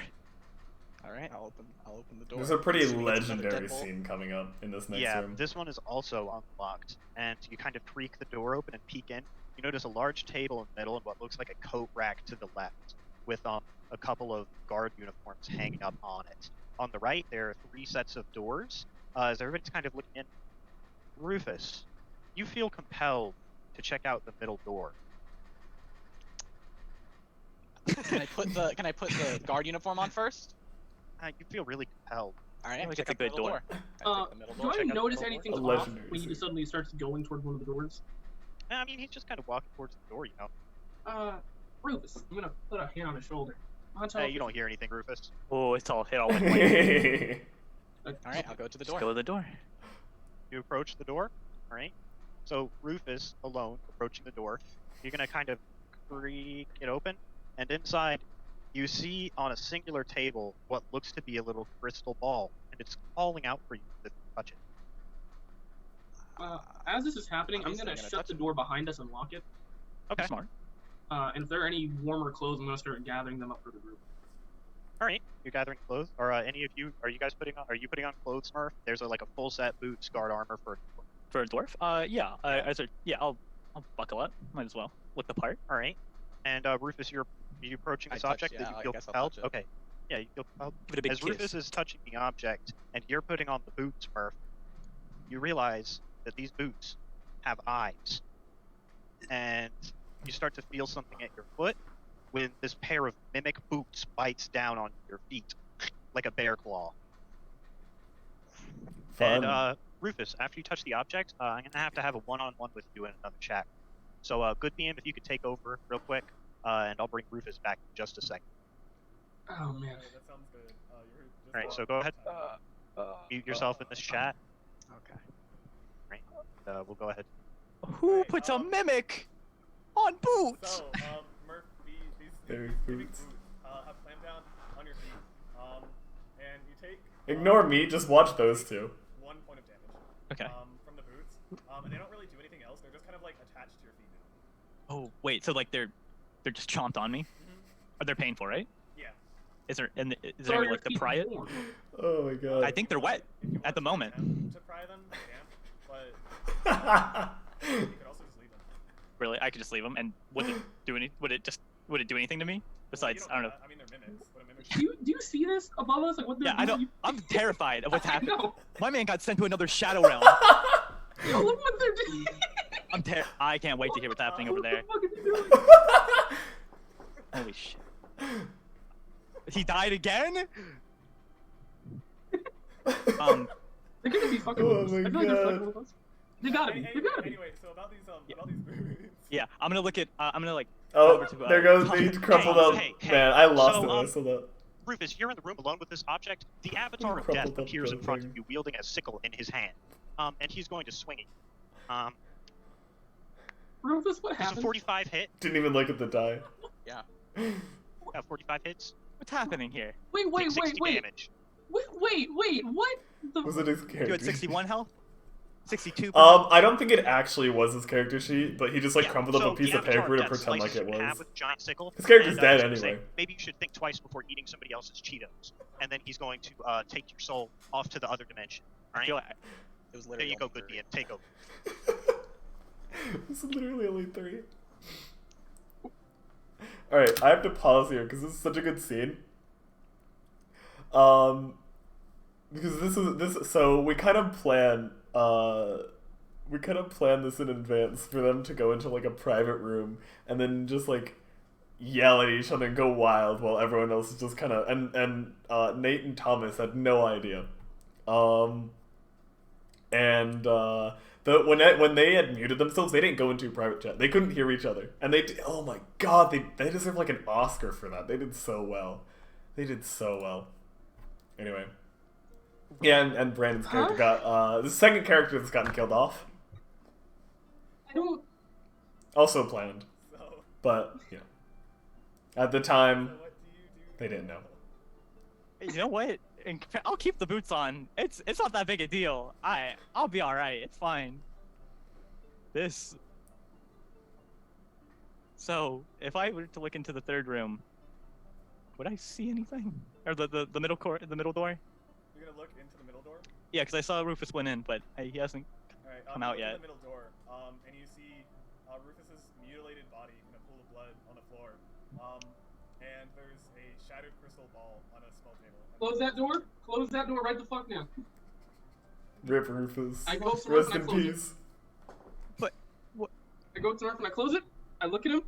All right, I'll open the door. There's a pretty Assuming it's another legendary deadbolt. scene coming up in this next Yeah, room. this one is also unlocked, and you kind of creak the door open and peek in. You notice a large table in the middle and what looks like a coat rack to the left, with a couple of guard uniforms hanging up on it. On the right, there are 3 sets of doors. As everybody's kind of looking in, Rufus, you feel compelled to check out the middle door. Can I put the guard uniform on first? You feel really compelled. All right, Yeah, like check it's a out the good middle door. I take the middle Do door. I check out the notice middle anything's A off legendary when he scene. suddenly starts going towards one of the doors? I mean, he's just kind of walking towards the door, you know. Rufus, I'm gonna put a hand on his shoulder. Hey, you don't hear anything, Rufus. Oh, it's all hit all in one. All right, I'll go to the Just door. go to the door. You approach the door, alright? So, Rufus, alone, approaching the door, you're gonna kind of creak it open, and inside, you see on a singular table what looks to be a little crystal ball, and it's calling out for you to touch it. As this is happening, I'm Obviously gonna gonna shut touch the it. door behind us and lock it. Okay, Smart. And if there are any warmer clothes, I'm gonna start gathering them up for the group. alright. You're gathering clothes. Or any of you, are you putting on clothes, Smurf? There's like a full set boots, guard armor for. For a dwarf? Yeah. I'll buckle up. Might as well. Look the part. Alright. And Rufus, are you approaching I this touch- object yeah, that you I feel guess I'll compelled? touch it. Okay. Yeah, you feel compelled. Give it a big As kiss. Rufus is touching the object, and you're putting on the boots, Smurf, you realize that these boots have eyes. And you start to feel something at your foot when this pair of mimic boots bites down on your feet like a bear claw. Fun. And Rufus, after you touch the object, I'm gonna have a one-on-one with you in another chat. So, good DM, if you could take over real quick, and I'll bring Rufus back in just a second. Oh man. Alright, that sounds good. You're just Alright, so go ahead. Mute yourself in this chat. Okay. We'll go ahead. Who Right, puts a mimic on boots? So, Murph, these Very mimic boots. boots have clamped down on your feet. And you take Ignore me. Just watch those two. 1 point of damage. Okay. From the boots. And they don't really do anything else. They're just kind of like attached to your feet now. Oh wait, so like they're just chomped on me? Mhm. Are they painful, right? Yeah. Is there is So there are any your like to feet pry it? warm? Oh my god. I think they're wet If you at the want to moment. attempt to pry them, you can. But you could also just leave them. Really, I could just leave them, and would it do any? Would it do anything to me? Well, you Besides, I don't know. I mean, they're mimics. What a mimic Do you see this above us? Like what? Yeah, I know. know. I'm terrified of what's happening. No. My man got sent to another shadow realm. Yo, look what they're doing. I can't wait to hear what's happening over there. What the fuck is he doing? Holy shit. He died again? They're gonna be fucking Oh with us. my I feel like they're God. fucking with us. They gotta be. They gotta be. Anyway, so about these boots. Yeah, I'm gonna look at. I'm gonna like. Oh, over to, there goes Tom. the crumpled up. hey, Man, I lost so, it when I saw that. Rufus, you're in the room alone with this object. The Avatar of Crumpled Death up appears in front of thing. you, wielding a sickle in his hand. And he's going to swing it. Rufus, what It's a happened? 45 hit. Didn't even look at the die. Yeah. 45 hits. What's happening here? Wait, Take 60 damage. What? The... Was it his character? You had 61 health? 62? I don't think it actually was his character sheet, but he just like Yeah, crumpled up so a piece the of Avatar paper to Death pretend like slices it you in half was. with a giant sickle. His character's and, dead he's gonna say, anyway. maybe you should think twice before eating somebody else's Cheetos. And then he's going to take your soul off to the other dimension. I Alright? feel like It was There literally. you go, only good 30. DM. Take over. It's literally only 3. Alright, I have to pause here because this is such a good scene. Because this so we kind of plan this in advance for them to go into like a private room and then just like yell at each other and go wild while everyone else is just kind of and Nate and Thomas had no idea. and when they had muted themselves, they didn't go into private chat. They couldn't hear each other, and oh my god, they deserve like an Oscar for that. They did so well. They did so well. Anyway, yeah, and Brandon's character got the second character that's gotten killed off. I don't. Also planned, So, but you know, at the time so what do you do? they didn't know. You know what? I'll keep the boots on. It's not that big a deal. I'll be all right. It's fine. So if I were to look into the third room, would I see anything? Or the middle the middle door? You're gonna look into the middle door. Yeah, because I saw Rufus went in, but he hasn't. All right, Come you out look in yet. the middle door, and you see Rufus's mutilated body in a pool of blood on the floor. And there's a shattered crystal ball on a small table. Close that door. Close that door right the fuck now. Rip Rufus. I go to Rest Rufus and in I close it. peace. But what? I go to Nerf and I close it. I look at him.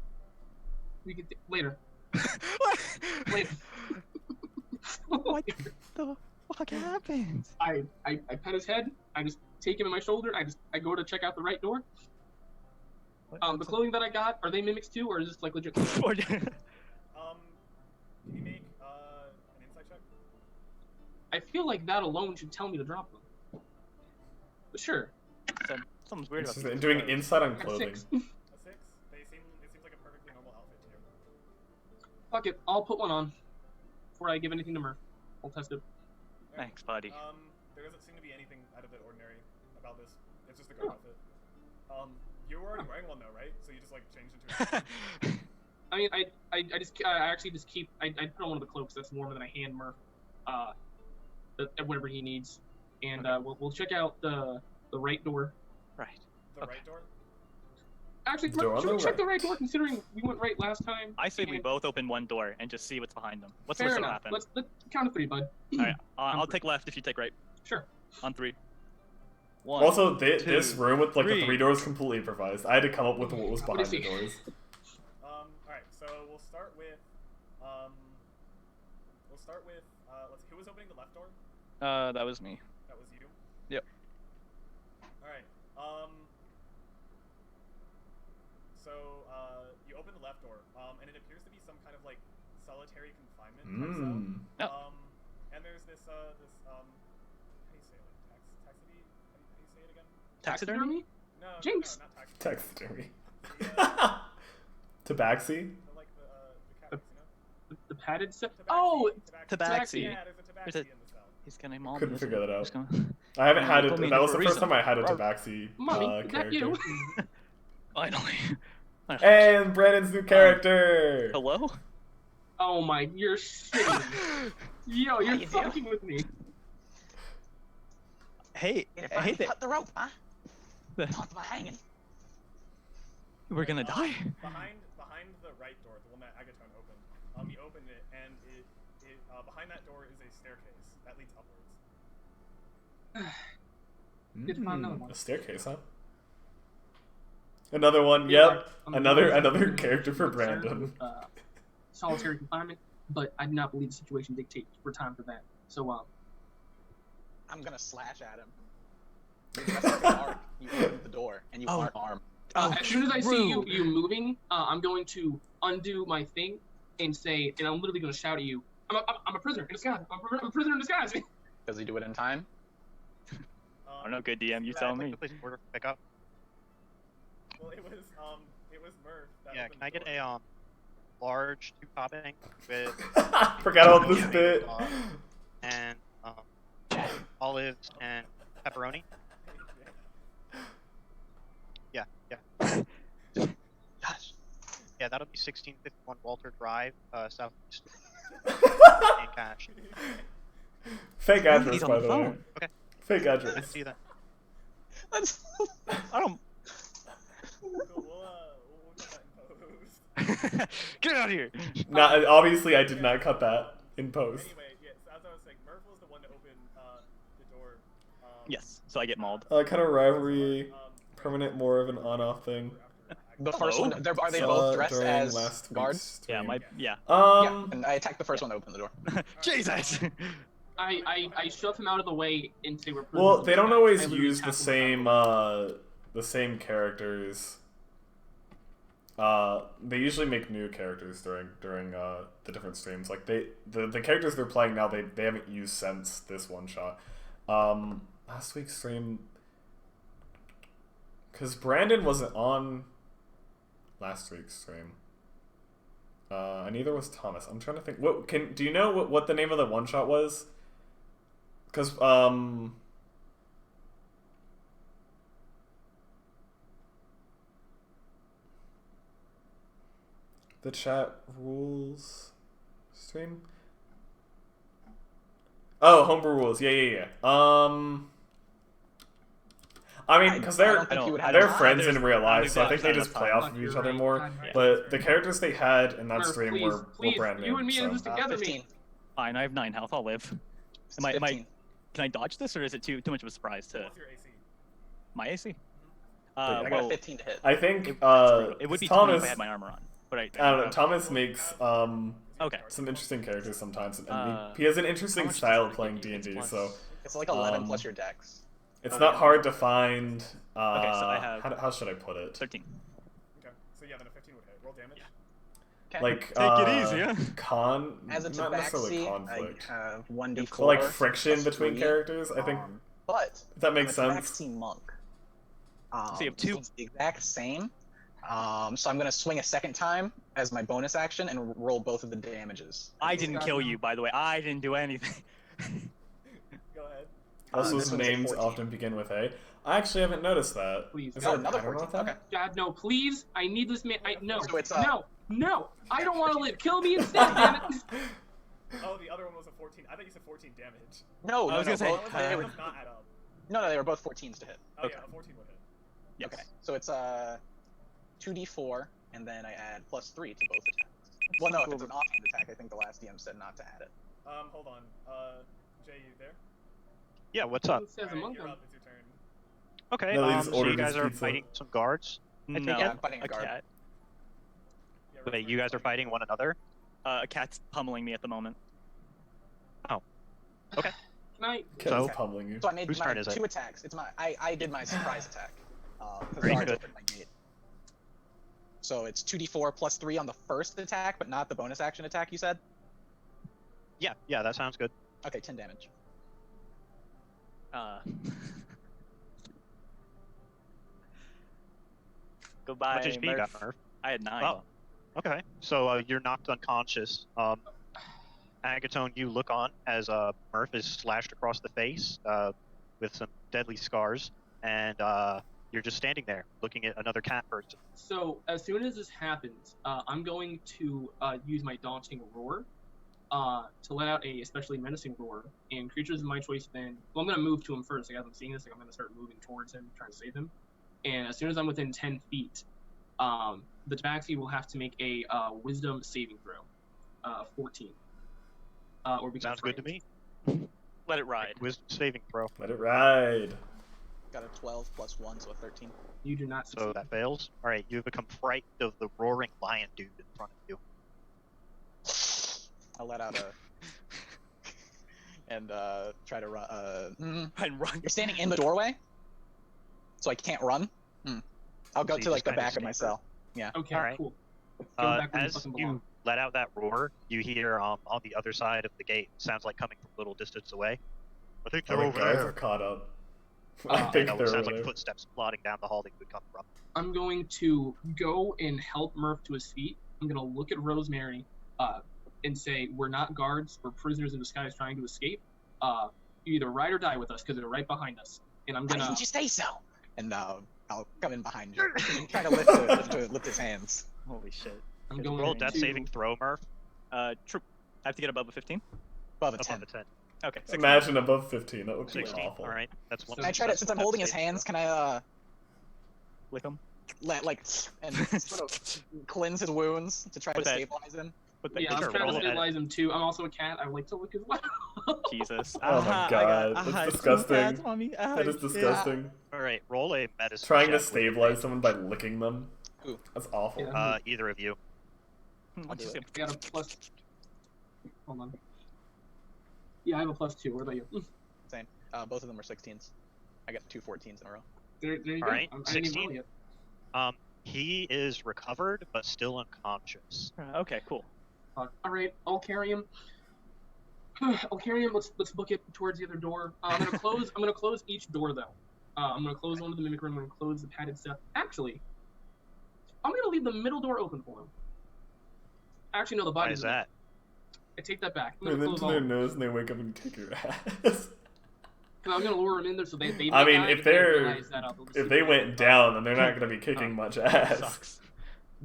We can later. Later. What the fuck happened? I pet his head. I just take him in my shoulder. I go to check out the right door. The clothing that I got, are they mimics too, or is this like legit? Can you make an insight check? I feel like that alone should tell me to drop them. But sure. Something's weird about This these is doing clothes. inside on I got clothing. 6. A 6? It seems like a perfectly normal outfit to you. Fuck it. I'll put one on before I give anything to Murph. I'll test it. Thanks, buddy. There doesn't seem to be anything out of the ordinary about this. It's just a good outfit. You were already wearing one though, right? So you just like changed into it. I mean, I actually just keep. I put on one of the cloaks that's warmer than I hand Murph, whatever he needs, and we'll check out the right door. Right. The right door? Actually, Door on should we the check the right. right door considering we went right last time? I say we and- both open one door and just see what's behind them. What's Fair going to enough. happen? Let's count to 3, bud. All right, I'll take left if you take right. Sure. On 3. 1. Also, this 2, room with like the 3. 3 doors completely improvised. I had to come up with what was What behind is the he? doors. Alright, so we'll start with who was opening the left door? That was me. That was you? Yep. Alright, so, you open the left door, and it appears to be some kind of, like, solitary confinement type Mmm. cell. And there's this, how do you say it, like, taxidermy? How do you say it again? Taxidermy? No, Jinx! no, not taxidermy. Taxidermy. The, Tabaxi? like, the cabins, you know? The padded set. Tabaxi, Oh, Tabaxi. Yeah, there's a There's tabaxi a- in the cell. He's gonna maul me. Couldn't isn't figure he? that out. He's gonna- I haven't had it. Put me in That was for the a first reason. time I had a Rob. Tabaxi mommy, is that character. you? Finally. And Brandon's new character! Hello? Oh my, you're shitting. Yo, you're fucking with me. Hey, hey, Cut the rope, huh? the- Talk about hanging. we're gonna die. Behind the right door, the one that Agaton opened, you opened it, and behind that door is a staircase that leads upwards. Get to find another one. A staircase, huh? Another one, Yeah, yep. I'm Another concerned character for with, Brandon. solitary confinement, but I do not believe the situation dictates for time for that. So, I'm gonna slash at him. You press like an arc, you open the door, and you Oh. arc arm. as soon as I see rude. you moving, I'm going to undo my thing and say, and I'm literally going to shout at you. I'm a prisoner in disguise. I'm a prisoner in disguise. Does he do it in time? I don't know, good DM, you tell me. Please order pick up. Well, it was Murph. That Yeah, opened can I the get door. a large 2 topping with Forgot about this bit. and olives and pepperoni? Yeah. Gosh. Yeah, that'll be 1651 Walter Drive, southeast. And cash. Fake address, He's on by the the way. phone. Okay. Fake I'll address. see you then. That's. I don't. Cool, we'll get that in post. Get out of here. Not, obviously, I did not cut that in post. Anyway, yeah, so as I was saying, Murph was the one to open the door. Yes, so I get mauled. Kind of rivalry, Um, permanent, more of an on-off thing. The first Hello? one, are they Saw both it dressed during as last guards? week's Yeah, stream. yeah. Yeah, and I attacked the first one to open the door. Jesus. I shove him out of the way and say we're. Well, they don't always I literally use the tackle him out the same characters. They usually make new characters during the different streams. Like the characters they're playing now, they haven't used since this one shot. Last week's stream, because Brandon wasn't on last week's stream. And neither was Thomas. I'm trying to think. Do you know what the name of the one shot was? Because the chat rules stream. Oh, homebrew rules. Yeah. I mean, because they're friends in real life, so I think they just play off of each other more. But the characters they had in that stream were brand new. You and me are just so. together. 15. Fine, I have 9 health. I'll live. Am I? Can I dodge this, or is it too much of a surprise to What's your AC? my AC? I got Well, a 15 to hit. I think it would be 20 Thomas. if I had my armor on. But I don't know. Thomas makes Okay. some interesting characters sometimes, and Uh, he has an how interesting much does style that of playing give you? D&D. It's So It's like 11 plus your dex. it's Okay. not hard to find. Okay, so I have- how should I put it? 13. Okay, so yeah, then a 15 would hit. Roll damage. Okay. Like Take it easy, yeah. As a not necessarily tabaxi, I conflict. have 1d4. But like friction plus between 3. characters. I think But if that makes I'm a sense. tabaxi monk. So you have 2. It's the exact same. So I'm gonna swing a second time as my bonus action and roll both of the damages. I didn't kill you, by the way. I didn't do anything. Go ahead. Also, this one's a names 14. often begin with A. I actually haven't noticed that. Please. Is Oh, there a another pattern 14. with that? Okay. God, no, please. I need this man. No. So it's, No. I don't want to live. Kill me instead, damn it. Oh, the other one was a 14. I thought you said 14 damage. No, I no, was no. gonna say, Both, That they were, does not add up. no, they were both 14s to hit. Oh Okay. yeah, a 14 would hit. Yes. Okay. So it's 2d4, and then I add +3 to both attacks. Well, no, if it's an offhand attack, I think the last DM said not to add it. Hold on. Jay, you there? Yeah, what's up? It says Alright, among you're them. up. It's your turn. Okay, No, they just so ordered you guys this are pizza. fighting some guards. No, Yeah, I'm fighting a guard. cat. Yeah, Wait, Rosemary you guys are fighting one another? A cat's pummeling me at the moment. Can I? Cat So- is pummeling you. So I made Whose my turn is it? 2 attacks. It's my I did my surprise attack. Because Very guards good. opened my gate. So it's 2d4 +3 on the first attack, but not the bonus action attack. You said? Yeah, that sounds good. Okay, 10 damage. Goodbye, How much HP you got, Murph. Murph? I had 9. Oh, okay. So you're knocked unconscious. Agatone, you look on as Murph is slashed across the face with some deadly scars, and you're just standing there looking at another cat person. So as soon as this happens, I'm going to use my daunting roar to let out a especially menacing roar. And creatures of my choice then. Well, I'm going to move to him first. Like, as I'm seeing this, like, I'm going to start moving towards him, trying to save him. And as soon as I'm within 10 feet, the tabaxi will have to make a wisdom saving throw. 14. Or become Sounds good to frightened. me. Let it ride. Wisdom saving throw. Let it ride. Got a 12 + 1, so a 13. You do not So succeed. that fails. All right, you've become frightened of the roaring lion dude in front of you. I'll let out a and try to run. And run. You're standing in the doorway, so I can't run. I'll go So you to like just the kinda back of my sneak cell. Okay, All right. cool. Go back where you As fucking belong. you let out that roar, you hear on the other side of the gate, sounds like coming from a little distance away. I think Oh, they're the over guys there. have caught up. I I think No, they're it sounds over like there. footsteps plodding down the hall they would come from. I'm going to go and help Murph to his feet. I'm going to look at Rosemary and say, we're not guards, we're prisoners in disguise trying to escape. You either ride or die with us, because they're right behind us. And I'm Why going didn't to... you say so? And I'll come in behind you. And try to lift his hands. Holy shit. I'm going Roll death to... saving throw, Murph. True. I have to get above a 15? Above a 10. Above a 10. Okay. 16. Imagine above 15. That would be 16. awful. All right, that's one. Can Can I try to, that's since one I'm holding death his saving hands, throw. can I Lick him. and sort of cleanse his wounds to try to Put that- stabilize him? Put the Yeah, I'm Sure, trying roll to it. stabilize him too. I'm also a cat. I would like to look as well. Jesus. Oh my I God, got- that's two disgusting. cats on me. That is shit. disgusting. All right, roll a medicine. Trying to check with stabilize someone by licking them. Ooh. That's awful. Yeah. either of you. I'm I'll do just it. gonna- I got a plus... Hold on. Yeah, I have a +2. What about you? Same. Both of them are 16s. I got 2 14s in a row. There you go. Alright, I didn't even roll 16. yet. He is recovered, but still unconscious. Okay, cool. All right, I'll carry him. I'll carry him. Let's book it towards the other door. I'm gonna close. I'm gonna close each door though. I'm gonna close one of the mimic room. I'm gonna close the padded stuff. Actually, I'm gonna leave the middle door open for him. Actually, no, the Why body's is in there. that? I take that back. I'm And gonna then close to all. their I'm nose and they wake up and kick your ass. gonna lure him in there so they. I mean, die, if and they they're realize that, they'll just if see they the- went down, then they're not gonna be kicking much ass. Sucks.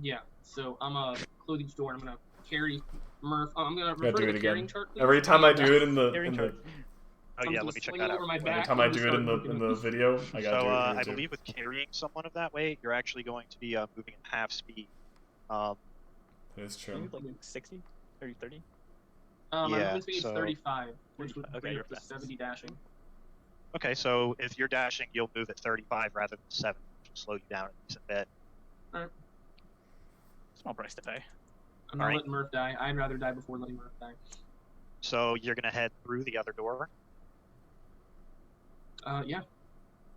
Yeah. So I'm gonna close each door. And I'm gonna carry Murph. I'm gonna Gotta refer do to it the again. carrying chart. Please. Every time I do it in the Carrying chart. Oh I'm yeah, gonna let me check sling that it out. over my every back time I and do it start in the moving it. video, I gotta So do it I here too. believe with carrying someone of that weight, you're actually going to be moving at half speed. That is true. Maybe like 60, 30, 30. My Yeah, movement speed is so- 35, which would Okay, bring you're up to fast. 70 dashing. Okay, so if you're dashing, you'll move at 35 rather than 7, which will slow you down a decent bit. Small price to pay. I'm not Alright. letting Murph die. I'd rather die before letting Murph die. So you're gonna head through the other door. Yeah.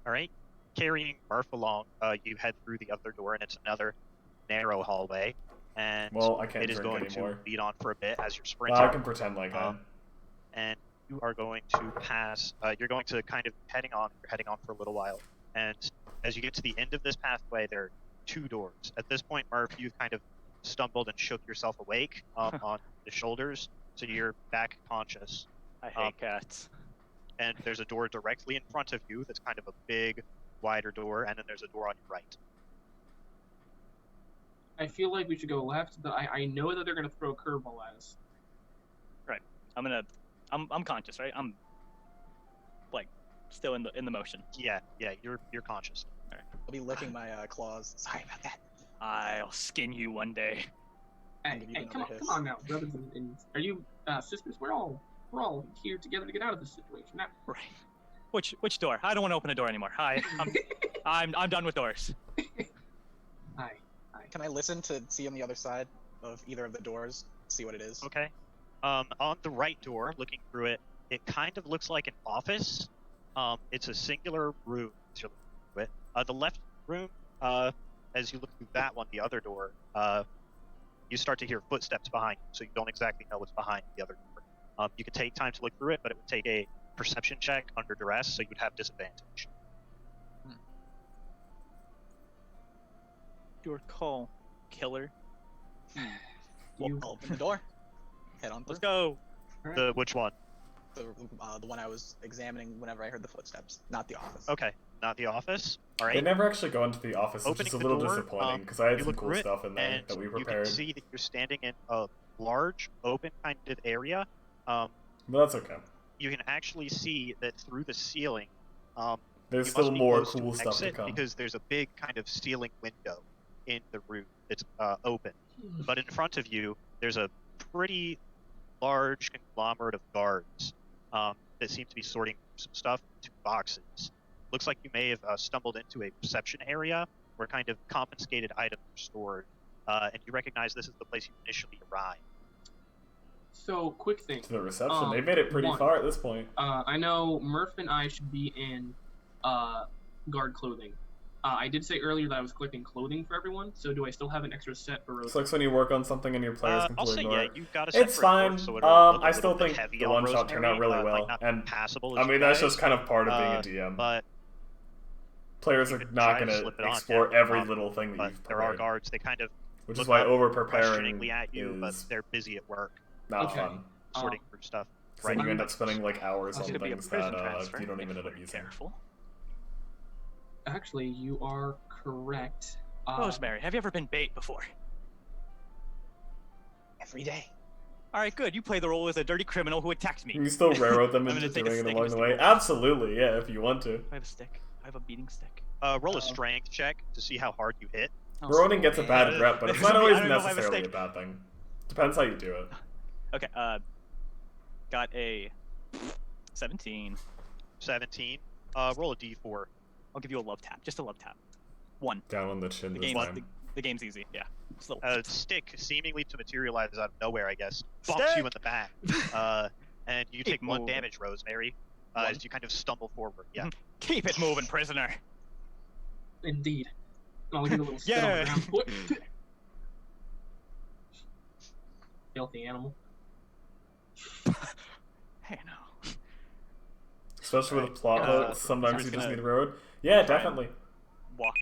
All right, carrying Murph along, you head through the other door, and it's another narrow hallway, and Well, I can't it is drink going anymore. to lead on for a bit as you're Well, sprinting. I can pretend like And you are going to pass. You're going to kind of heading on. You're heading on for a little while, and as you get to the end of this pathway, there are 2 doors. At this point, Murph, you've kind of stumbled and shook yourself awake on the shoulders, so you're back conscious. I hate cats. And there's a door directly in front of you that's kind of a big, wider door, and then there's a door on your right. I feel like we should go left, but I know that they're gonna throw a curveball at us. I'm conscious, right? I'm like still in the motion. Yeah, you're conscious. I'll be licking my claws. Sorry about that. I'll skin you one day. Hey, give you hey, another come hiss. on now, brothers and are you sisters? We're all here together to get out of this situation. Now, Right. Which door? I don't want to open a door anymore. Hi. I'm done with doors. hi. Can I listen to see on the other side of either of the doors? See what it is. Okay. On the right door, looking through it, it kind of looks like an office. It's a singular room as you're looking through it. The left room, as you look through that one, the other door, you start to hear footsteps behind you, so you don't exactly know what's behind the other door. You could take time to look through it, but it would take a perception check under duress, so you would have disadvantage. Your call, killer. You- I'll open the door. Head on through. Let's go. Which one? The one I was examining whenever I heard the footsteps, not the office. Okay, not the office. All They right. never actually go into the office, which Opening is a the little door, disappointing because I had you some look cool through it, stuff in there And that we you can prepared. see that you're standing in a large, open kind of area. But that's okay. You can actually see that through the ceiling. There's You still must be more close to cool stuff to exit come. because there's a big kind of ceiling window in the room that's open. But in front of you, there's a pretty large conglomerate of guards that seem to be sorting some stuff into boxes. Looks like you may have stumbled into a reception area where kind of confiscated items are stored, and you recognize this is the place you initially arrived. So, quick thing. To the reception, they made it pretty one. far at this point. I know Murph and I should be in guard clothing. I did say earlier that I was collecting clothing for everyone, so do I still have an extra set for Rosa? Sucks when you work on something and your players I'll say ignore yeah, it. you got a It's separate fine. board, so it'll look a I still little bit think heavy the on one shot turned out Rosemary, really well, like not and passable. I as mean you that's guys, just kind of part of being a DM. But Players you are could not try to going slip to it on, explore yeah, every little thing that but you've there are prepared, guards. They kind of which is look why up over preparing questioningly at you, but is they're busy at work not Okay. fun. sorting through stuff. Because then you end up spending like hours It's on It's gonna be a things prison that transfer. you don't if even end up we're using. Careful. Actually, you are correct. Rosemary, have you ever been bait before? Every day. All right, good. You play the role as a dirty criminal who attacked me. Can you still railroad them I'm into gonna take a doing it stick along and the stick way? with it. Absolutely, yeah, if you want to. I have a stick. I have a beating stick. Roll a strength check to see how hard you hit. Oh, Ronin gets a yeah. bad rep, but it's There's not gonna be- always I don't know if I have a necessarily a stick. bad thing. Depends how you do it. Okay. Got a 17. 17. Roll a d4. I'll give you a love tap. Just a love tap. 1. Down on the chin The this game's time. the game's easy. Yeah. Just a little. A stick, seemingly to materialize out of nowhere, I guess, bumps Stick! you in the back. and you Keep take 1 moving. damage, Rosemary, One. as you kind of stumble forward. Yeah. Keep it moving, prisoner. Indeed. And I'll give a little spit on the Yeah. ground. What? Filthy animal. Hey, no. Especially with a plot Uh, hook, sometimes just you just gonna need a road. Yeah, try and definitely. Walk.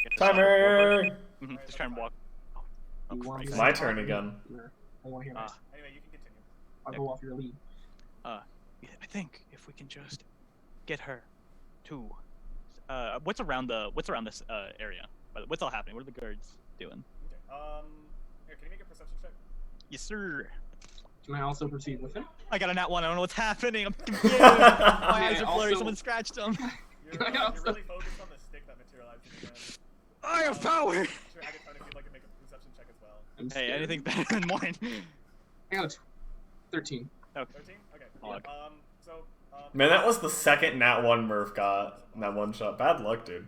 Gonna stumble forward. Timer! Just try and walk. Oh, You want me Christ. to My talk turn or again. or I want to hear this. Anyway, you can continue. I'll go off your lead. I think if we can just get her to what's around this area? What's all happening? What are the guards doing? Okay. Here, can you make a perception check? Yes, sir. Can I also proceed with him? I got a nat 1. I don't know what's happening. I'm confused. My eyes Yeah, are blurry. also- Someone scratched them. You're, I you're also- really focused on the stick that materialized in your hand. I have power. Sure, Agatona, if you'd like to make a perception check as well. I'm Hey, scared. anything better than mine? I got a 13. Okay. 13? Okay. Fuck. So, Man, that was the second Nat 1 Murph got in that one shot. Bad luck, dude.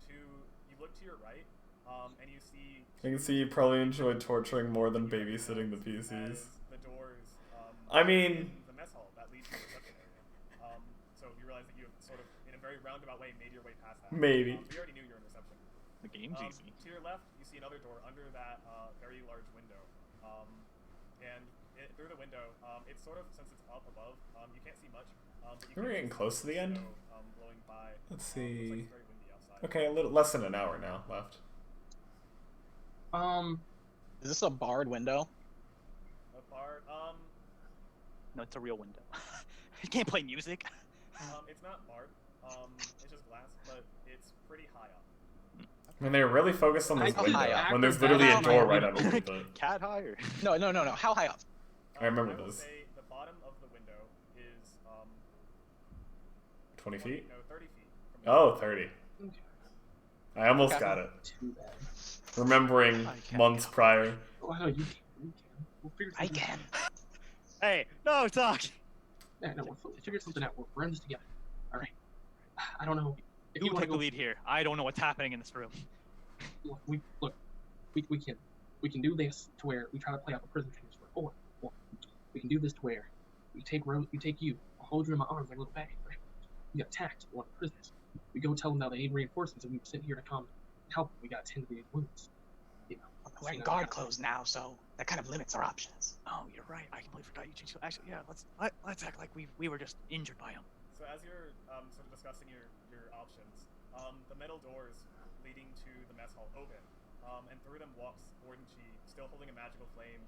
you look to your right, and you see I can see you probably enjoyed torturing more than babysitting the PCs. as the doors, I mean- in the mess hall that leads to the reception area. So you realize that you have sort of, in a very roundabout way, made your way past that. Maybe. We already knew you were in reception. The game's easy. To your left, you see another door under that very large window. Through the window, it's sort of, since it's up above, you can't see much. But you We're can getting see close to the end. snow, blowing by. Let's Looks like see. it's very windy outside. Okay, a little less than an hour now left. Is this a barred window? A bar, No, it's a real window. You can't play music. it's not barred. It's just glass, but it's pretty high up. I mean, they're really focused on this How window high up? when there's literally a How door high right up? underneath it. Cat higher. No. How high up? I remember will this. say the bottom of the window is 20 feet? No, 30 feet. From Oh, 30. I almost Okay. got it. Too bad. Remembering I can't months get prior. Oh, no, you can. You can. We'll figure I something can. out. Hey, no talk. Yeah, no, we'll figure something out. We're in this together. All right. I don't know. If You you want take to the go, lead here. I don't know what's happening in this room. look, we can do this to where we try to play out the prison transfer, or we can do this to where you take you, I'll hold you in my arms like a little baby. Right? You got attacked, one of the prisoners. We go tell them that they need reinforcements, and we sent here to come help them. We got to tend to the wounds. You know, I'm wearing guard clothes now, so that kind of limits our options. Oh, you're right. I completely forgot you changed. Actually, yeah. Let's act like we were just injured by him. So as you're sort of discussing your options, the metal doors leading to the mess hall open, and through them walks Warden Chi, still holding a magical flame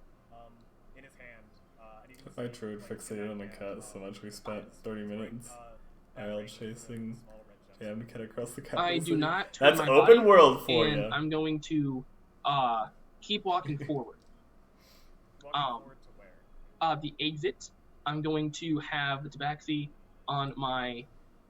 in his hand. And you can I see, tried like, fixated in on that a cat hand, so much we spent this 30 bright, minutes. that While ring with a chasing small red gemstone. Damn cat across the I capital do city. not turn That's my open body, world for and you. I'm going to keep walking forward. Walking forward to where? The exit. I'm going to have the tabaxi on my.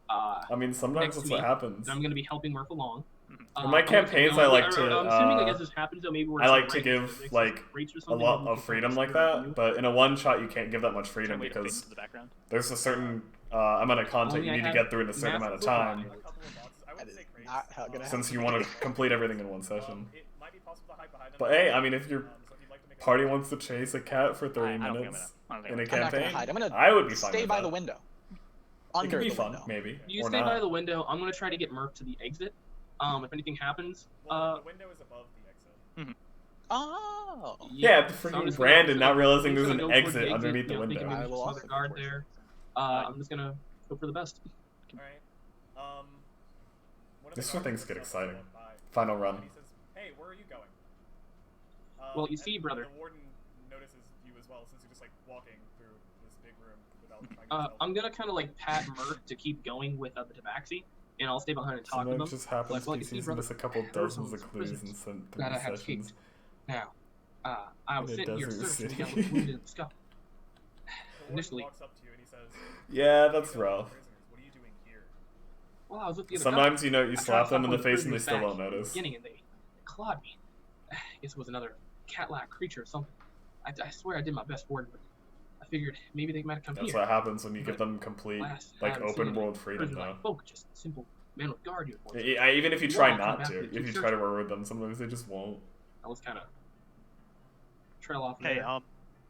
I mean, sometimes next that's to what me. happens. I'm going to be helping Murph along. In my I'm gonna campaigns, go- I like to, I'm assuming, I guess this happens, so maybe we're I some like to rank give, statistics, like, rates or a something, lot maybe we of can freedom find like a that, review. but in a one shot you can't give that much Turn freedom away to fade because into the background. there's a certain amount of content Only you I need to have get through in a certain amount of massive time, A couple of boxes. I That wouldn't is say crates. not how gonna since you want to complete everything in one session. It might be possible to hide behind them. But hey, I mean, if your So if you'd like to make a- party wants to chase a cat for I 30 don't think I'm minutes gonna- I don't think in a I'm I'm not campaign, gonna hide. I'm gonna I would be fine stay with by that. the window. It Under could be the fun, window. maybe. You or stay not. by the window. I'm going to try to get Murph to the exit. If anything happens, Well, the window is above the exit. Oh. Yeah, the so I'm freaking just Brandon gonna- not realizing I'm there's just an gonna go towards exit the underneath the you know, window. thinking I there's will another also guard go towards there. I'm just gonna go for the best. Alright. One of This the is where guards things get looks up and exciting. walks by, Final run. and he says, "Hey, where are you going?" Well, you and see, brother. The warden notices you as well, since you're just like walking through this big room without trying to stealth. I'm gonna kind of like pat Murph to keep going with the tabaxi, and I'll stay behind and talk with him. Sometimes it just happens Like, you see, PCs brother, miss a couple there were dozens some of clues and prisoners sent that I through have sessions. escaped. Now, I was In a sent here desert searching city. down with wounded in the skull. The warden Initially, walks up to you and he says, Yeah, "What are that's you doing with rough. prisoners? What are you doing here?" well, I was with the other Sometimes guy. you know you I tried slap to them stop in the one of face and they prisoners still back don't in the notice. beginning, and they clawed me. I guess it was another cat-like creature or something. I swear I did my best for it, but I figured maybe they might have come That's here. what happens when you give them complete, Last, I like, haven't seen open any world freedom prison now. like folk, just simple men with guard uniforms. Even if you You try won't come not back to, to if you keep try to reward them, sometimes they just won't. I was kind of trail off Hey, there.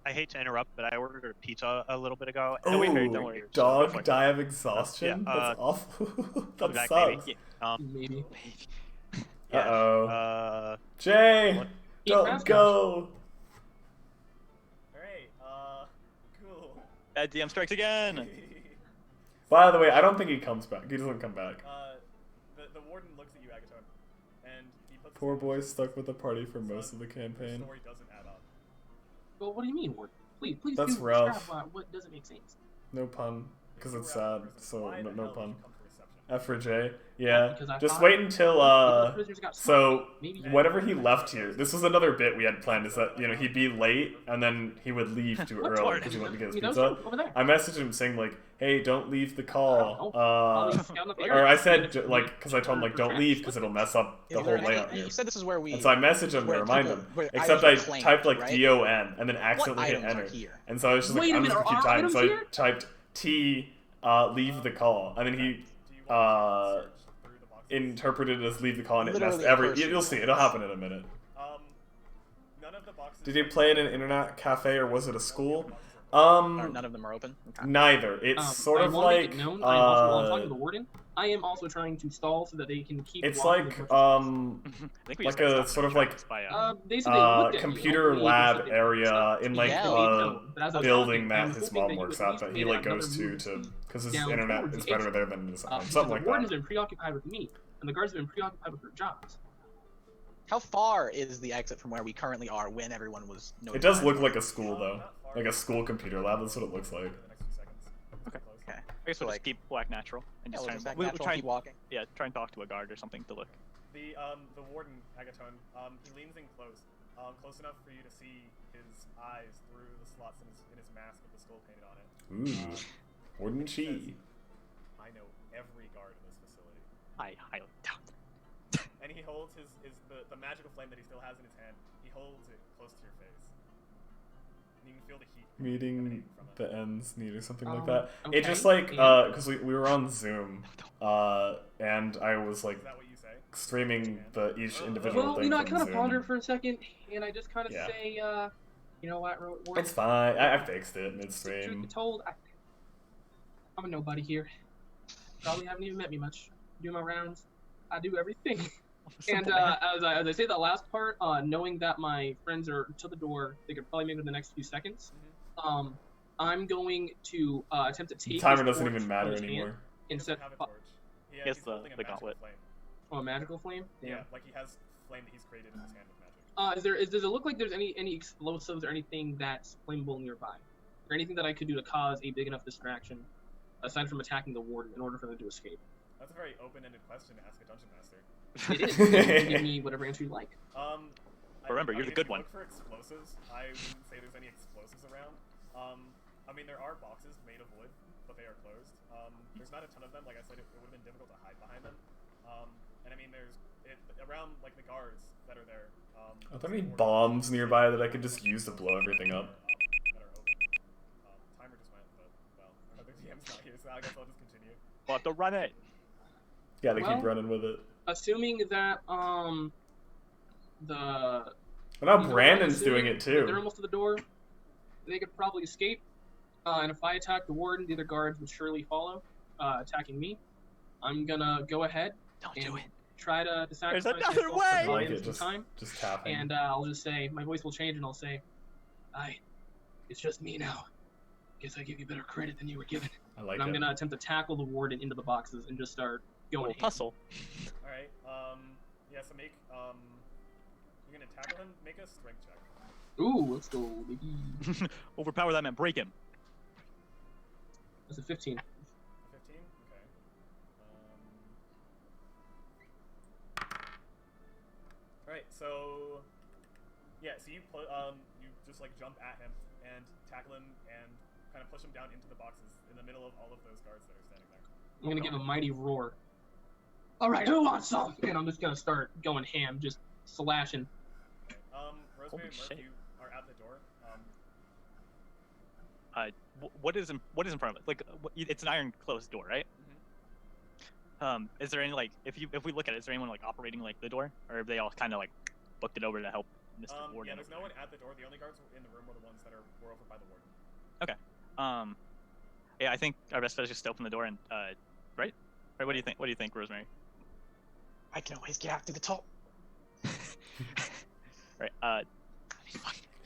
I hate to interrupt, but I ordered a pizza a little bit ago. No, we heard, Ooh, don't worry. dog Go for it. die of exhaustion? Yeah, That's awful. That Back, sucks. maybe. Maybe. Yeah. Uh-oh. Jay, What? don't Mascots. go. Alright, cool. Bad DM strikes again. By the way, I don't think he comes back. He doesn't come back. The warden looks at you, Agaton, and he puts. Poor boy stuck with the party for most of the The campaign. story doesn't add up. Well, what do you mean, Ward? Please That's do rough. describe what doesn't make sense. No pun, because it's sad. So Why the no hell did pun. you come to reception? F for J. Yeah. Because I Just thought wait until the prisoners got so smart. Maybe whenever he left here, this was another bit we had planned, is that, you know, he'd be late and then he would leave too What early part? because he went to get his You know, pizza. over there. I messaged him saying like, hey, don't leave the call. I'll leave scout up the Or area. I said, because I told him like, don't leave because it'll mess up the Is whole there any- layout here. You said this is where we. And so I messaged him to where remind people- him. where Except items I are claimed, typed like right? DON and then What accidentally hit items are enter. here? And so I was just like, Wait a I'm just minute, gonna keep are typing. items So I here? typed T, leave the call, and then he Do you want to search through the boxes? interpreted it as leave the call, and it messed Literally every. a person. You'll see, it'll happen in a minute. None of the boxes. Did you play in an internet cafe or was it a school? Or none of them are open. Okay. Neither. It's sort I of wanna make like it known, I am also, while I'm talking to the warden, I am also trying to stall so that they can keep. it's walking like as much as possible. I think we like just got a stopped sort of in like tracks by, They said they looked at me, computer only lab said they area stopped. in like Yeah, no, but as I was building talking, I that was his hoping mom that you works at at least that he made like goes another to move because his down internet towards is the better exit. there than his home. Because Something the like warden has that. been preoccupied with me, and the guards have been preoccupied with their jobs. How far is the exit from where we currently are when everyone was It notified? does look like a school though, Not far. like a school computer lab. That's what it looks like. For the next few seconds. Okay. Close. Okay. I guess we'll like- just keep black natural and Yeah, just we'll try just and act we'll natural, try keep walking. yeah, try and talk to a guard or something to look. The warden, Agaton, he leans in close enough for you to see his eyes through the slots in his mask with the skull painted on it. Ooh, Warden Chi. I know every guard in this facility. I highly doubt. And he holds the magical flame that he still has in his hand. He holds it close to your face. And you can feel the heat. Meeting emanating from it. the ends need or something like that. Okay, It just like yeah. because we were on Zoom, and I was like Is that what you say? streaming the each individual Well, thing you know, I from kind of Zoom. pondered for a second, and I just kind of Yeah. say, you know what, Warden? It's fine. I fixed it Truth midstream. be told, I'm a nobody here. Probably haven't even met me much. Do my rounds. I do everything. And as I say that last part, knowing that my friends are to the door, they could probably make it in the next few seconds. I'm going to attempt to take. Timer his doesn't torch even from matter his hand anymore. He And doesn't set have a fi- torch. He has he's the holding a magical gauntlet. flame. a magical flame. Yeah, like he has flame that he's created in his hand with magic. Does it look like there's any explosives or anything that's flammable nearby, or anything that I could do to cause a big enough distraction, aside from attacking the warden, in order for them to escape? That's a very open-ended question to ask a dungeon master. It is. You can give me whatever answer you like. Remember, you're the good if you one. Look for explosives. I wouldn't say there's any explosives around. I mean, there are boxes made of wood, but they are closed. There's not a ton of them. Like I said, it would have been difficult to hide behind them. And I mean, there's around like the guards that are there. Are there any bombs nearby that I could just use to blow everything up? That are open. Timer just went, but well, another DM's not here, so I guess I'll just continue. We'll have to run it. Gotta keep Well- running with it. Assuming that the Well, now you know, Brandon's assuming doing it that too. they're almost to the door, they could probably escape. And if I attack the warden, the other guards would surely follow, attacking me. I'm gonna go ahead Don't and do it. try to sacrifice another myself for way! I the like audience it, some time. just tapping. And I'll just say, my voice will change, and I'll say, it's just me now. Guess I give you better credit than you were given. I like And I'm it. gonna attempt to tackle the warden into the boxes and just start going Little ham. tussle. All right. Yeah. So make you're gonna tackle him. Make a strength check. Ooh, let's go, baby. Overpower that man. Break him. That's a 15. 15. Okay. All right. So yeah. So you you just like jump at him and tackle him and kind of push him down into the boxes in the middle of all of those guards that are standing there. I'm gonna give a mighty roar. Alright, who wants some? And I'm just gonna start going ham, just slashing. Rosemary and Murph, shit. you are at the door. What is in front of it? Like, it's an iron closed door, right? Is there any like, if we look at it, is there anyone like operating like the door, or have they all kind of like booked it over to help Mr. Yeah, Warden. there's no one at the door. The only guards in the room were the ones that were over by the warden. Yeah, I think our best bet is just to open the door and right? Right? What do you think? What do you think, Rosemary? I can always get out through the top. Right. I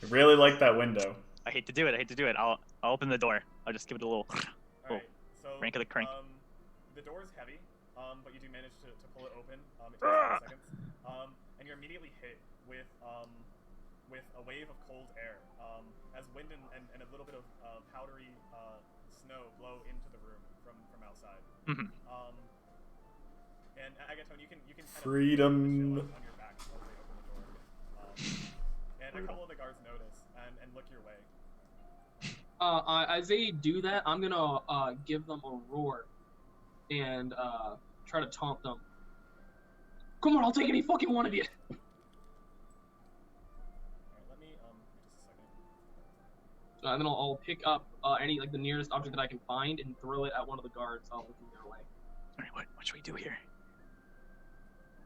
really like that window. I hate to do it. I'll open the door. I'll just give it a little. All right. So Crank of the crank. The door is heavy, but you do manage to pull it open. It takes 10 seconds. And you're immediately hit with a wave of cold air, as wind and a little bit of powdery snow blow into the room from outside. Mhm. And Agaton, you can kind Freedom. of feel it on your back as they open the door. And a couple of the guards notice and look your way. As they do that, I'm gonna give them a roar and try to taunt them. Come on, I'll take any fucking one of you. Alright, let me just a second. And then I'll pick up any the nearest object that I can find and throw it at one of the guards looking their way. All right, what should we do here?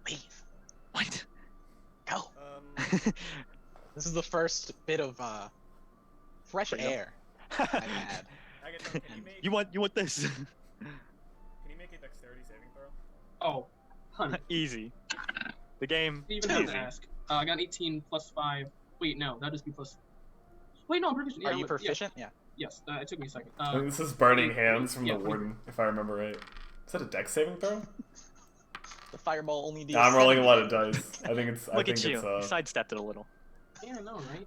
Leave. What? Go. This is the first bit of fresh Freedom. air I've had. Agaton, can You want this? you make a dexterity saving throw? Oh, honey. Easy. The game. Even have Easy. to ask. I got 18 plus 5. Wait, no, that'd just be plus. Wait, no, I'm proficient. Are Yeah, you yeah. proficient? Yeah. Yes, it took me a second. I think this is burning hands from yeah, the warden, if I remember right. Is that a dex saving throw? The fireball only deals. Nah, I'm rolling a 7 lot of damage. dice. I think it's. I Look think at you. it's. You sidestepped it a little. Yeah, I know, right?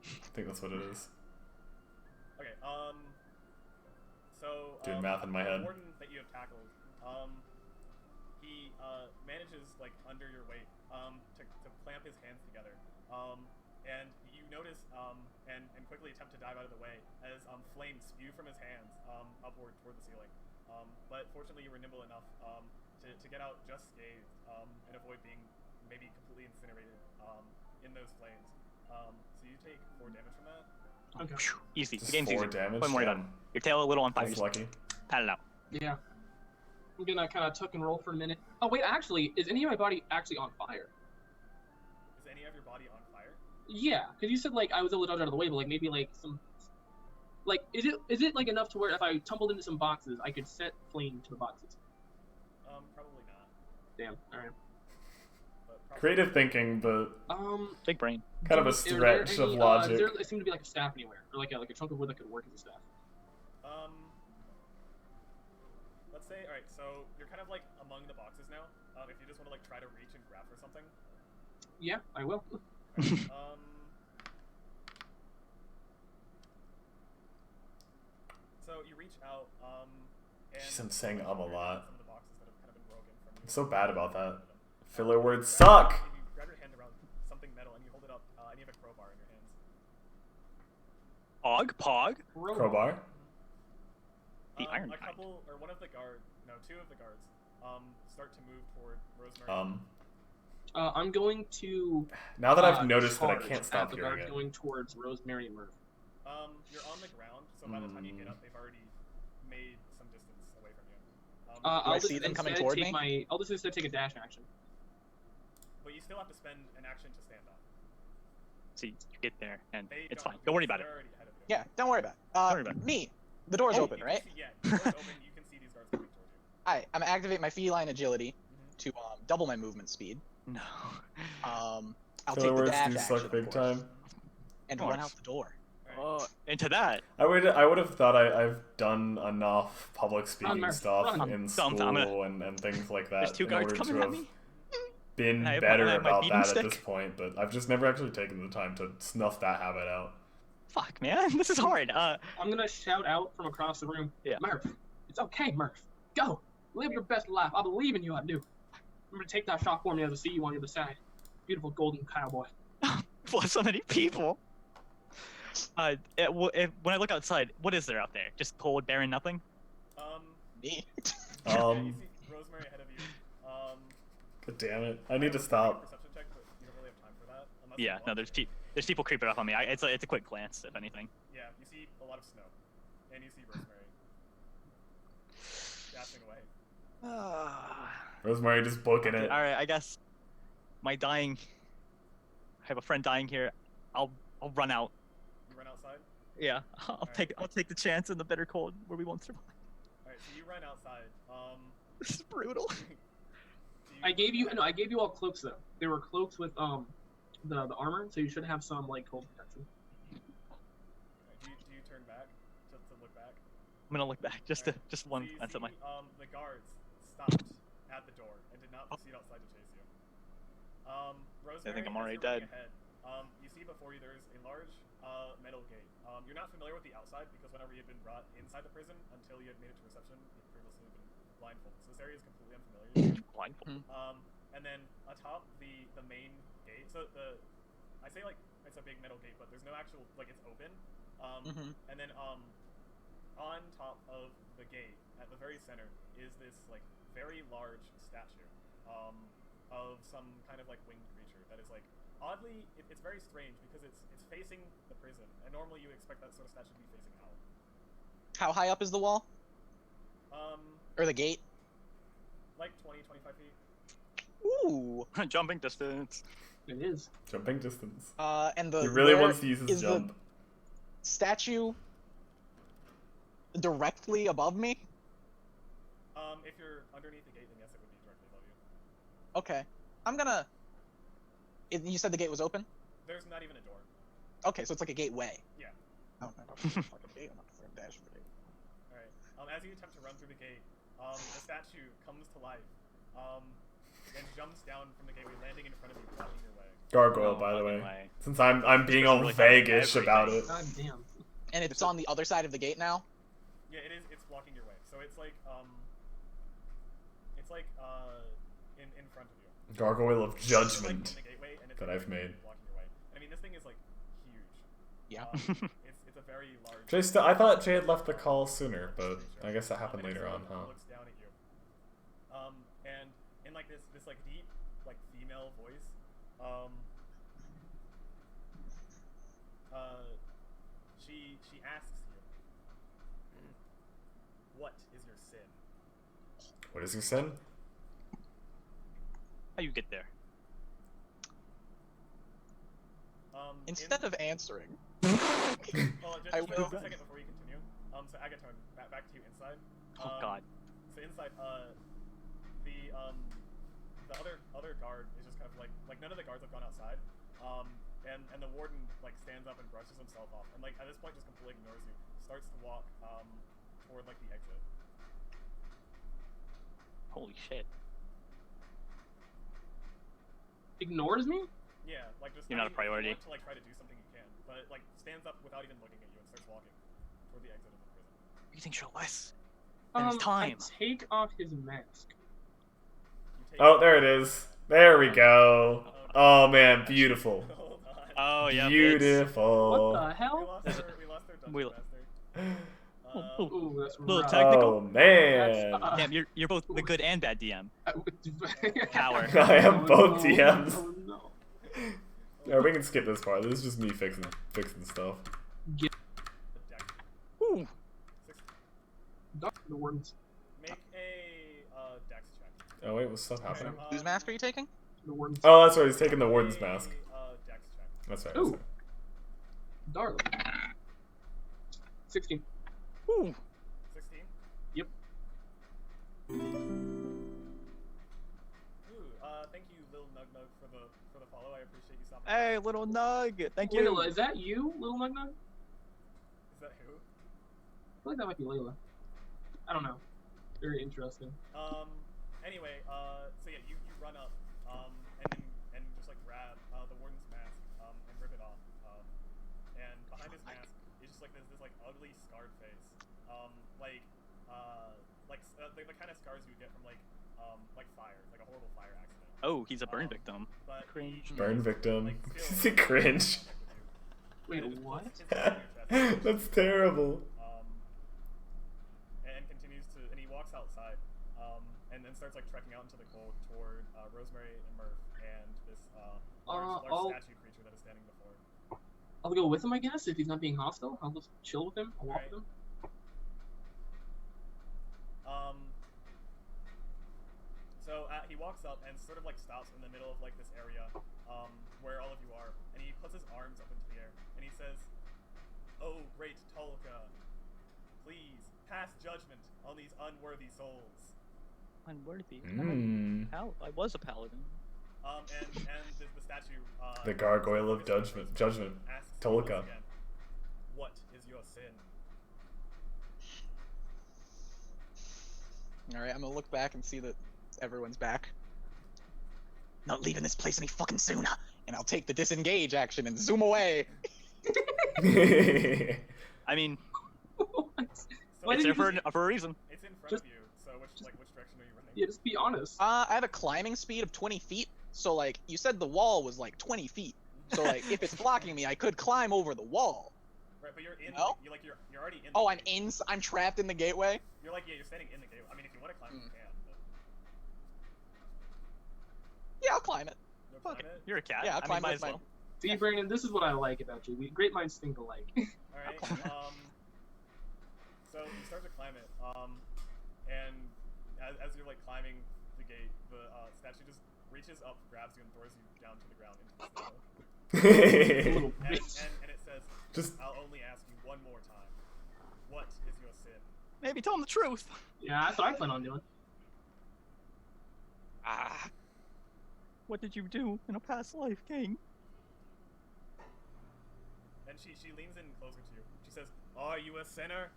I think that's what it is. Okay, so Doing math in my head. The warden that you have tackled, he manages under your weight to clamp his hands together, and you notice and quickly attempt to dive out of the way as flames spew from his hands upward toward the ceiling. But fortunately, you were nimble enough to get out just scathed and avoid being maybe completely incinerated in those flames. So you take 4 damage from that. Okay. Easy. Just The game's 4 easy. damage. One more Damn. done. Your tail a little on fire. That's Just lucky. pat it out. Yeah. I'm gonna kind of tuck and roll for a minute. Oh wait, actually, is any of my body actually on fire? Is any of your body on fire? Yeah, because you said I was able to dodge out of the way, but maybe some. Is it enough to where if I tumbled into some boxes, I could set flame to the boxes? Probably not. Damn. All right. But probably Creative thinking, but Big brain. kind of a Is there stretch of any, logic. Does there seem to be a staff anywhere, or a chunk of wood that could work as a staff? Let's say, all right. So you're kind of among the boxes now. If you just want to try to reach and grab for something. Yeah, I will. So you reach out, and Jeez, I'm saying a lot. Some of the boxes that have kind of been broken from you. I'm so bad about that. Filler words suck! You grab your hand around something metal and you hold it up, and you have a crowbar in your hands. Pog. Crowbar? The iron A kind. couple, or one of the two of the guards, start to move toward Rosemary. I'm going to. Now that I've noticed that I charge can't stop at the hearing guard it. going towards Rosemary and Murph. You're on the ground, so by the time you get up, they've already made some distance away from you. I see them coming toward me? I'll just instead take a dash action. But you still have to spend an action to stand up. See, you get there, and They it's don't- fine. Don't worry about it. they're already ahead of you. Yeah, don't worry about it. Don't worry about it. Me. The door's You open, can right? see- yeah, the door's open. You can see these guards coming toward you. Alright, I'm gonna activate my feline agility to double my movement speed. No. I'll Filler take the words dash do action, suck of big course, time. and Of run course. out the door. Alright. Into that. I would have thought I've done enough public speaking Murph, stuff run. in Dumb, school I'm and things like that There's 2 in guards order coming to at have me. been I have better my about beating that at this stick. point, but I've just never actually taken the time to snuff that habit out. Fuck, man. This is hard. I'm gonna shout out from across the room. Yeah. Murph, it's okay, Murph. Go, live your best life. I believe in you. I do. I'm gonna take that shot for me as I see you on the other side. Beautiful golden cowboy. for so many people. When I look outside, what is there out there? Just cold, barren nothing? Me. Yeah, you see Rosemary ahead of you. God damn it! I need to stop. Perception check, but you don't really have time for that. Unless Yeah, you no, want. there's people creeping up on me. It's a quick glance, if anything. Yeah, you see a lot of snow, and you see Rosemary dashing away. Rosemary just booking it. All right, I guess my dying I have a friend dying here. I'll run out. You run outside. Yeah, I'll take the chance in the bitter cold where we won't survive. All right, so you run outside. This is brutal. I gave you all cloaks though. They were cloaks with the armor, so you should have some like cold protection. Do you turn back just to look back? I'm gonna look back just one So you glance see, at my. the guards stopped at the door and did not proceed outside to chase you. Rosemary, I think I'm as already you're running dead. Ahead, you see before you there's a large metal gate. You're not familiar with the outside because whenever you had been brought inside the prison until you had made it to reception, you'd previously been blindfolded. So this area is completely unfamiliar to you. Blindfold. And then atop the main gate, so I say like it's a big metal gate, but there's no actual like it's open. And then on top of the gate, at the very center, is this like very large statue of some kind of like winged creature that is like oddly it's very strange because it's facing the prison, and normally you expect that sort of statue to be facing out. How high up is the wall? Or the gate? Like 20-25 feet. Ooh. Jumping distance. It is. Jumping distance. And the He really where wants to use his is the jump. statue directly above me? If you're underneath the gate, then yes, it would be directly above you. Okay. I'm gonna. You said the gate was open? There's not even a door. Okay, so it's like a gateway. Yeah. Oh, no, no, fucking gate. I'm not gonna dash for the gate. Alright. As you attempt to run through the gate, the statue comes to life, and jumps down from the gateway, landing in front of you, blocking your way. Gargoyle, No by the way. fucking way. Since I'm being This all person really has vaguish about it. God damn. And it's on the other side of the gate now? Yeah, it is. It's blocking your way. So it's like in front of you. Gargoyle of It's like judgment in the gateway, and it's that like, I've made. blocking your way. And I mean, this thing is like huge. Yeah. It's a very large. I thought Jay had left the call sooner, but I guess that happened and later it on, huh? looks down at you. And in like this like deep like female voice, she asks you, "What is your sin?" What is your sin? How you get there? Instead of answering. Well, I just will. a second before you continue. So Agaton, back to you inside. Oh God. So inside, the other guard is just kind of like none of the guards have gone outside. And the warden like stands up and brushes himself off, and like at this point just completely ignores you. Starts to walk toward like the exit. Holy shit. Ignores me? Yeah, like just You're not a if you priority. want to like try to do something you can, but it, like stands up without even looking at you and starts walking toward the exit of the prison. You think she'll less? And it's I time. take off his mask. You take Oh, there it is. There we go. Oh man, beautiful. Hold on. Oh yeah. Beautiful. What the We hell? lost our dungeon We- master. Oh, Ooh, that's Little rough. technical. Oh man. That's, Damn, you're both the good and bad DM. Power. I am both DMs. Oh, no. Yeah, we can skip this part. This is just me fixing stuff. The deck. Ooh. The warden's. Make a dex check. Oh wait, what's stuff happening? Whose mask are you taking? The warden's. Oh, that's right. He's taking the warden's mask. Dex check. That's right. Ooh. Darling. 16. Ooh. 16. Yep. Ooh. Thank you, Lil Nug Nug, for the follow. I appreciate you stopping. Hey, little Nug. Thank you. Layla, is that you, Little Nug Nug? Is that who? I feel like that might be Layla. I don't know. Very interesting. Anyway, so yeah, you run up, and just like grab the warden's mask, and rip it off. And behind his mask is just like this like ugly scarred face. The kind of scars you get from like fire, like a horrible fire accident. Oh, he's a burn victim. But Cringe. Burn victim. Like, Is still- it cringe? Wait, And it just what? pulls his hand in your chest. That's terrible. And continues to, and he walks outside, and then starts like trekking out into the cold toward Rosemary and Murph and this large I'll- statue creature that is standing before. I'll go with him, I guess, if he's not being hostile. I'll just chill with him. I'll walk with him. So he walks up and sort of like stops in the middle of like this area, where all of you are, and he puts his arms up into the air, and he says, "Oh, great Tolka, please pass judgment on these unworthy souls." Unworthy. Mm. I was a paladin. And the statue. The gargoyle of judgment. Asks Tolka. once again, "What is your sin?" Alright, I'm gonna look back and see that everyone's back. Not leaving this place any fucking sooner. And I'll take the disengage action and zoom away. I mean, So Why it's didn't there you for a reason. it's in front Just- of you. So which direction are you running? Yeah, just be honest. I have a climbing speed of 20 feet. So, like, you said the wall was like 20 feet. So, like, if it's blocking me, I could climb over the wall. Right, but you're in. No? You're already in. Oh, the I'm gate. I'm trapped in the gateway? You're you're standing in the gate. I mean, if you want to climb, you can. But Yeah, I'll climb it. you'll Fuck climb it. it. You're a cat. Yeah, I'll I mean, climb might with as my- well. See, Brandon, this is what I like about you. Great minds think alike. All right. So you start to climb it. And as you're like climbing the gate, the statue just reaches up, grabs you, and throws you down to the ground into the snow. Little And, bitch. and it says, Just "I'll only ask you one more time. What is your sin?" Maybe tell him the truth. Yeah, that's what I plan on doing. Ah. What did you do in a past life, King? And she leans in closer to you. She says, "Are you a sinner?"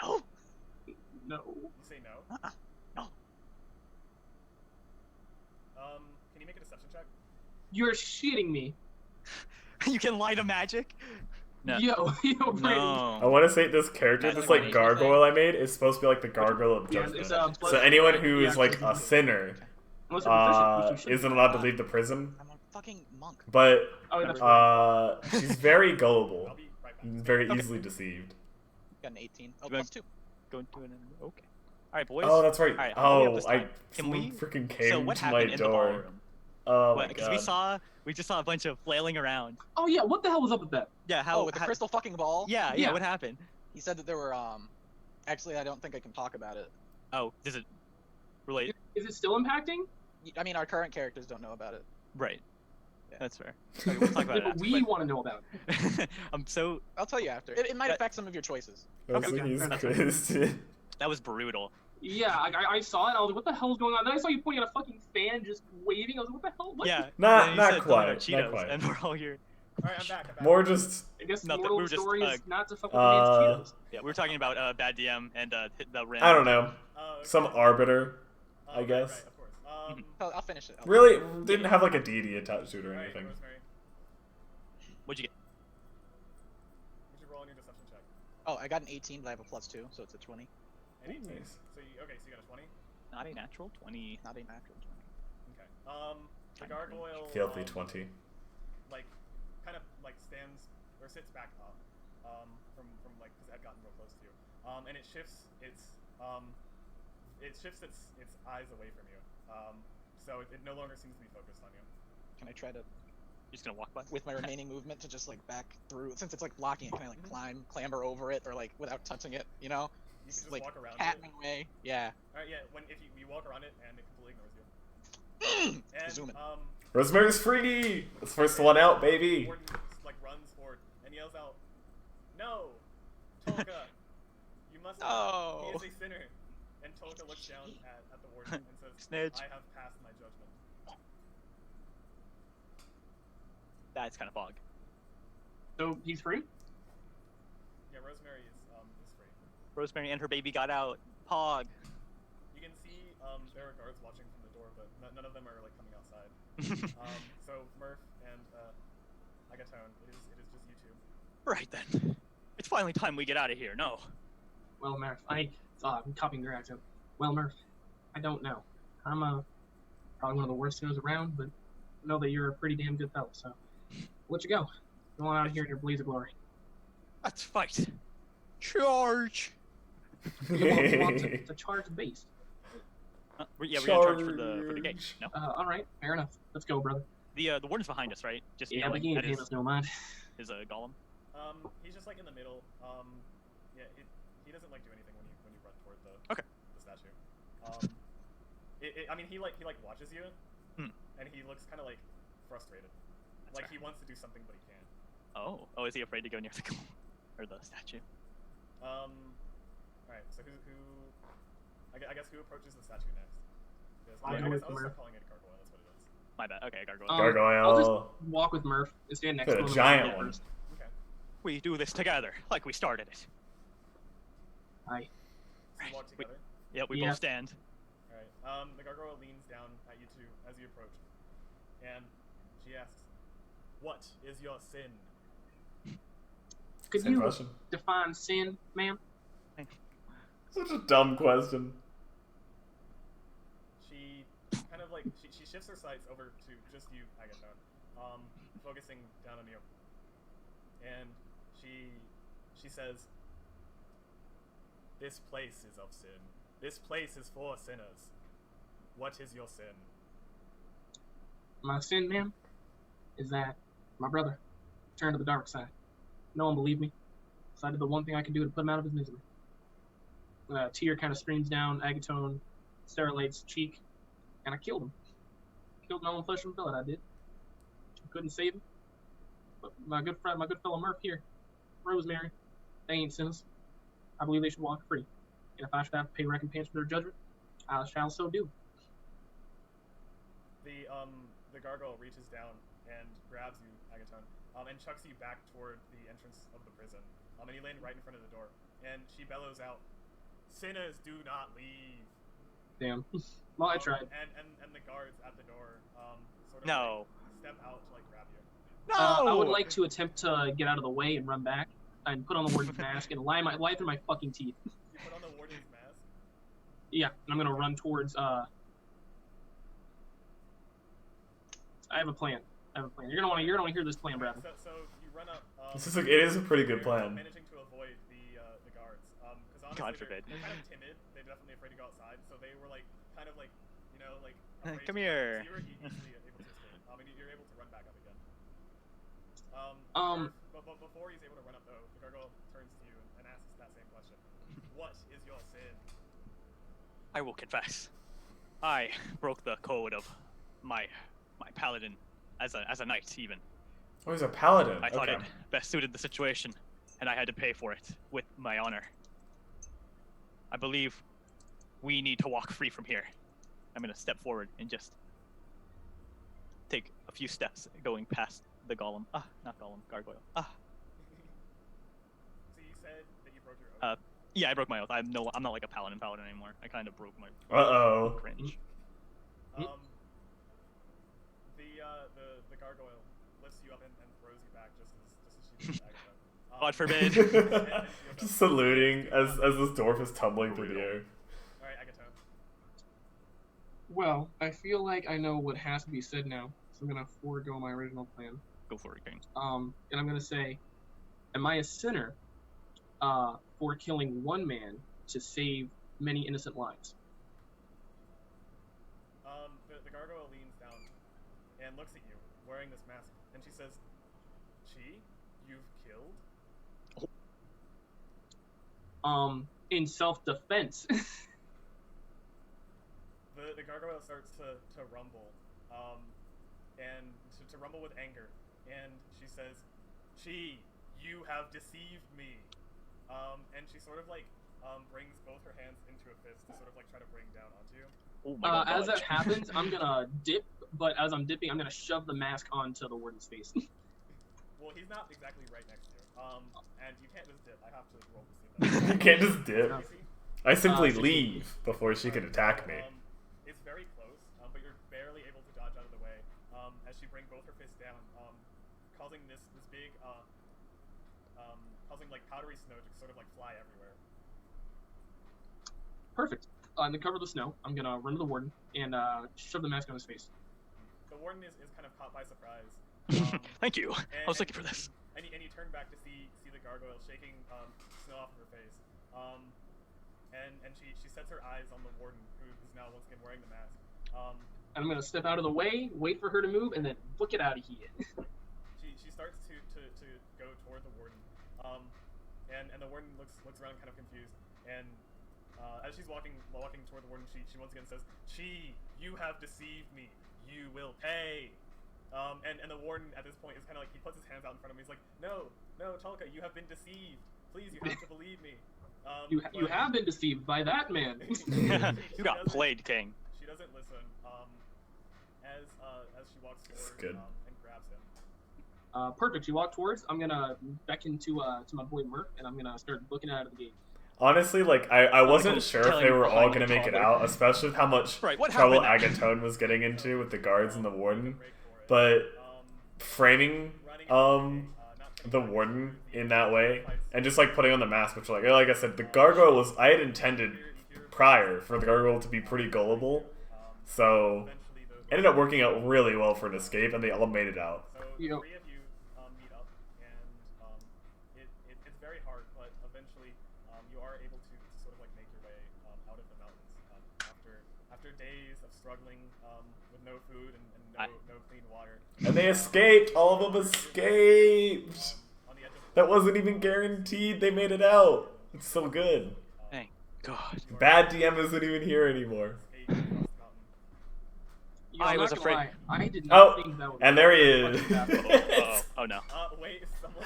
No. No. You say no. No. Can you make a deception check? You're shitting me. You can lie to magic? No. Yo, Brandon. I No. want to say this character, That's this like funny. gargoyle I made, is supposed to be like the gargoyle of Yeah, judgment. it's, So plus- anyone who yeah, is like because a it's- sinner Unless you're proficient, which you isn't shouldn't. allowed to leave the prison. I'm a fucking monk. But Oh, that's right. she's very gullible, I'll be right back. very easily deceived. Got an 18. Oh, You plus 2. Go into an okay. Alright, boys. Oh, that's right. Alright, how do we have Oh, this I time? Can someone we- freaking So came what to my happened in the door. ballroom? Oh my Because god. we just saw a bunch of flailing around. Oh yeah, what the hell was up with that? Yeah, how? Oh, with the how- crystal fucking ball? Yeah, Yeah. what happened? He said that there were, Actually, I don't think I can talk about it. Oh, does it relate? Is it still impacting? I mean, our current characters don't know about it. Right. Yeah. That's fair. Okay, we'll talk about Yeah, it but after. we want to know about it. I'm so I'll tell you after. It might That- affect some of your choices. That's Okay, like he's fair enough. Christian. that was brutal. Yeah, I saw it. I was like, what the hell is going on? Then I saw you pointing at a fucking fan, just waving. I was like, what the hell? What? Yeah. Not- and he not said quite, donut not Cheetos, quite. and we're all here. All right, I'm back. More just I guess the Nothing, moral we of were the story just, is not to fuck with man's Cheetos. Yeah, we were talking about bad DM and hit the rim. I don't know, Okay. some arbiter. I Right, guess. Right, of course. I'll finish it. Really didn't have like a deity attached to it or Alright, anything. Rosemary, What'd you get? would you roll on your deception check? Oh, I got an 18, but I have a plus 2, so it's a 20. An 18. Nice. So you got a 20. Not a natural 20. Not a natural 20. Okay. The Kind of gargoyle. Filthy 20. Like, kind of like stands or sits back up. From like because it had gotten real close to you. And it shifts its its eyes away from you. So it no longer seems to be focused on you. Can I try to, You're just gonna walk by? with my remaining movement, to just like back through? Since it's like blocking it, can I like clamber over it, or like without touching it? You know, You can just like walk around cat it. my way. Yeah. All right, yeah. If you walk around it and it completely ignores you. And Zoom in. Rosemary's Free! That's first one out, baby! Warden like runs forward and yells out, "No, Tolka, you must. No. He is a sinner." And Tolka looks down at the warden and says, Snitch. "I have passed my judgment." That's kind of fog. So he's free? Yeah, Rosemary is free. Rosemary and her baby got out. Pog. You can see there are guards watching from the door, but none of them are like coming outside. So Murph and Agatone, it is just you two. Right then. It's finally time we get out of here. No. Well, Murph, I'm copying your accent. Well, Murph, I don't know. I'm probably one of the worst sinners around, but I know that you're a pretty damn good fellow, so I'll let you go. Go on out here in your blaze of glory. Let's fight. Charge. You want to charge the base. Yeah, we're gonna charge for the gate. No. All right, fair enough. Let's go, brother. The warden's behind us, right? Just Yeah, but yelling he ain't at paying us no mind. his golem. He's just like in the middle. Yeah, he doesn't like do anything when you run toward the statue. I mean, he watches you, Hmm. and he looks kind of like frustrated. That's Like fair. he wants to do something, but he can't. Oh, is he afraid to go near the golem or the statue? Alright, so who I guess who approaches the statue next? Yes, I'll I go guess with I'll Murph. start calling it a gargoyle, that's what it is. My bad. Okay, gargoyle. I'll Gargoyle. just walk with Murph and stand next Got to a him. and giant go one. first. Okay. We do this together, like we started it. Hi. So you walk together? Yeah, we Yeah. both stand. Alright. The gargoyle leans down at you two as you approach. And she asks, "What is your sin?" Could Same you question. define sin, ma'am? Such a dumb question. She kind of like she shifts her sights over to just you, Agathon, focusing down on you. And she says, "This place is of sin. This place is for sinners. What is your sin?" My sin, ma'am, is that my brother turned to the dark side. No one believed me, so I did the one thing I could do to put him out of his misery. A tear kind of streams down Agathon Sterilite's cheek, and I killed him. Killed my own flesh and blood, I did. Couldn't save him. But my good friend, my good fellow Murph here, Rosemary, they ain't sinners. I believe they should walk free. And if I should have to pay recompense for their judgment, I shall so do. The gargoyle reaches down and grabs you, Agathon, and chucks you back toward the entrance of the prison. And you land right in front of the door. And she bellows out, "Sinners do not leave." Damn. Well, I tried. And the guards at the door, sort of No. like, step out to like grab you. No. I would like to attempt to get out of the way and run back and put on the warden's mask and lie through my fucking teeth. You put on the warden's mask. Yeah, and I'm gonna run towards. I have a plan. You're gonna want to hear this plan, Bradley. So you run up. It is a pretty good you're plan. Managing to avoid the guards, because honestly God they're forbid. kind of timid. They're definitely afraid to go outside. So they were like kind of like like. afraid Come to- here. So you were easily able to escape. And you're able to run back up again. But before he's able to run up though, the gargoyle turns to you and asks that same question. What is your sin? I will confess. I broke the code of my paladin as a knight even. Oh, he's a paladin. I thought Okay. it best suited the situation, and I had to pay for it with my honor. I believe we need to walk free from here. I'm gonna step forward and just take a few steps going past the golem. Not golem, gargoyle. So you said that you broke your oath. Yeah, I broke my oath. I'm not like a paladin anymore. I kind of broke my Uh-oh. cringe. The gargoyle lifts you up and throws you back just as she did Agatha. God forbid. Just saluting as this dwarf is tumbling through the air. Alright, Agatha. Well, I feel like I know what has to be said now, so I'm gonna forego my original plan. Go for it, King. And I'm gonna say, am I a sinner for killing one man to save many innocent lives? The gargoyle leans down and looks at you, wearing this mask, and she says, "Chi, you've killed?" In self-defense. The gargoyle starts to rumble, and to rumble with anger, and she says, "Chi, you have deceived me," and she sort of like brings both her hands into a fist to sort of like try to bring down onto you. Oh my God, As that dodge. happens, I'm gonna dip, but as I'm dipping, I'm gonna shove the mask onto the warden's face. Well, he's not exactly right next to you, and you can't just dip. I have to roll to see that. You can't just dip. You see? I simply 16. leave before she can attack me. It's very close, but you're barely able to dodge out of the way as she brings both her fists down, causing this big, causing like powdery snow to sort of like fly everywhere. Perfect. In the cover of the snow, I'm gonna run to the warden and shove the mask on his face. The warden is kind of caught by surprise. Thank you. And, I was looking for this. And you turn back to see the gargoyle shaking snow off of her face. And she sets her eyes on the warden, who's now once again wearing the mask. And I'm gonna step out of the way, wait for her to move, and then book it out of here. She starts to go toward the warden. And the warden looks around kind of confused. And as she's walking toward the warden, she once again says, "Chi, you have deceived me. You will pay." And the warden at this point is kind of like, he puts his hands out in front of him. He's like, no, Chalka, you have been deceived. Please, you have to believe me. You have been deceived by that man. You got played, King. She doesn't listen. As she walks forward good. And grabs him. Perfect. You walk towards. I'm gonna beckon to my boy Murph, and I'm gonna start looking out of the gate. Honestly, like I wasn't was sure if telling they were all behind gonna the make it toddler. out, especially with how much Right, what trouble happened? Agatone was getting into with the guards and the warden. Break for it. But framing Running the warden in that way and just like putting on the mask, which like I said, the gargoyle was, I had intended prior for the gargoyle to be pretty gullible, so ended up working out really well for an escape, and they all made it out. So You know- three of you meet up, and it's very hard, but eventually you are able to sort of like make your way out of the mountains after days of struggling with no food and no clean water. And they escaped. All of them escaped. On the edge of That wasn't even guaranteed. They made it out. It's so good. Thank God. Bad DM isn't even here anymore. escape across the mountain. You know, I I'm was not afraid- gonna lie, I did not Oh, think that would and there he is. Oh no. Wait, someone.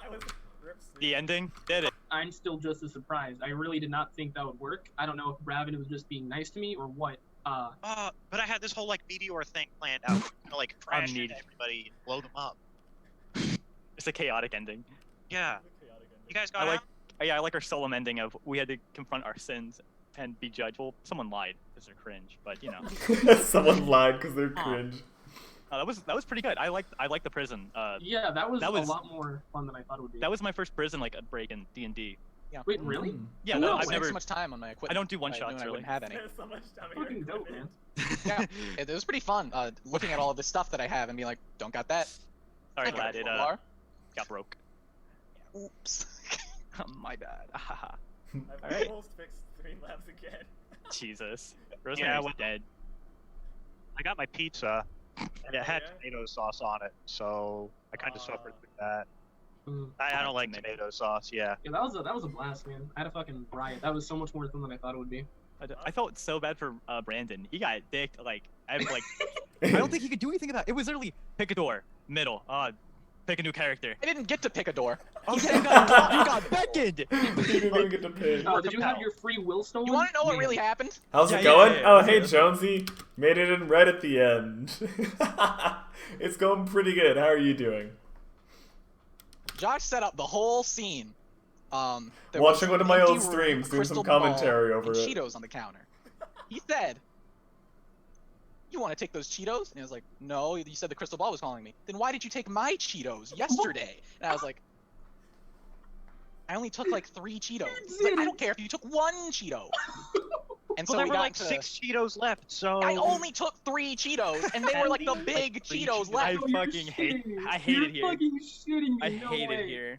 I was ripped. The ending did it. I'm still just as surprised. I really did not think that would work. I don't know if Raven was just being nice to me or what. But I had this whole like meteor thing planned out, to like crash into needed. everybody and blow them up. It's a chaotic ending. Yeah, Chaotic ending. you guys I got like, out? yeah, I like our solemn ending of we had to confront our sins and be judged. Well, someone lied because they're cringe, but you know, Someone lied because they're cringe. that was pretty good. I like the prison. Yeah, that was That a was- lot more fun than I thought it would be. That was my first prison like break in D&D. Wait, really? Yeah, Oh, no, no, I've I spent never. so much time on my equipment. I don't do one I shots knew I really. wouldn't have any. There's so much time in your Fucking dope, man. equipment. Yeah, it was pretty fun. Looking at all of the stuff that I have and being like, don't got that. Sorry, I got lad, a it crowbar. got broke. Oops. My bad. I've Alright. almost fixed 3 labs again. Jesus. Yeah, Rosemary's well- dead. I got my pizza, and it had Yeah? tomato sauce on it, so I kind of suffered with that. Mm. I don't like tomato sauce. Yeah. Yeah, that was a blast, man. I had a fucking riot. That was so much more fun than I thought it would be. I felt so bad for Brandon. He got dicked. Like I don't think he could do anything about it. It was literally pick a door, middle. Pick a new character. I didn't get to pick a door. Oh, yeah, you got beckoned. You didn't even get to pick. Oh, did you have your free will stolen? You want to know what Man. really happened? How's Yeah, it yeah, going? yeah, yeah, Oh, let's hey, hear it. Jonesy. Made it in red at the end. It's going pretty good. How are you doing? Josh set up the whole scene. There was Watching one of my an old empty room, streams, a doing some crystal ball, commentary over and it. Cheetos on the counter. He said, "You want to take those Cheetos?" And I was like, "No, you said the crystal ball was calling me. Then why did you take my Cheetos yesterday?" And I was like, "I only took like 3 Cheetos." He's like, "I don't care if you took 1 Cheeto." And so Well, there we were got like to, 6 Cheetos left, so. I only took 3 Cheetos, and they were like the big three Cheetos Cheetos. I left. Oh, you're fucking hate- shitting me. I hate You're it here. fucking shitting me. I no hate way. it here.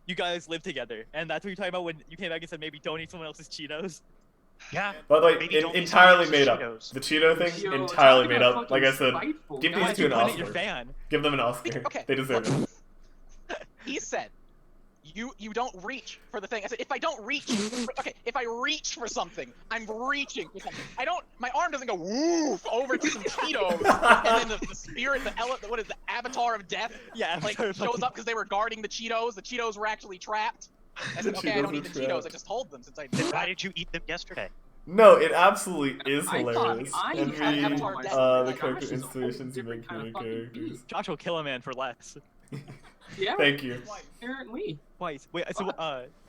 You guys live together, and that's what you're talking about when you came back and said maybe don't eat someone else's Cheetos. Yeah. By the way, Maybe don't eat entirely Cheetos. made up. The Cheeto thing, Yo, entirely talking made about up. Like I fucking said, spiteful give guys. these two an Point at your Oscar. fan. Give them an Oscar. Okay, They deserve it. He said, "You don't reach for the thing." I said, "If I don't reach, okay, if I reach for something, I'm reaching for something. I don't. My arm doesn't go woof over to some Cheetos, and then the spirit, what is the avatar of death, Yeah, like after shows fucking- up because they were guarding the Cheetos. The Cheetos were actually trapped." I said, The "Okay, I Cheetos don't were need the Cheetos. trapped. I just hold them since I Then did why that." did you eat them yesterday? No, it absolutely is I thought hilarious. I And had Avatar the, Death. the Like, character Josh is a whole installations you different make for kind your of fucking characters. beast. Josh will kill a man for less. Yeah. Thank you. Apparently. Twice. Wait, so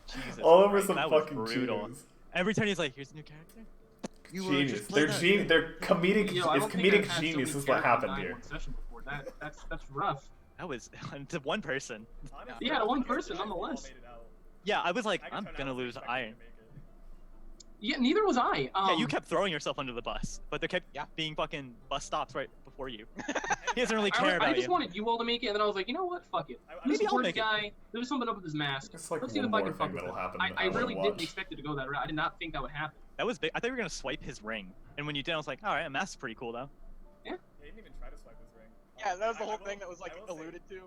Jesus. All over Christ, some that was fucking brutal. Cheetos. Every turn he's like, here's a new character. You were Genius. just They're like genius. They're comedic. Yo, I It's don't think I've comedic had so genius many is what characters happened die in here. one session before. That's rough. That was to one person. Honestly, Yeah, I one think it's person, nice we all nonetheless. made it out. Yeah, I was like, I can I'm turn gonna out lose expecting iron. to make it. Yeah, neither was I. Yeah, you kept throwing yourself under the bus, but there kept Yeah. being fucking bus stops right before you. He doesn't really I, care I about just you. wanted you all to make it, and then I was like, you know what? Fuck it. I This Maybe I'll support make it. guy, there's something up with his mask. It's like Let's see one if I more can fuck thing with that'll him. happen I that I really wanna didn't watch. expect it to go that route. I did not think that would happen. That was big. I thought you were gonna swipe his ring, and when you did, I was like, all right, a mask's pretty cool though. They didn't even try to swipe his ring. Yeah, that was the I whole will- thing that was like I will say, alluded to.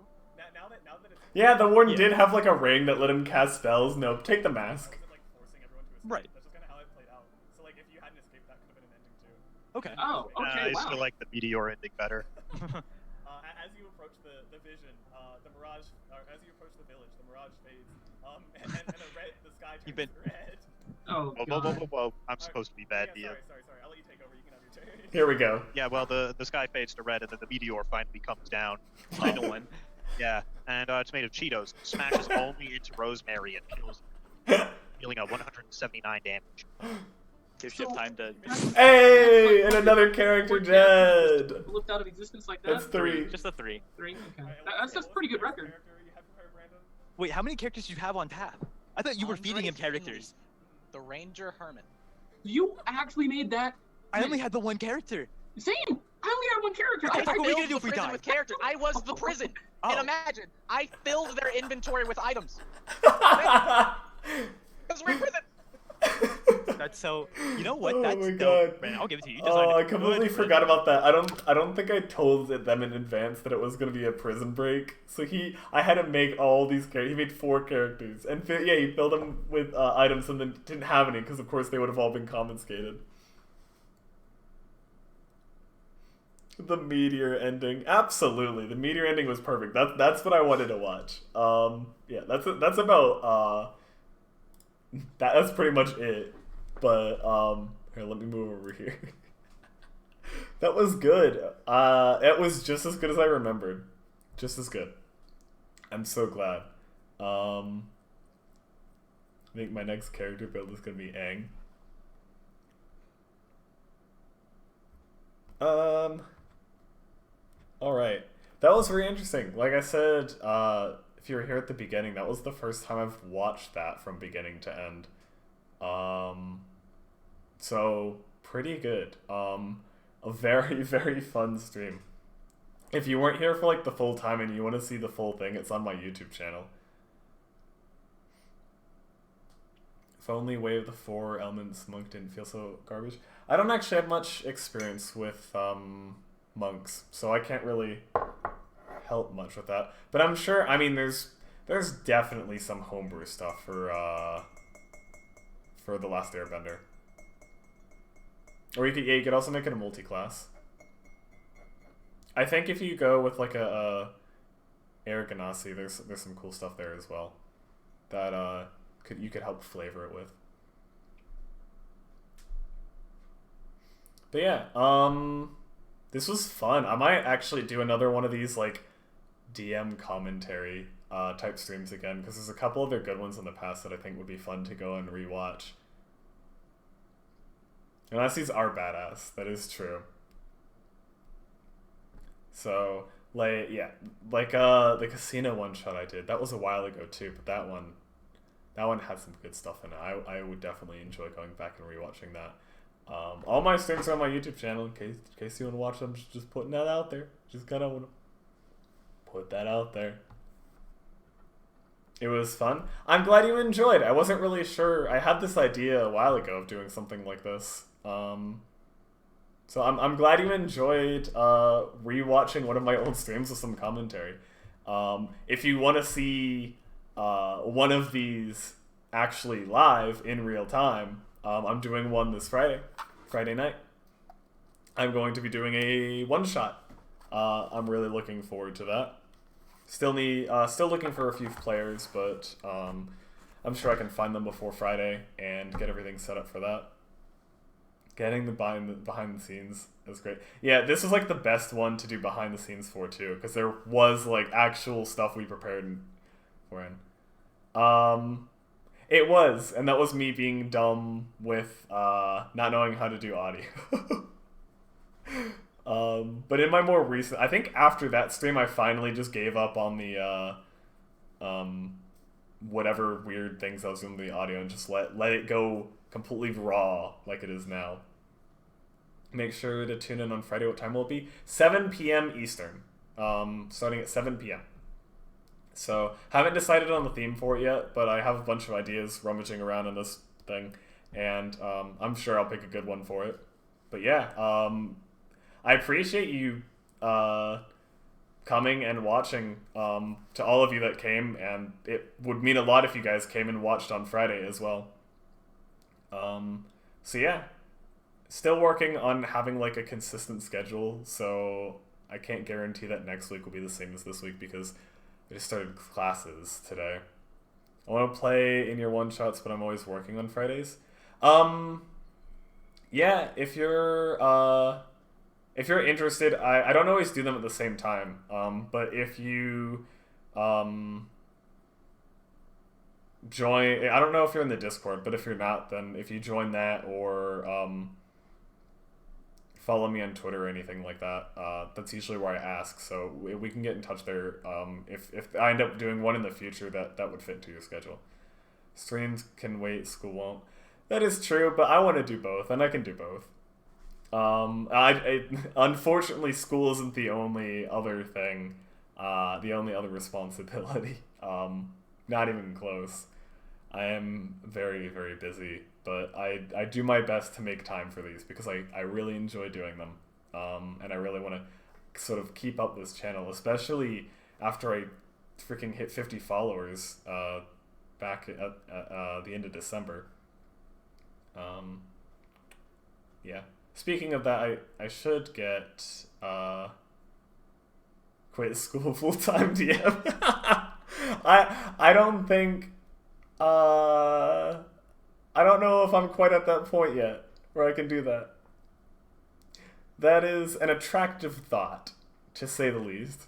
Now that it's Yeah, the warden Yeah. did have like a ring that let him cast spells. No, take the mask. wasn't like forcing everyone to escape. Right. That's just kind of how it played out. So like if you hadn't escaped, that could have been an ending too. Okay. Oh, okay, I wow. still like the meteor ending better. as you approach the vision, the mirage, or as you approach the village, the mirage fades, and the sky turns red. Oh, Whoa, God. whoa, whoa, whoa! I'm supposed to be bad, Yeah, DM. sorry. I'll let you take over. You can have your turn. Here we go. Yeah, well, the sky fades to red, and then the meteor finally comes down. Final one. Yeah, and it's made of Cheetos. Smashes only into Rosemary and kills, dealing 179 damage. Gives you time to. Hey, and another character dead. Flipped out of existence like that? That's 3. Just a 3. 3? Okay. Alright, That's a pretty good record. Character you have for her, Brandon? Wait, how many characters do you have on tap? I thought you were Andre feeding him Finley, characters. The Ranger Herman. You actually made that? I only had the one character. Same! I only had one character. I I thought we were gonna filled do the if we prison died. with character. I was the prison. Oh. And imagine, I filled their inventory with items. Because we're in prison. That's so. You know what? Oh That's my dope. God. Brandon, I'll give it to you. You Oh, I designed it. completely Good. forgot about that. I don't think I told them in advance that it was gonna be a prison break. So I had to make all these characters. He made 4 characters, and he filled them with items, and then didn't have any because of course they would have all been confiscated. The meteor ending, absolutely. The meteor ending was perfect. That's what I wanted to watch. Yeah, that's about that's pretty much it. But here, let me move over here. That was good. It was just as good as I remembered. Just as good. I'm so glad. I think my next character build is gonna be Aang. Alright. That was very interesting. Like I said, if you were here at the beginning, that was the first time I've watched that from beginning to end. So pretty good. A very, very fun stream. If you weren't here for like the full time and you want to see the full thing, it's on my YouTube channel. If only Way of the 4 Elements Monk didn't feel so garbage. I don't actually have much experience with monks, so I can't really help much with that. But I'm sure, I mean, there's definitely some homebrew stuff for The Last Airbender. Or you could also make it a multi-class. I think if you go with like a Eric Ganassi, there's some cool stuff there as well that you could help flavor it with. But yeah, this was fun. I might actually do another one of these like DM commentary type streams again, because there's a couple other good ones in the past that I think would be fun to go and rewatch. Unless these are badass, that is true. So, like, yeah, like the casino one shot I did, that was a while ago too, but that one had some good stuff in it. I would definitely enjoy going back and rewatching that. All my streams are on my YouTube channel in case you want to watch them. Just putting that out there. Just kind of want to put that out there. It was fun. I'm glad you enjoyed. I wasn't really sure. I had this idea a while ago of doing something like this. So I'm glad you enjoyed rewatching one of my old streams with some commentary. If you want to see one of these actually live in real time, I'm doing one this Friday night. I'm going to be doing a one-shot. I'm really looking forward to that. Still looking for a few players, but I'm sure I can find them before Friday and get everything set up for that. Getting the behind the scenes is great. Yeah, this was like the best one to do behind the scenes for too, because there was like actual stuff we prepared for in. It was, and that was me being dumb with not knowing how to do audio. But in my more recent, I think after that stream, I finally just gave up on the whatever weird things I was doing with the audio and just let it go completely raw like it is now. Make sure to tune in on Friday. What time will it be? 7 p.m. Eastern. Starting at 7 p.m. So, haven't decided on the theme for it yet, but I have a bunch of ideas rummaging around in this thing, and I'm sure I'll pick a good one for it. But yeah, I appreciate you coming and watching, to all of you that came, and it would mean a lot if you guys came and watched on Friday as well. So yeah, still working on having like a consistent schedule, so I can't guarantee that next week will be the same as this week because I just started classes today. I want to play in your one-shots, but I'm always working on Fridays. Yeah, if you're interested, I don't always do them at the same time. But if you join, I don't know if you're in the Discord, but if you're not, then if you join that or follow me on Twitter or anything like that, that's usually where I ask, so we can get in touch there. If I end up doing one in the future that would fit into your schedule. Streams can wait, school won't. That is true, but I want to do both, and I can do both. Unfortunately, school isn't the only other thing, the only other responsibility. Not even close. I am very, very busy, but I do my best to make time for these because I really enjoy doing them. And I really want to sort of keep up this channel, especially after I freaking hit 50 followers back at the end of December. Yeah. Speaking of that, I should get quit school full-time DM. I don't think I don't know if I'm quite at that point yet where I can do that. That is an attractive thought, to say the least.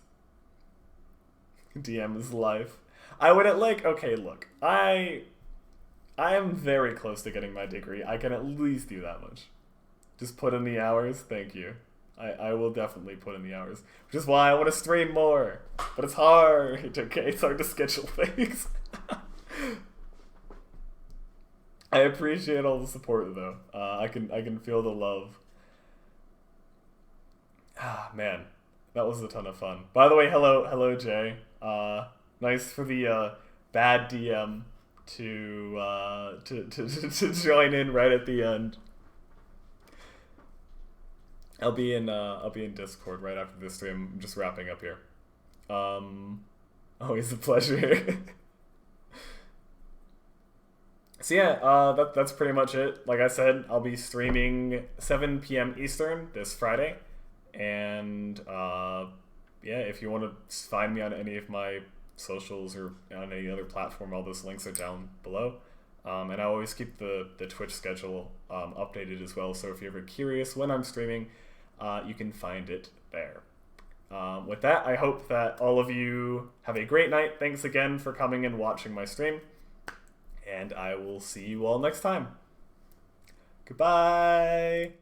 DM is life. I would okay, look, I am very close to getting my degree. I can at least do that much. Just put in the hours. Thank you. I will definitely put in the hours, which is why I want to stream more. But it's hard. Okay, it's hard to schedule things. I appreciate all the support though. I can feel the love. Ah man, that was a ton of fun. By the way, hello Jay. Nice for the bad DM to join in right at the end. I'll be in Discord right after this stream. I'm just wrapping up here. Always a pleasure. So yeah, that's pretty much it. Like I said, I'll be streaming 7 p.m. Eastern this Friday, and yeah, if you want to find me on any of my socials or on any other platform, all those links are down below. And I always keep the Twitch schedule updated as well. So if you're ever curious when I'm streaming, you can find it there. With that, I hope that all of you have a great night. Thanks again for coming and watching my stream. And I will see you all next time. Goodbye.